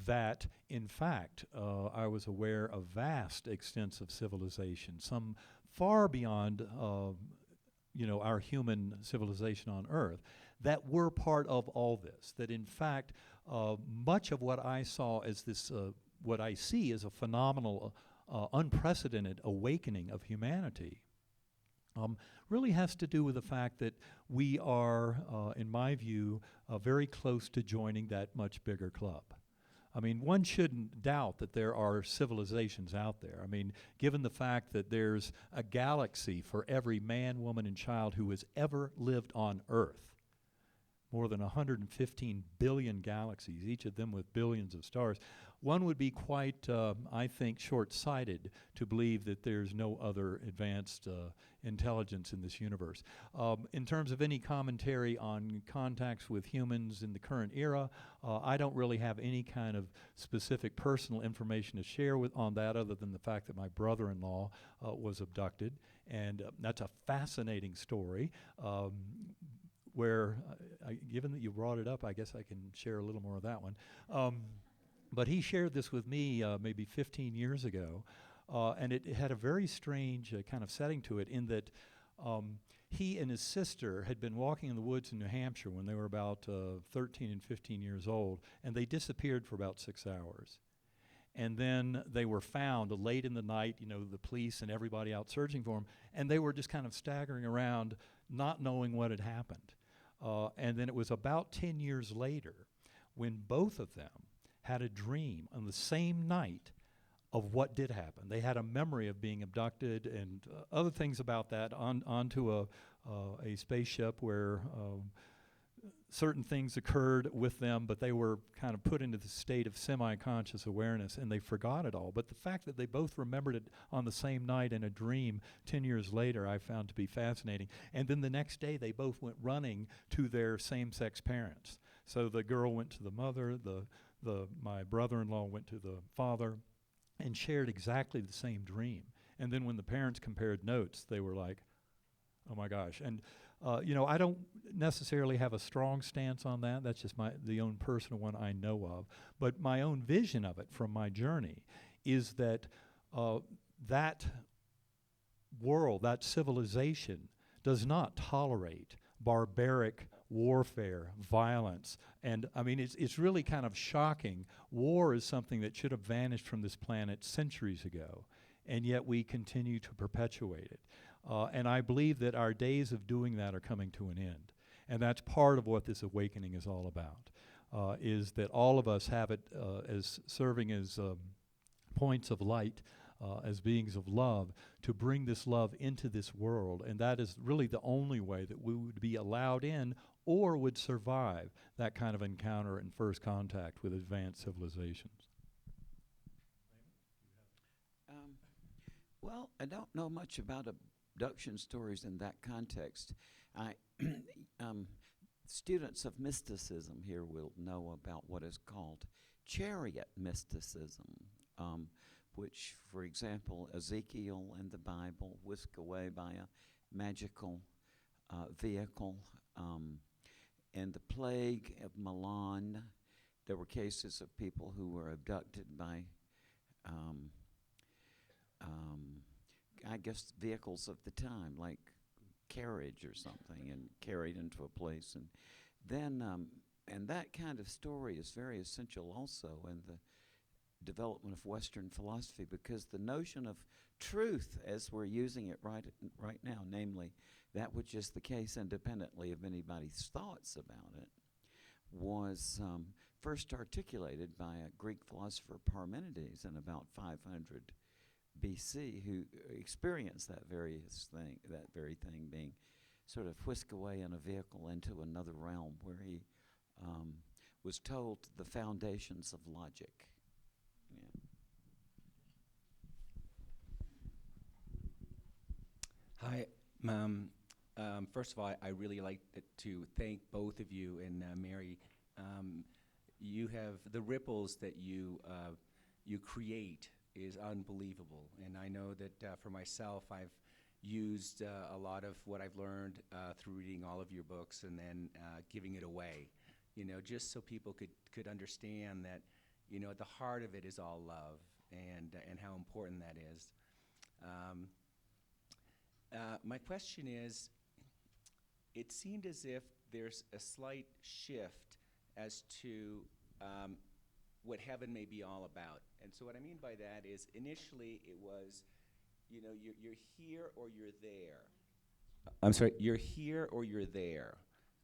Speaker 10: that in fact I was aware of vast extents of civilization, some far beyond our human civilization on Earth, that were part of all this. That in fact much of what I saw as this, what I see as a phenomenal, unprecedented awakening of humanity, really has to do with the fact that we are, in my view, very close to joining that much bigger club. I mean, one shouldn't doubt that there are civilizations out there. I mean, given the fact that there's a galaxy for every man, woman, and child who has ever lived on Earth, more than 115 billion galaxies, each of them with billions of stars, one would be quite, I think, short-sighted to believe that there's no other advanced intelligence in this universe. In terms of any commentary on contacts with humans in the current era, I don't really have any kind of specific personal information to share on that, other than the fact that my brother-in-law was abducted, and that's a fascinating story. Where, given that you brought it up, I guess I can share a little more of that one. But he shared this with me maybe 15 years ago, and it had a very strange kind of setting to it, in that he and his sister had been walking in the woods in New Hampshire when they were about 13 and 15 years old, and they disappeared for about 6 hours. And then they were found late in the night, the police and everybody out searching for them, and they were just kind of staggering around, not knowing what had happened. And then it was about 10 years later when both of them had a dream on the same night of what did happen. They had a memory of being abducted and other things about that onto a spaceship where certain things occurred with them, but they were kind of put into the state of semi-conscious awareness, and they forgot it all. But the fact that they both remembered it on the same night in a dream 10 years later, I found to be fascinating. And then the next day, they both went running to their same-sex parents. So the girl went to the mother, my brother-in-law went to the father, and shared exactly the same dream. And then when the parents compared notes, they were like, oh my gosh. And I don't necessarily have a strong stance on that. That's just the own personal one I know of. But my own vision of it from my journey is that that world, that civilization, does not tolerate barbaric warfare, violence. And I mean, it's really kind of shocking. War is something that should have vanished from this planet centuries ago, and yet we continue to perpetuate it. And I believe that our days of doing that are coming to an end. And that's part of what this awakening is all about, is that all of us have it as serving as points of light, as beings of love, to bring this love into this world. And that is really the only way that we would be allowed in or would survive that kind of encounter and first contact with advanced civilizations.
Speaker 11: Well, I don't know much about abduction stories in that context. Students of mysticism here will know about what is called chariot mysticism, which, for example, Ezekiel in the Bible whisked away by a magical vehicle. And the plague of Milan, there were cases of people who were abducted by I guess vehicles of the time, like carriage or something, and carried into a place. And then, and that kind of story is very essential also in the development of Western philosophy, because the notion of truth, as we're using it right now, namely that which is the case independently of anybody's thoughts about it, was first articulated by a Greek philosopher, Parmenides, in about 500 BC, who experienced that very thing, being sort of whisked away in a vehicle into another realm where he was told the foundations of logic. Yeah.
Speaker 14: Hi. First of all, I really like to thank both of you and Mary. You have the ripples that you create is unbelievable, and I know that for myself, I've used a lot of what I've learned through reading all of your books and then giving it away, just so people could understand that, at the heart of it is all love, and how important that is. My question is, it seemed as if there's a slight shift as to what heaven may be all about. And so what I mean by that is, initially it was, you're here or you're there. I'm sorry, you're here or you're there.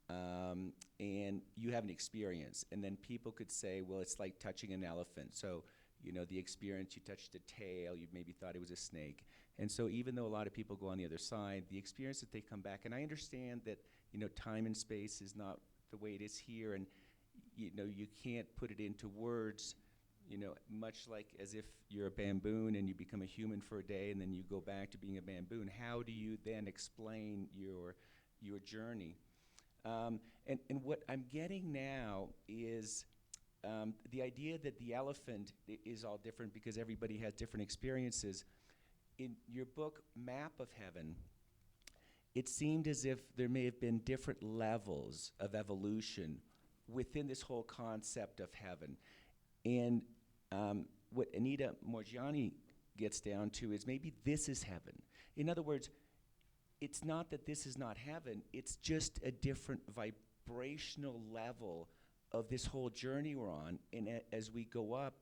Speaker 14: And you have an experience. And then people could say, well, it's like touching an elephant. So, the experience, you touched a tail, you maybe thought it was a snake. And so even though a lot of people go on the other side, the experience that they come back, and I understand that, time and space is not the way it is here, and, you can't put it into words, much like as if you're a baboon and you become a human for a day and then you go back to being a baboon. How do you then explain your journey? And what I'm getting now is the idea that the elephant is all different because everybody has different experiences. In your book, Map of Heaven, it seemed as if there may have been different levels of evolution within this whole concept of heaven. And what Anita Morgiani gets down to is maybe this is heaven. In other words, it's not that this is not heaven, it's just a different vibrational level of this whole journey we're on. And as we go up,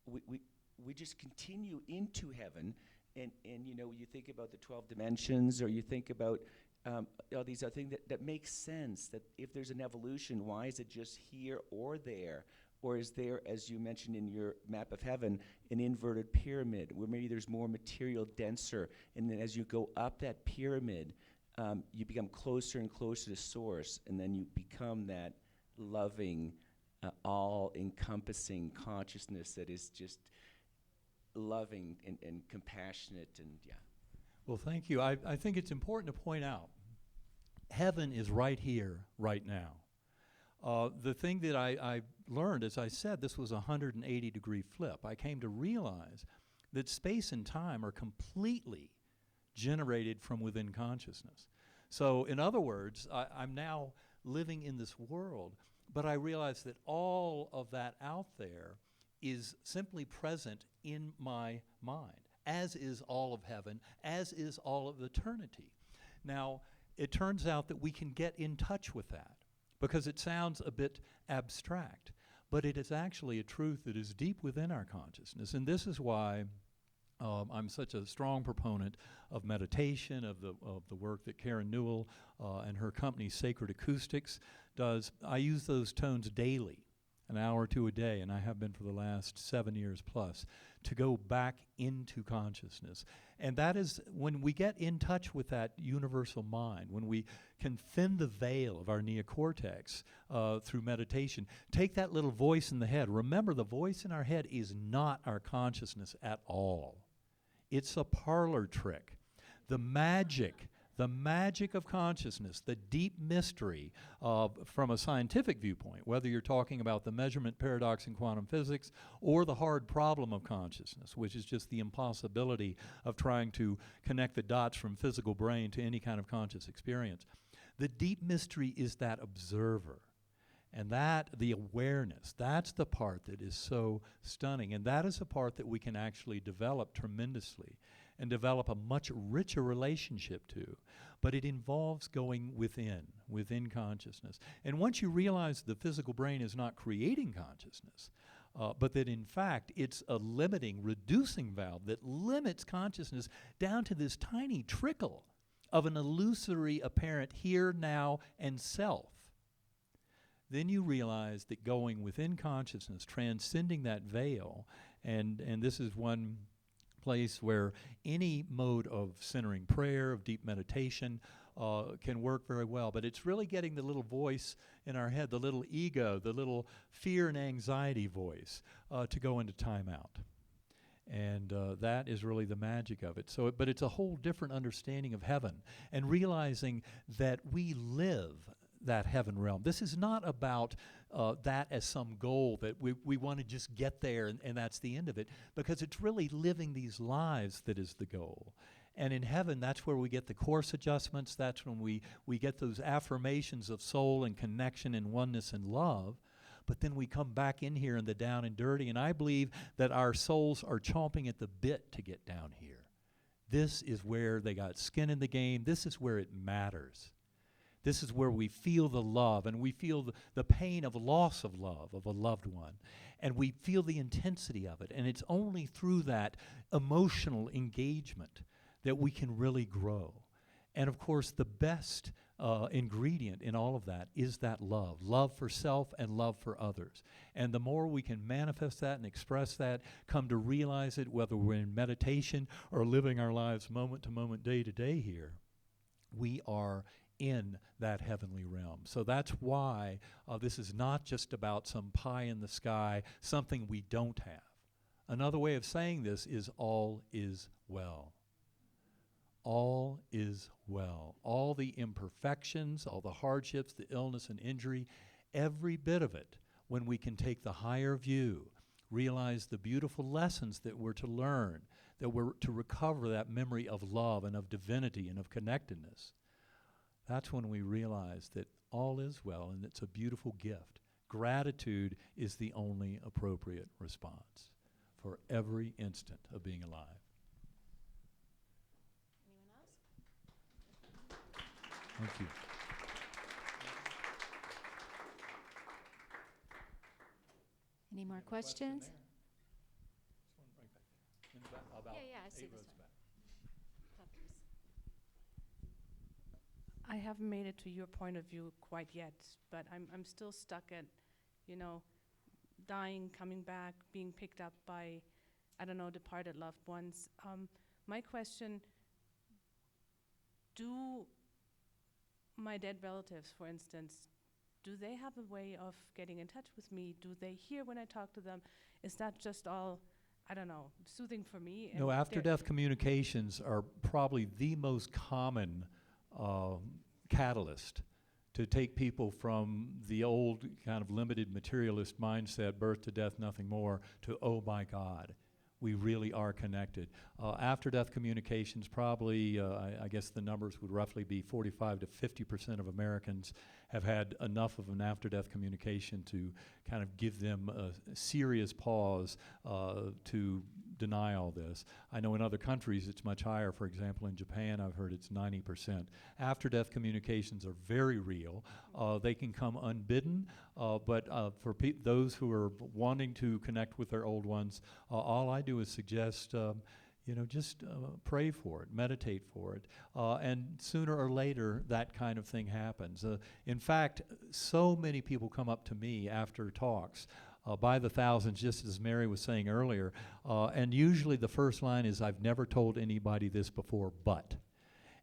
Speaker 14: we just continue into heaven, and you think about the 12 dimensions, or you think about all these other things that make sense, that if there's an evolution, why is it just here or there? Or is there, as you mentioned in your map of heaven, an inverted pyramid where maybe there's more material, denser, and then as you go up that pyramid, you become closer and closer to source, and then you become that loving, all-encompassing consciousness that is just loving and compassionate, and yeah.
Speaker 10: Well, thank you. I think it's important to point out, heaven is right here, right now. The thing that I learned, as I said, this was a 180-degree flip. I came to realize that space and time are completely generated from within consciousness. So, in other words, I'm now living in this world, but I realize that all of that out there is simply present in my mind, as is all of heaven, as is all of eternity. Now, it turns out that we can get in touch with that, because it sounds a bit abstract, but it is actually a truth that is deep within our consciousness. And this is why I'm such a strong proponent of meditation, of the work that Karen Newell and her company Sacred Acoustics does. I use those tones daily, an hour or two a day, and I have been for the last 7 years plus, to go back into consciousness. And that is when we get in touch with that universal mind, when we can thin the veil of our neocortex through meditation, take that little voice in the head. Remember, the voice in our head is not our consciousness at all. It's a parlor trick. The magic of consciousness, the deep mystery from a scientific viewpoint, whether you're talking about the measurement paradox in quantum physics or the hard problem of consciousness, which is just the impossibility of trying to connect the dots from physical brain to any kind of conscious experience. The deep mystery is that observer. And that, the awareness, that's the part that is so stunning. And that is the part that we can actually develop tremendously and develop a much richer relationship to. But it involves going within consciousness. And once you realize the physical brain is not creating consciousness, but that in fact it's a limiting, reducing valve that limits consciousness down to this tiny trickle of an illusory apparent here, now, and self, then you realize that going within consciousness, transcending that veil, and this is one place where any mode of centering prayer, of deep meditation, can work very well. But it's really getting the little voice in our head, the little ego, the little fear and anxiety voice, to go into timeout. And that is really the magic of it. So, but it's a whole different understanding of heaven, and realizing that we live that heaven realm. This is not about that as some goal that we want to just get there and that's the end of it, because it's really living these lives that is the goal. And in heaven, that's where we get the course adjustments. That's when we get those affirmations of soul and connection and oneness and love. But then we come back in here in the down and dirty, and I believe that our souls are chomping at the bit to get down here. This is where they got skin in the game. This is where it matters. This is where we feel the love, and we feel the pain of loss of love of a loved one. And we feel the intensity of it. And it's only through that emotional engagement that we can really grow. And of course, the best ingredient in all of that is that love for self and love for others. And the more we can manifest that and express that, come to realize it, whether we're in meditation or living our lives moment to moment, day to day here, we are in that heavenly realm. So that's why this is not just about some pie in the sky, something we don't have. Another way of saying this is all is well. All is well. All the imperfections, all the hardships, the illness and injury, every bit of it, when we can take the higher view, realize the beautiful lessons that we're to learn, that we're to recover that memory of love and of divinity and of connectedness. That's when we realize that all is well, and it's a beautiful gift. Gratitude is the only appropriate response for every instant of being alive.
Speaker 2: Anyone else?
Speaker 10: Thank you.
Speaker 2: Any more questions?
Speaker 10: About
Speaker 2: Yeah, I see
Speaker 10: Ava's
Speaker 2: this one.
Speaker 10: back.
Speaker 2: Top piece.
Speaker 15: I haven't made it to your point of view quite yet, but I'm still stuck at, dying, coming back, being picked up by, I don't know, departed loved ones. My question, do my dead relatives, for instance, do they have a way of getting in touch with me? Do they hear when I talk to them? Is that just all, I don't know, soothing for me?
Speaker 10: No,
Speaker 15: And
Speaker 10: after-death communications are probably the most common catalyst to take people from the old kind of limited materialist mindset, birth to death, nothing more, to, oh my God, we really are connected. After-death communications, probably, I guess the numbers would roughly be 45 to 50% of Americans have had enough of an after-death communication to kind of give them a serious pause to deny all this. I know in other countries it's much higher. For example, in Japan, I've heard it's 90%. After-death communications are very real. They can come unbidden, but for those who are wanting to connect with their old ones, all I do is suggest just pray for it, meditate for it, and sooner or later that kind of thing happens. In fact, so many people come up to me after talks by the thousands, just as Mary was saying earlier, and usually the first line is, I've never told anybody this before, but.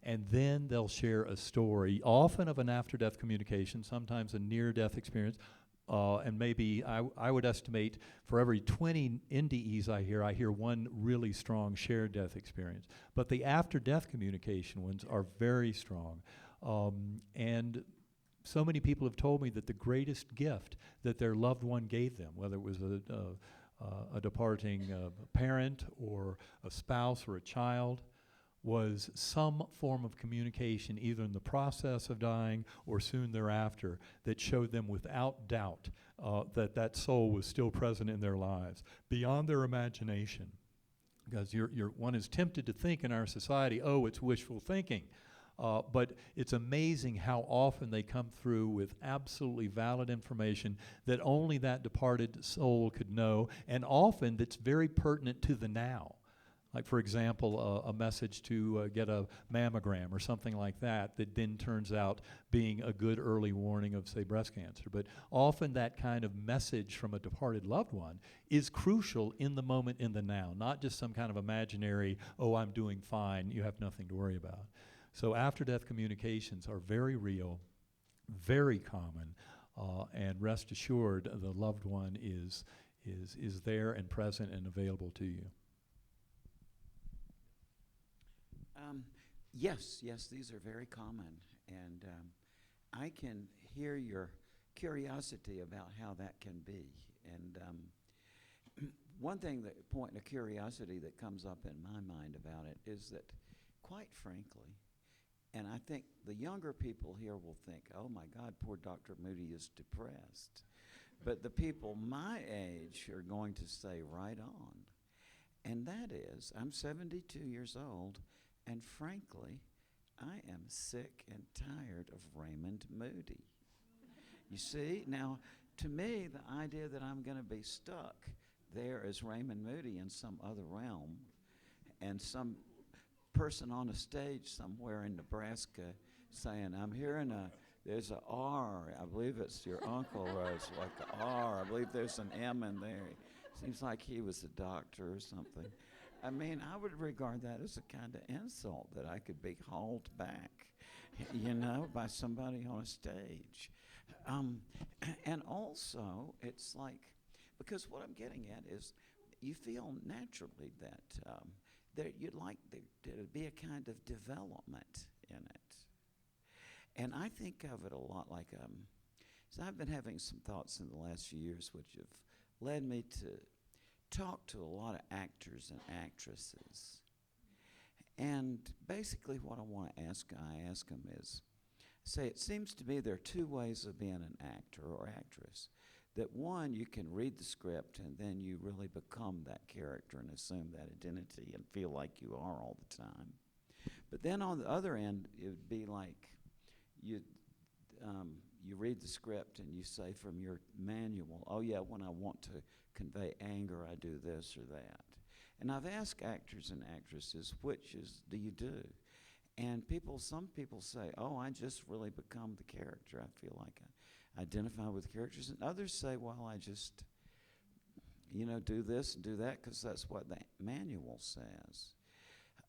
Speaker 10: And then they'll share a story, often of an after-death communication, sometimes a near-death experience, and maybe I would estimate for every 20 NDEs I hear one really strong shared death experience. But the after-death communication ones are very strong. And so many people have told me that the greatest gift that their loved one gave them, whether it was a departing parent or a spouse or a child, was some form of communication, either in the process of dying or soon thereafter, that showed them without doubt that soul was still present in their lives, beyond their imagination. Because one is tempted to think in our society, oh, it's wishful thinking. But it's amazing how often they come through with absolutely valid information that only that departed soul could know, and often that's very pertinent to the now. Like, for example, a message to get a mammogram or something like that then turns out being a good early warning of, say, breast cancer. But often that kind of message from a departed loved one is crucial in the moment, in the now, not just some kind of imaginary, oh, I'm doing fine, you have nothing to worry about. So after-death communications are very real, very common, and rest assured the loved one is there and present and available to you.
Speaker 11: Yes, these are very common, and I can hear your curiosity about how that can be. And one point of curiosity that comes up in my mind about it is that, quite frankly, and I think the younger people here will think, oh my God, poor Dr. Moody is depressed. But the people my age are going to say, right on. And that is, I'm 72 years old, and frankly, I am sick and tired of Raymond Moody. You see, now, to me, the idea that I'm going to be stuck there as Raymond Moody in some other realm, and some person on a stage somewhere in Nebraska saying, I'm hearing there's a R, I believe it's your uncle, Rose, like a R, I believe there's an M in there. Seems like he was a doctor or something. I mean, I would regard that as a kind of insult, that I could be hauled back, by somebody on a stage. And also, it's like, because what I'm getting at is, you feel naturally that you'd like there to be a kind of development in it. And I think of it a lot like, so I've been having some thoughts in the last few years which have led me to talk to a lot of actors and actresses. And basically what I ask them is, say, it seems to me there are two ways of being an actor or actress. That one, you can read the script and then you really become that character and assume that identity and feel like you are all the time. But then on the other end, it would be like you read the script and you say from your manual, oh yeah, when I want to convey anger, I do this or that. And I've asked actors and actresses, which do you do? And some people say, oh, I just really become the character. I feel like I identify with characters. And others say, well, I just, do this and do that because that's what the manual says.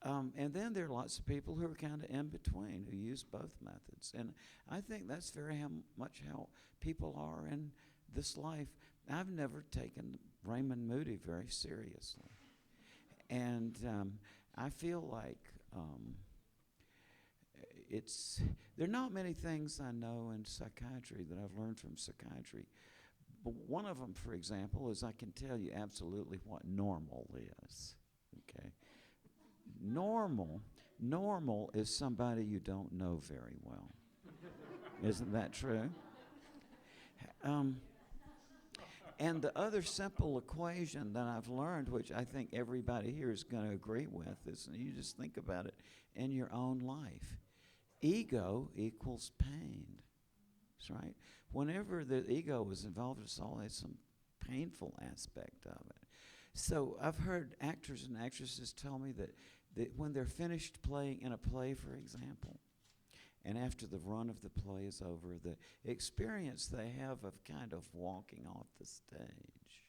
Speaker 11: And then there are lots of people who are kind of in between, who use both methods. And I think that's very much how people are in this life. I've never taken Raymond Moody very seriously. And I feel like there are not many things I know in psychiatry that I've learned from psychiatry. But one of them, for example, is I can tell you absolutely what normal is. Okay? Normal is somebody you don't know very well. Isn't that true? And the other simple equation that I've learned, which I think everybody here is going to agree with, is you just think about it in your own life. Ego equals pain. That's right. Whenever the ego is involved, there's always some painful aspect of it. So I've heard actors and actresses tell me that when they're finished playing in a play, for example, and after the run of the play is over, the experience they have of kind of walking off the stage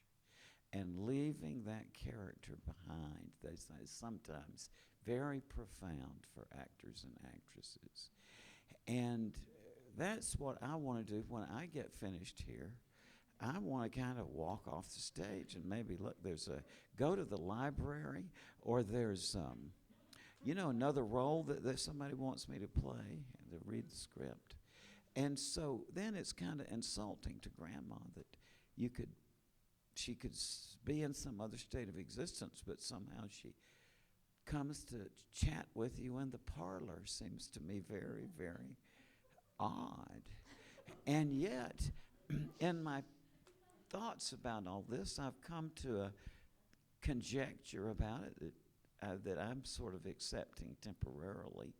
Speaker 11: and leaving that character behind, they say, is sometimes very profound for actors and actresses. And that's what I want to do when I get finished here. I want to kind of walk off the stage and maybe look, go to the library, or there's, another role that somebody wants me to play, and to read the script. And so then it's kind of insulting to Grandma that she could be in some other state of existence, but somehow she comes to chat with you in the parlor. Seems to me very, very odd. And yet, in my thoughts about all this, I've come to a conjecture about it that I'm sort of accepting temporarily,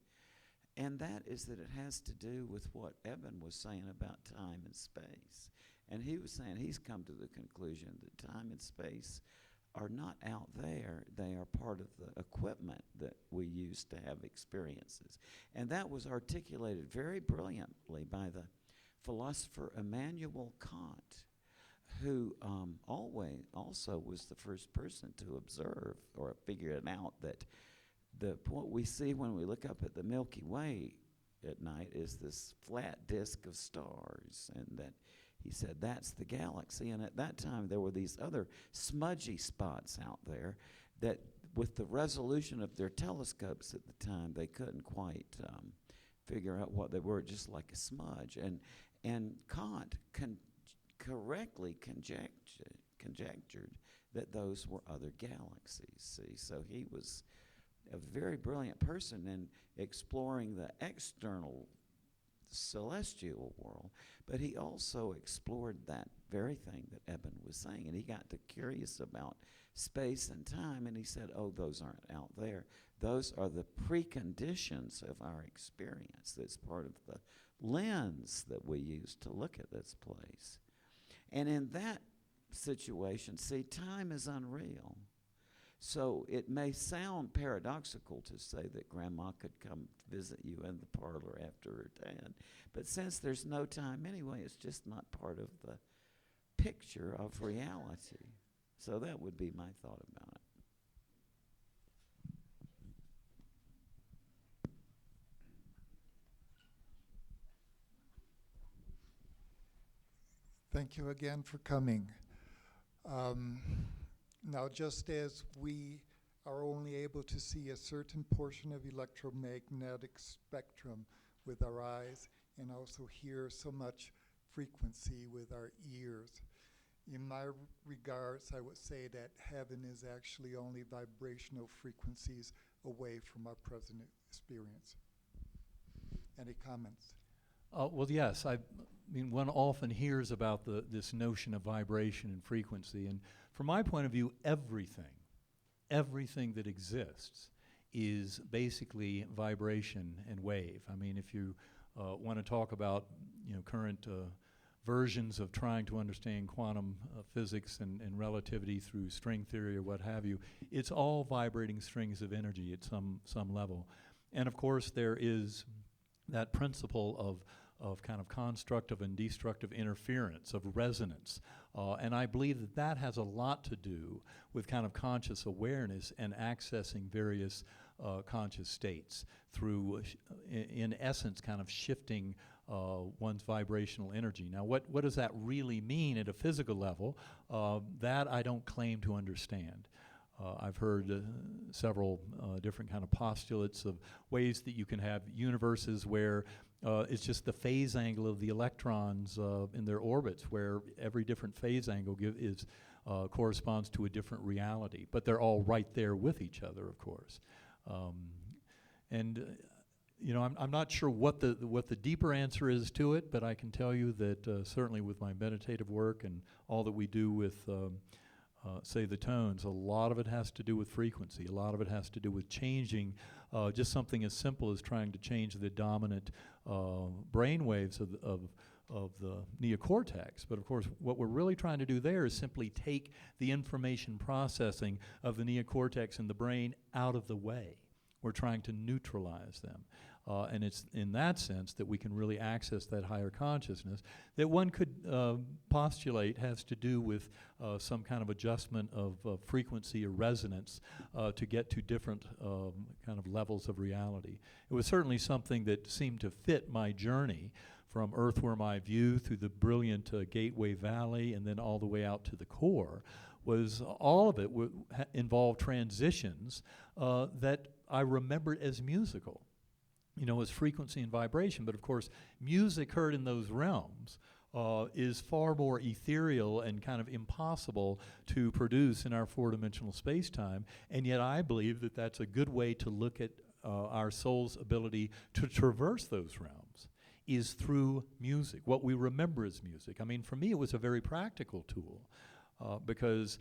Speaker 11: and that is that it has to do with what Eben was saying about time and space. And he was saying he's come to the conclusion that time and space are not out there. They are part of the equipment that we use to have experiences. And that was articulated very brilliantly by the philosopher Immanuel Kant, who also was the first person to observe or figure it out that what we see when we look up at the Milky Way at night is this flat disk of stars, and that he said that's the galaxy. And at that time there were these other smudgy spots out there that with the resolution of their telescopes at the time they couldn't quite figure out what they were, just like a smudge. And Kant correctly conjectured that those were other galaxies. See, so he was a very brilliant person in exploring the external celestial world, but he also explored that very thing that Eben was saying, and he got curious about space and time, and he said, oh, those aren't out there. Those are the preconditions of our experience. That's part of the lens that we use to look at this place. And in that situation, see, time is unreal. So it may sound paradoxical to say that Grandma could come visit you in the parlor after her dad, but since there's no time anyway, it's just not part of the picture of reality. So that would be my thought about it.
Speaker 12: Thank you again for coming. Now, just as we are only able to see a certain portion of electromagnetic spectrum with our eyes and also hear so much frequency with our ears, in my regards, I would say that heaven is actually only vibrational frequencies away from our present experience. Any comments?
Speaker 10: Well, yes. I mean, one often hears about this notion of vibration and frequency, and from my point of view, everything that exists is basically vibration and wave. I mean, if you want to talk about current versions of trying to understand quantum physics and relativity through string theory or what have you. It's all vibrating strings of energy at some level. And of course, there is that principle of kind of constructive and destructive interference, of resonance. And I believe that that has a lot to do with kind of conscious awareness and accessing various conscious states through, in essence, kind of shifting one's vibrational energy. Now, what does that really mean at a physical level? That I don't claim to understand. I've heard several different kind of postulates of ways that you can have universes where it's just the phase angle of the electrons in their orbits, where every different phase angle corresponds to a different reality. But they're all right there with each other, of course. You know, I'm not sure what the deeper answer is to it, but I can tell you that certainly with my meditative work and all that we do with say the tones, a lot of it has to do with frequency. A lot of it has to do with changing just something as simple as trying to change the dominant brain waves of the neocortex. But of course, what we're really trying to do there is simply take the information processing of the neocortex in the brain out of the way. We're trying to neutralize them. And it's in that sense that we can really access that higher consciousness that one could postulate has to do with some kind of adjustment of frequency or resonance to get to different kind of levels of reality. It was certainly something that seemed to fit my journey from Earthworm Eye View through the brilliant Gateway Valley and then all the way out to the core. Was all of it involved transitions that I remembered as musical. You know, as frequency and vibration, but of course, music heard in those realms is far more ethereal and kind of impossible to produce in our four-dimensional space-time, and yet I believe that that's a good way to look at our soul's ability to traverse those realms, is through music, what we remember as music. I mean, for me, it was a very practical tool. Because,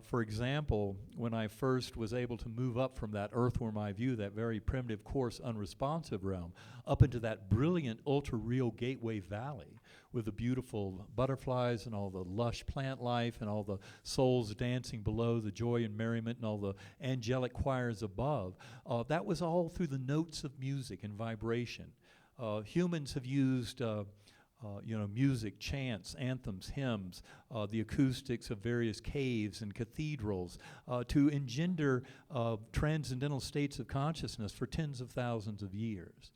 Speaker 10: for example, when I first was able to move up from that Earthworm Eye View, that very primitive, coarse, unresponsive realm, up into that brilliant, ultra-real Gateway Valley with the beautiful butterflies and all the lush plant life and all the souls dancing below, the joy and merriment and all the angelic choirs above, that was all through the notes of music and vibration. Humans have used music, chants, anthems, hymns, the acoustics of various caves and cathedrals to engender transcendental states of consciousness for tens of thousands of years.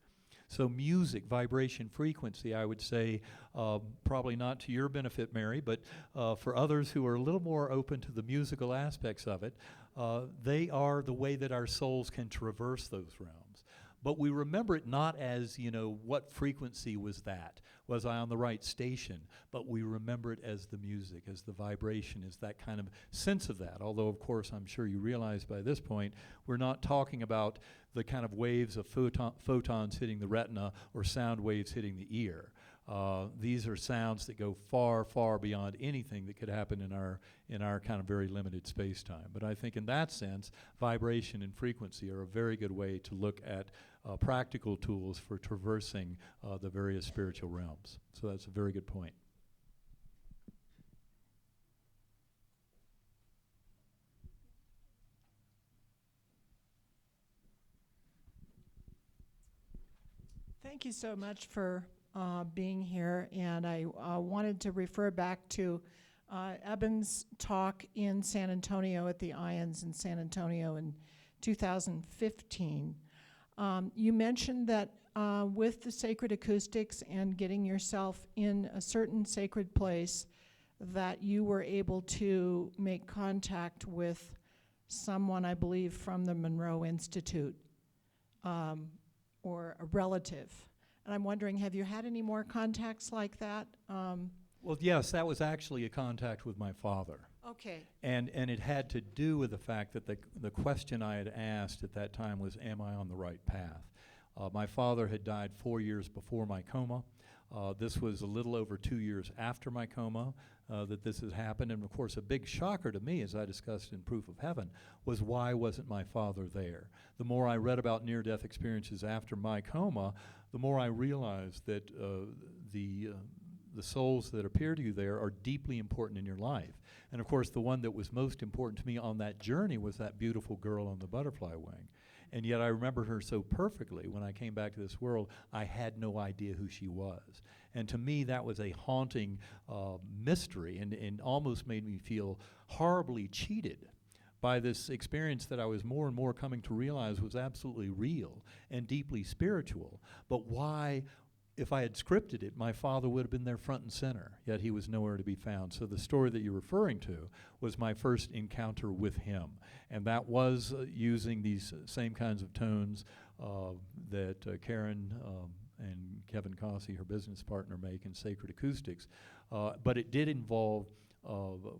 Speaker 10: So music, vibration, frequency, I would say, probably not to your benefit, Mary, but for others who are a little more open to the musical aspects of it, they are the way that our souls can traverse those realms. But we remember it not as, what frequency was that? Was I on the right station? But we remember it as the music, as the vibration, as that kind of sense of that. Although, of course, I'm sure you realize by this point, we're not talking about the kind of waves of photons hitting the retina or sound waves hitting the ear. These are sounds that go far, far beyond anything that could happen in our kind of very limited space-time. But I think in that sense, vibration and frequency are a very good way to look at practical tools for traversing the various spiritual realms. So that's a very good point.
Speaker 16: Thank you so much for being here, and I wanted to refer back to Eben's talk in San Antonio at the Ions in San Antonio in 2015. You mentioned that with the sacred acoustics and getting yourself in a certain sacred place, that you were able to make contact with someone, I believe, from the Monroe Institute, or a relative. And I'm wondering, have you had any more contacts like that?
Speaker 10: Well, yes, that was actually a contact with my father.
Speaker 16: Okay.
Speaker 10: And it had to do with the fact that the question I had asked at that time was, am I on the right path? My father had died 4 years before my coma. This was a little over 2 years after my coma that this had happened. And of course, a big shocker to me, as I discussed in Proof of Heaven, was why wasn't my father there? The more I read about near-death experiences after my coma, the more I realized that the souls that appear to you there are deeply important in your life. And of course, the one that was most important to me on that journey was that beautiful girl on the butterfly wing. And yet I remember her so perfectly when I came back to this world, I had no idea who she was. And to me, that was a haunting mystery and almost made me feel horribly cheated by this experience that I was more and more coming to realize was absolutely real and deeply spiritual. But why, if I had scripted it, my father would have been there front and center, yet he was nowhere to be found. So the story that you're referring to was my first encounter with him. And that was using these same kinds of tones that Karen and Kevin Cossey, her business partner, make in Sacred Acoustics. But it did involve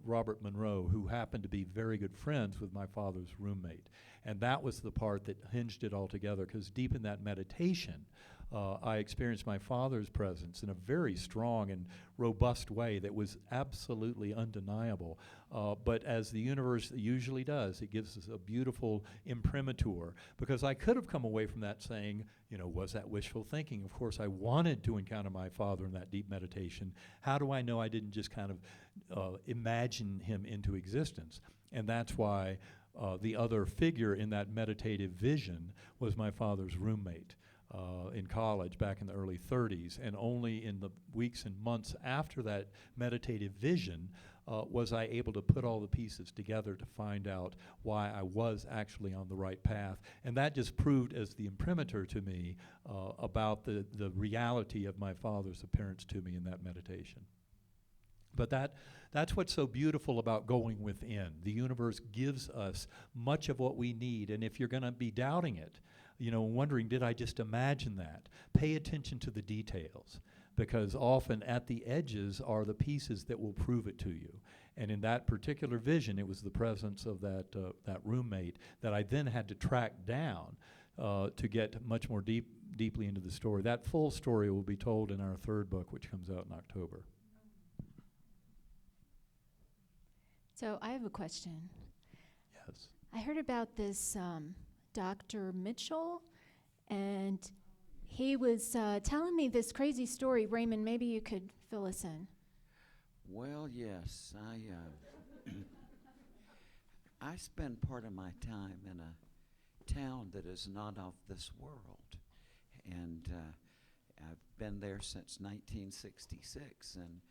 Speaker 10: Robert Monroe, who happened to be very good friends with my father's roommate. And that was the part that hinged it all together, because deep in that meditation, I experienced my father's presence in a very strong and robust way that was absolutely undeniable. But as the universe usually does, it gives us a beautiful imprimatur, because I could have come away from that saying, you know, was that wishful thinking? Of course, I wanted to encounter my father in that deep meditation. How do I know I didn't just kind of imagine him into existence? And that's why the other figure in that meditative vision was my father's roommate. In college back in the early 30s, and only in the weeks and months after that meditative vision was I able to put all the pieces together to find out why I was actually on the right path. And that just proved as the imprimatur to me about the reality of my father's appearance to me in that meditation. But that's what's so beautiful about going within. The universe gives us much of what we need, and if you're going to be doubting it, you know, wondering, did I just imagine that? Pay attention to the details, because often at the edges are the pieces that will prove it to you. And in that particular vision, it was the presence of that roommate that I then had to track down to get much more deeply into the story. That full story will be told in our third book, which comes out in October.
Speaker 2: So I have a question.
Speaker 10: Yes.
Speaker 2: I heard about this Dr. Mitchell, and he was telling me this crazy story. Raymond, maybe you could fill us in.
Speaker 11: Well, yes, I spend part of my time in a town that is not of this world, and I've been there since 1966, and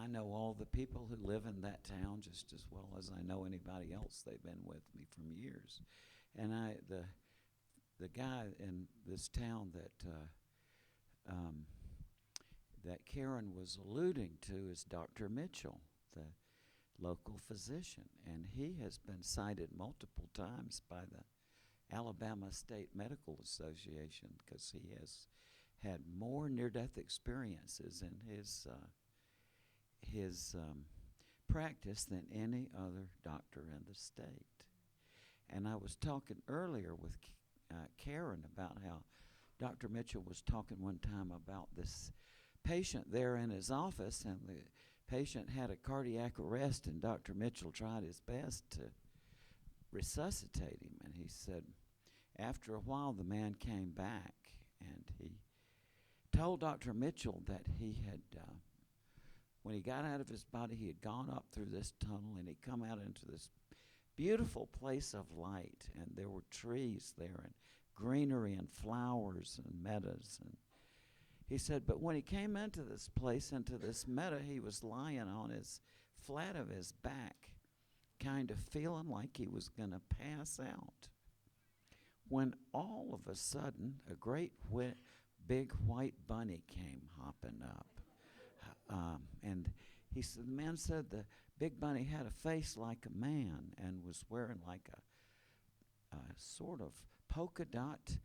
Speaker 11: I know all the people who live in that town just as well as I know anybody else. They've been with me from years. And the guy in this town that Karen was alluding to is Dr. Mitchell, the local physician. And he has been cited multiple times by the Alabama State Medical Association because he has had more near-death experiences in his practice than any other doctor in the state. And I was talking earlier with Karen about how Dr. Mitchell was talking one time about this patient there in his office, and the patient had a cardiac arrest, and Dr. Mitchell tried his best to resuscitate him. And he said after a while the man came back, and he told Dr. Mitchell that he had, when he got out of his body, he had gone up through this tunnel, and he'd come out into this beautiful place of light, and there were trees there and greenery and flowers and meadows. And he said, but when he came into this place, into this meadow, he was lying on his flat of his back, kind of feeling like he was going to pass out, when all of a sudden a great big white bunny came hopping up. And he said, the man said the big bunny had a face like a man and was wearing like a sort of polka dot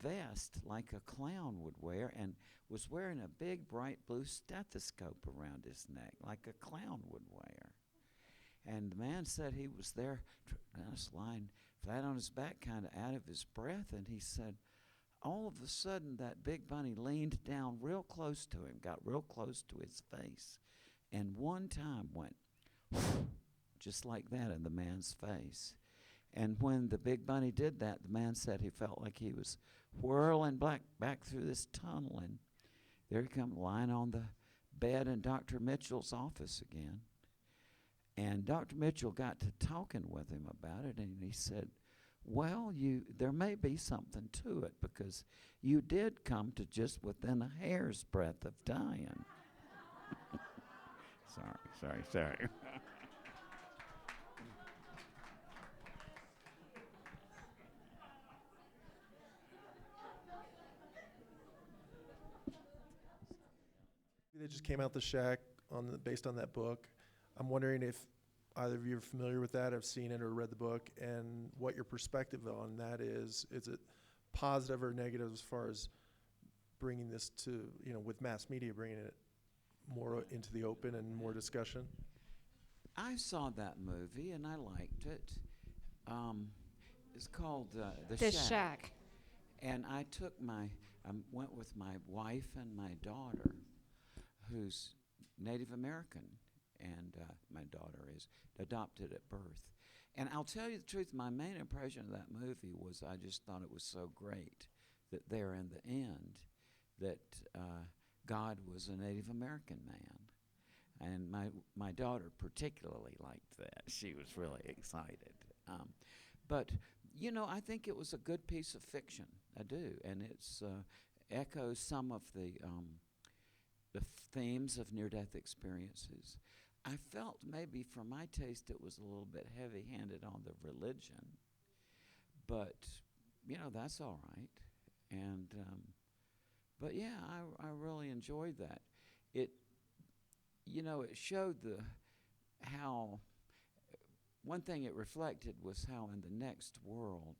Speaker 11: vest like a clown would wear, and was wearing a big bright blue stethoscope around his neck like a clown would wear. And the man said he was there just lying flat on his back, kind of out of his breath, and he said all of a sudden that big bunny leaned down real close to him, got real close to his face, and one time went just like that in the man's face. And when the big bunny did that, the man said he felt like he was whirling back through this tunnel, and there he come lying on the bed in Dr. Mitchell's office again. And Dr. Mitchell got to talking with him about it, and he said, well, there may be something to it, because you did come to just within a hair's breadth of dying. Sorry.
Speaker 17: They just came out the shack based on that book. I'm wondering if either of you are familiar with that, have seen it or read the book, and what your perspective on that is. Is it positive or negative as far as bringing this to, with mass media, bringing it more into the open and more discussion?
Speaker 11: I saw that movie and I liked it. It's called The Shack. And I went with my wife and my daughter, who's Native American, and my daughter is adopted at birth. And I'll tell you the truth, my main impression of that movie was I just thought it was so great that there in the end that God was a Native American man. And my daughter particularly liked that. She was really excited. But, I think it was a good piece of fiction. I do. And it's echoes some of the themes of near-death experiences. I felt maybe for my taste it was a little bit heavy-handed on the religion. But, that's all right. And, but yeah, I really enjoyed that. It showed how, one thing it reflected was how in the next world,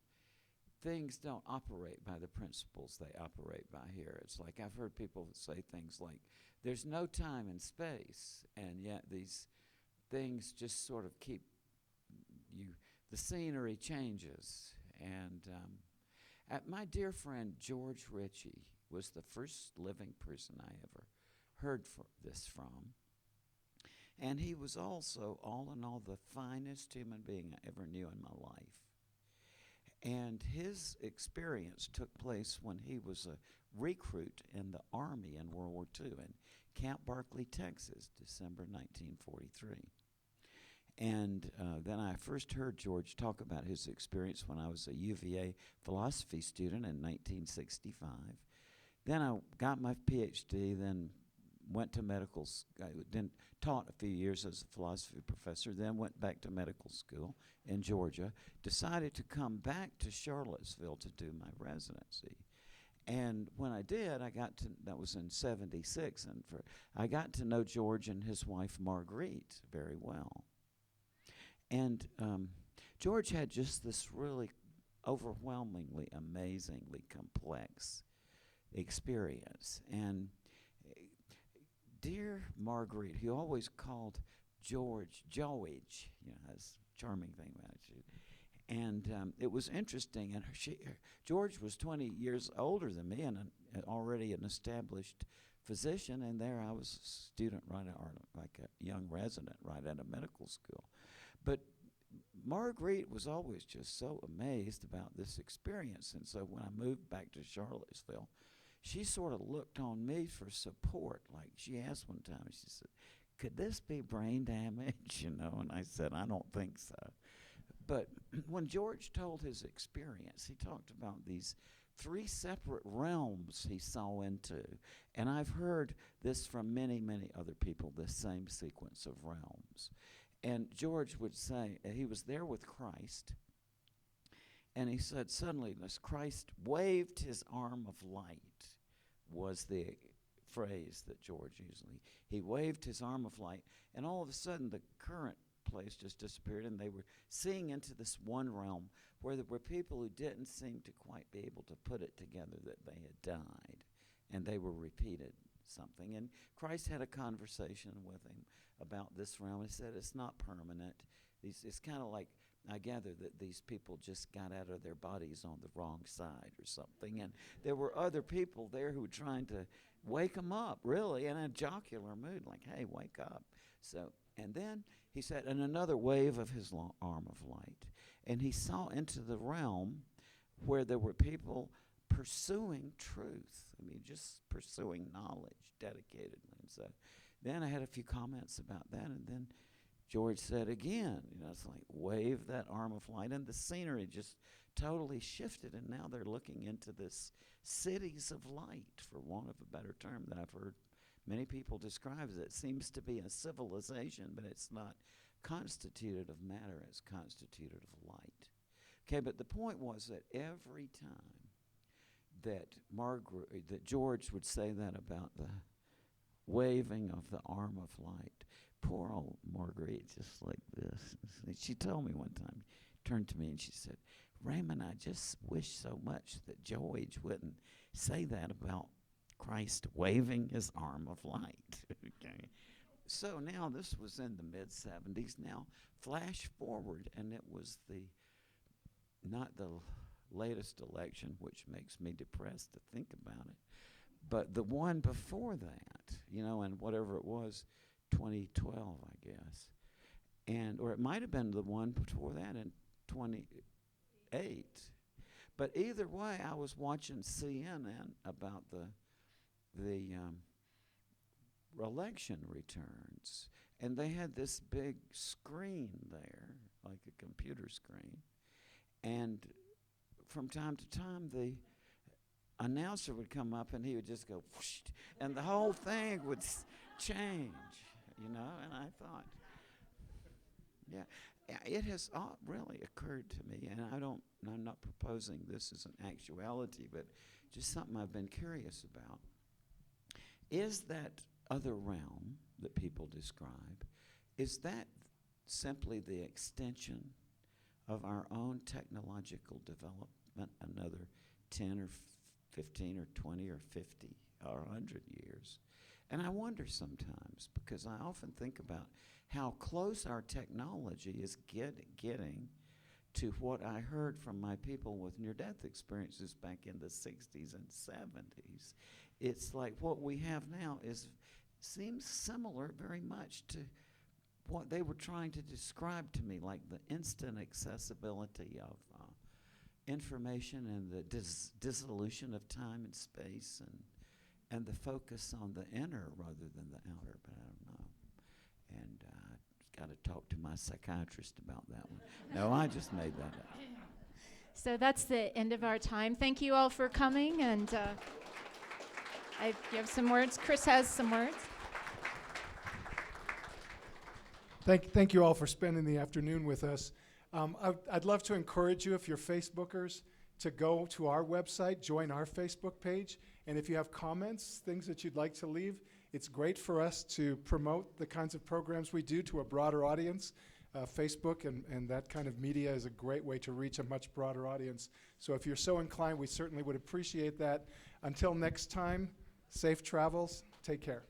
Speaker 11: things don't operate by the principles they operate by here. It's like I've heard people say things like, there's no time and space, and yet these things just sort of keep the scenery changes. And my dear friend George Ritchie was the first living person I ever heard this from. And he was also, all in all, the finest human being I ever knew in my life. And his experience took place when he was a recruit in the Army in World War II in Camp Barkley, Texas, December 1943. And then I first heard George talk about his experience when I was a UVA philosophy student in 1965. Then I got my PhD, then went to medical school, then taught a few years as a philosophy professor, then went back to medical school in Georgia, decided to come back to Charlottesville to do my residency. And when I did, that was in 76, and I got to know George and his wife Marguerite very well. And George had just this really overwhelmingly, amazingly complex experience. And dear Marguerite, he always called George, that's a charming thing about it. And it was interesting, and George was 20 years older than me and already an established physician, and there I was a student like a young resident right out of medical school. But Marguerite was always just so amazed about this experience, and so when I moved back to Charlottesville, she sort of looked on me for support. Like she asked one time, she said, could this be brain damage, And I said, I don't think so. But when George told his experience, he talked about these 3 separate realms he saw into. And I've heard this from many, many other people, this same sequence of realms. And George would say, he was there with Christ, and he said suddenly, as Christ waved his arm of light, was the phrase that George he waved his arm of light, and all of a sudden the current place just disappeared, and they were seeing into this one realm where there were people who didn't seem to quite be able to put it together that they had died, and they were repeated something. And Christ had a conversation with him about this realm. He said, it's not permanent. It's kind of like, I gather that these people just got out of their bodies on the wrong side or something. And there were other people there who were trying to wake them up, really, in a jocular mood, like, hey, wake up. So, and then he said, and another wave of his arm of light. And he saw into the realm where there were people pursuing truth. I mean, just pursuing knowledge dedicatedly. And so Then I had a few comments about that, and then George said again, it's like wave that arm of light, and the scenery just totally shifted, and now they're looking into this cities of light, for want of a better term, that I've heard many people describe as it seems to be a civilization, but it's not constituted of matter, it's constituted of light. Okay, but the point was that every time that George would say that about the waving of the arm of light, poor old Marguerite, just like this. She told me one time, turned to me and she said, Raymond, I just wish so much that George wouldn't say that about Christ waving his arm of light. Okay. So now this was in the mid-70s. Now flash forward, and it was not the latest election, which makes me depressed to think about it, but the one before that, and whatever it was, 2012, I guess. Or it might have been the one before that in 28. But either way, I was watching CNN about the election returns, and they had this big screen there, like a computer screen, and from time to time the announcer would come up and he would just go whoosh, and the whole thing would change, and I thought, yeah, it has really occurred to me, and I'm not proposing this as an actuality, but just something I've been curious about. Is that other realm that people describe, is that simply the extension of our own technological development another 10 or 15 or 20 or 50 or 100 years? And I wonder sometimes, because I often think about how close our technology is getting to what I heard from my people with near-death experiences back in the 60s and 70s. It's like what we have now seems similar very much to what they were trying to describe to me, like the instant accessibility of information and the dissolution of time and space, and the focus on the inner rather than the outer, but I don't know. And got to talk to my psychiatrist about that one. No, I just made that up.
Speaker 2: So that's the end of our time. Thank you all for coming, and you have some words. Chris has some words.
Speaker 1: Thank you all for spending the afternoon with us. I'd love to encourage you, if you're Facebookers, to go to our website, join our Facebook page, and if you have comments, things that you'd like to leave, it's great for us to promote the kinds of programs we do to a broader audience. Facebook and that kind of media is a great way to reach a much broader audience. So if you're so inclined, we certainly would appreciate that. Until next time, safe travels. Take care.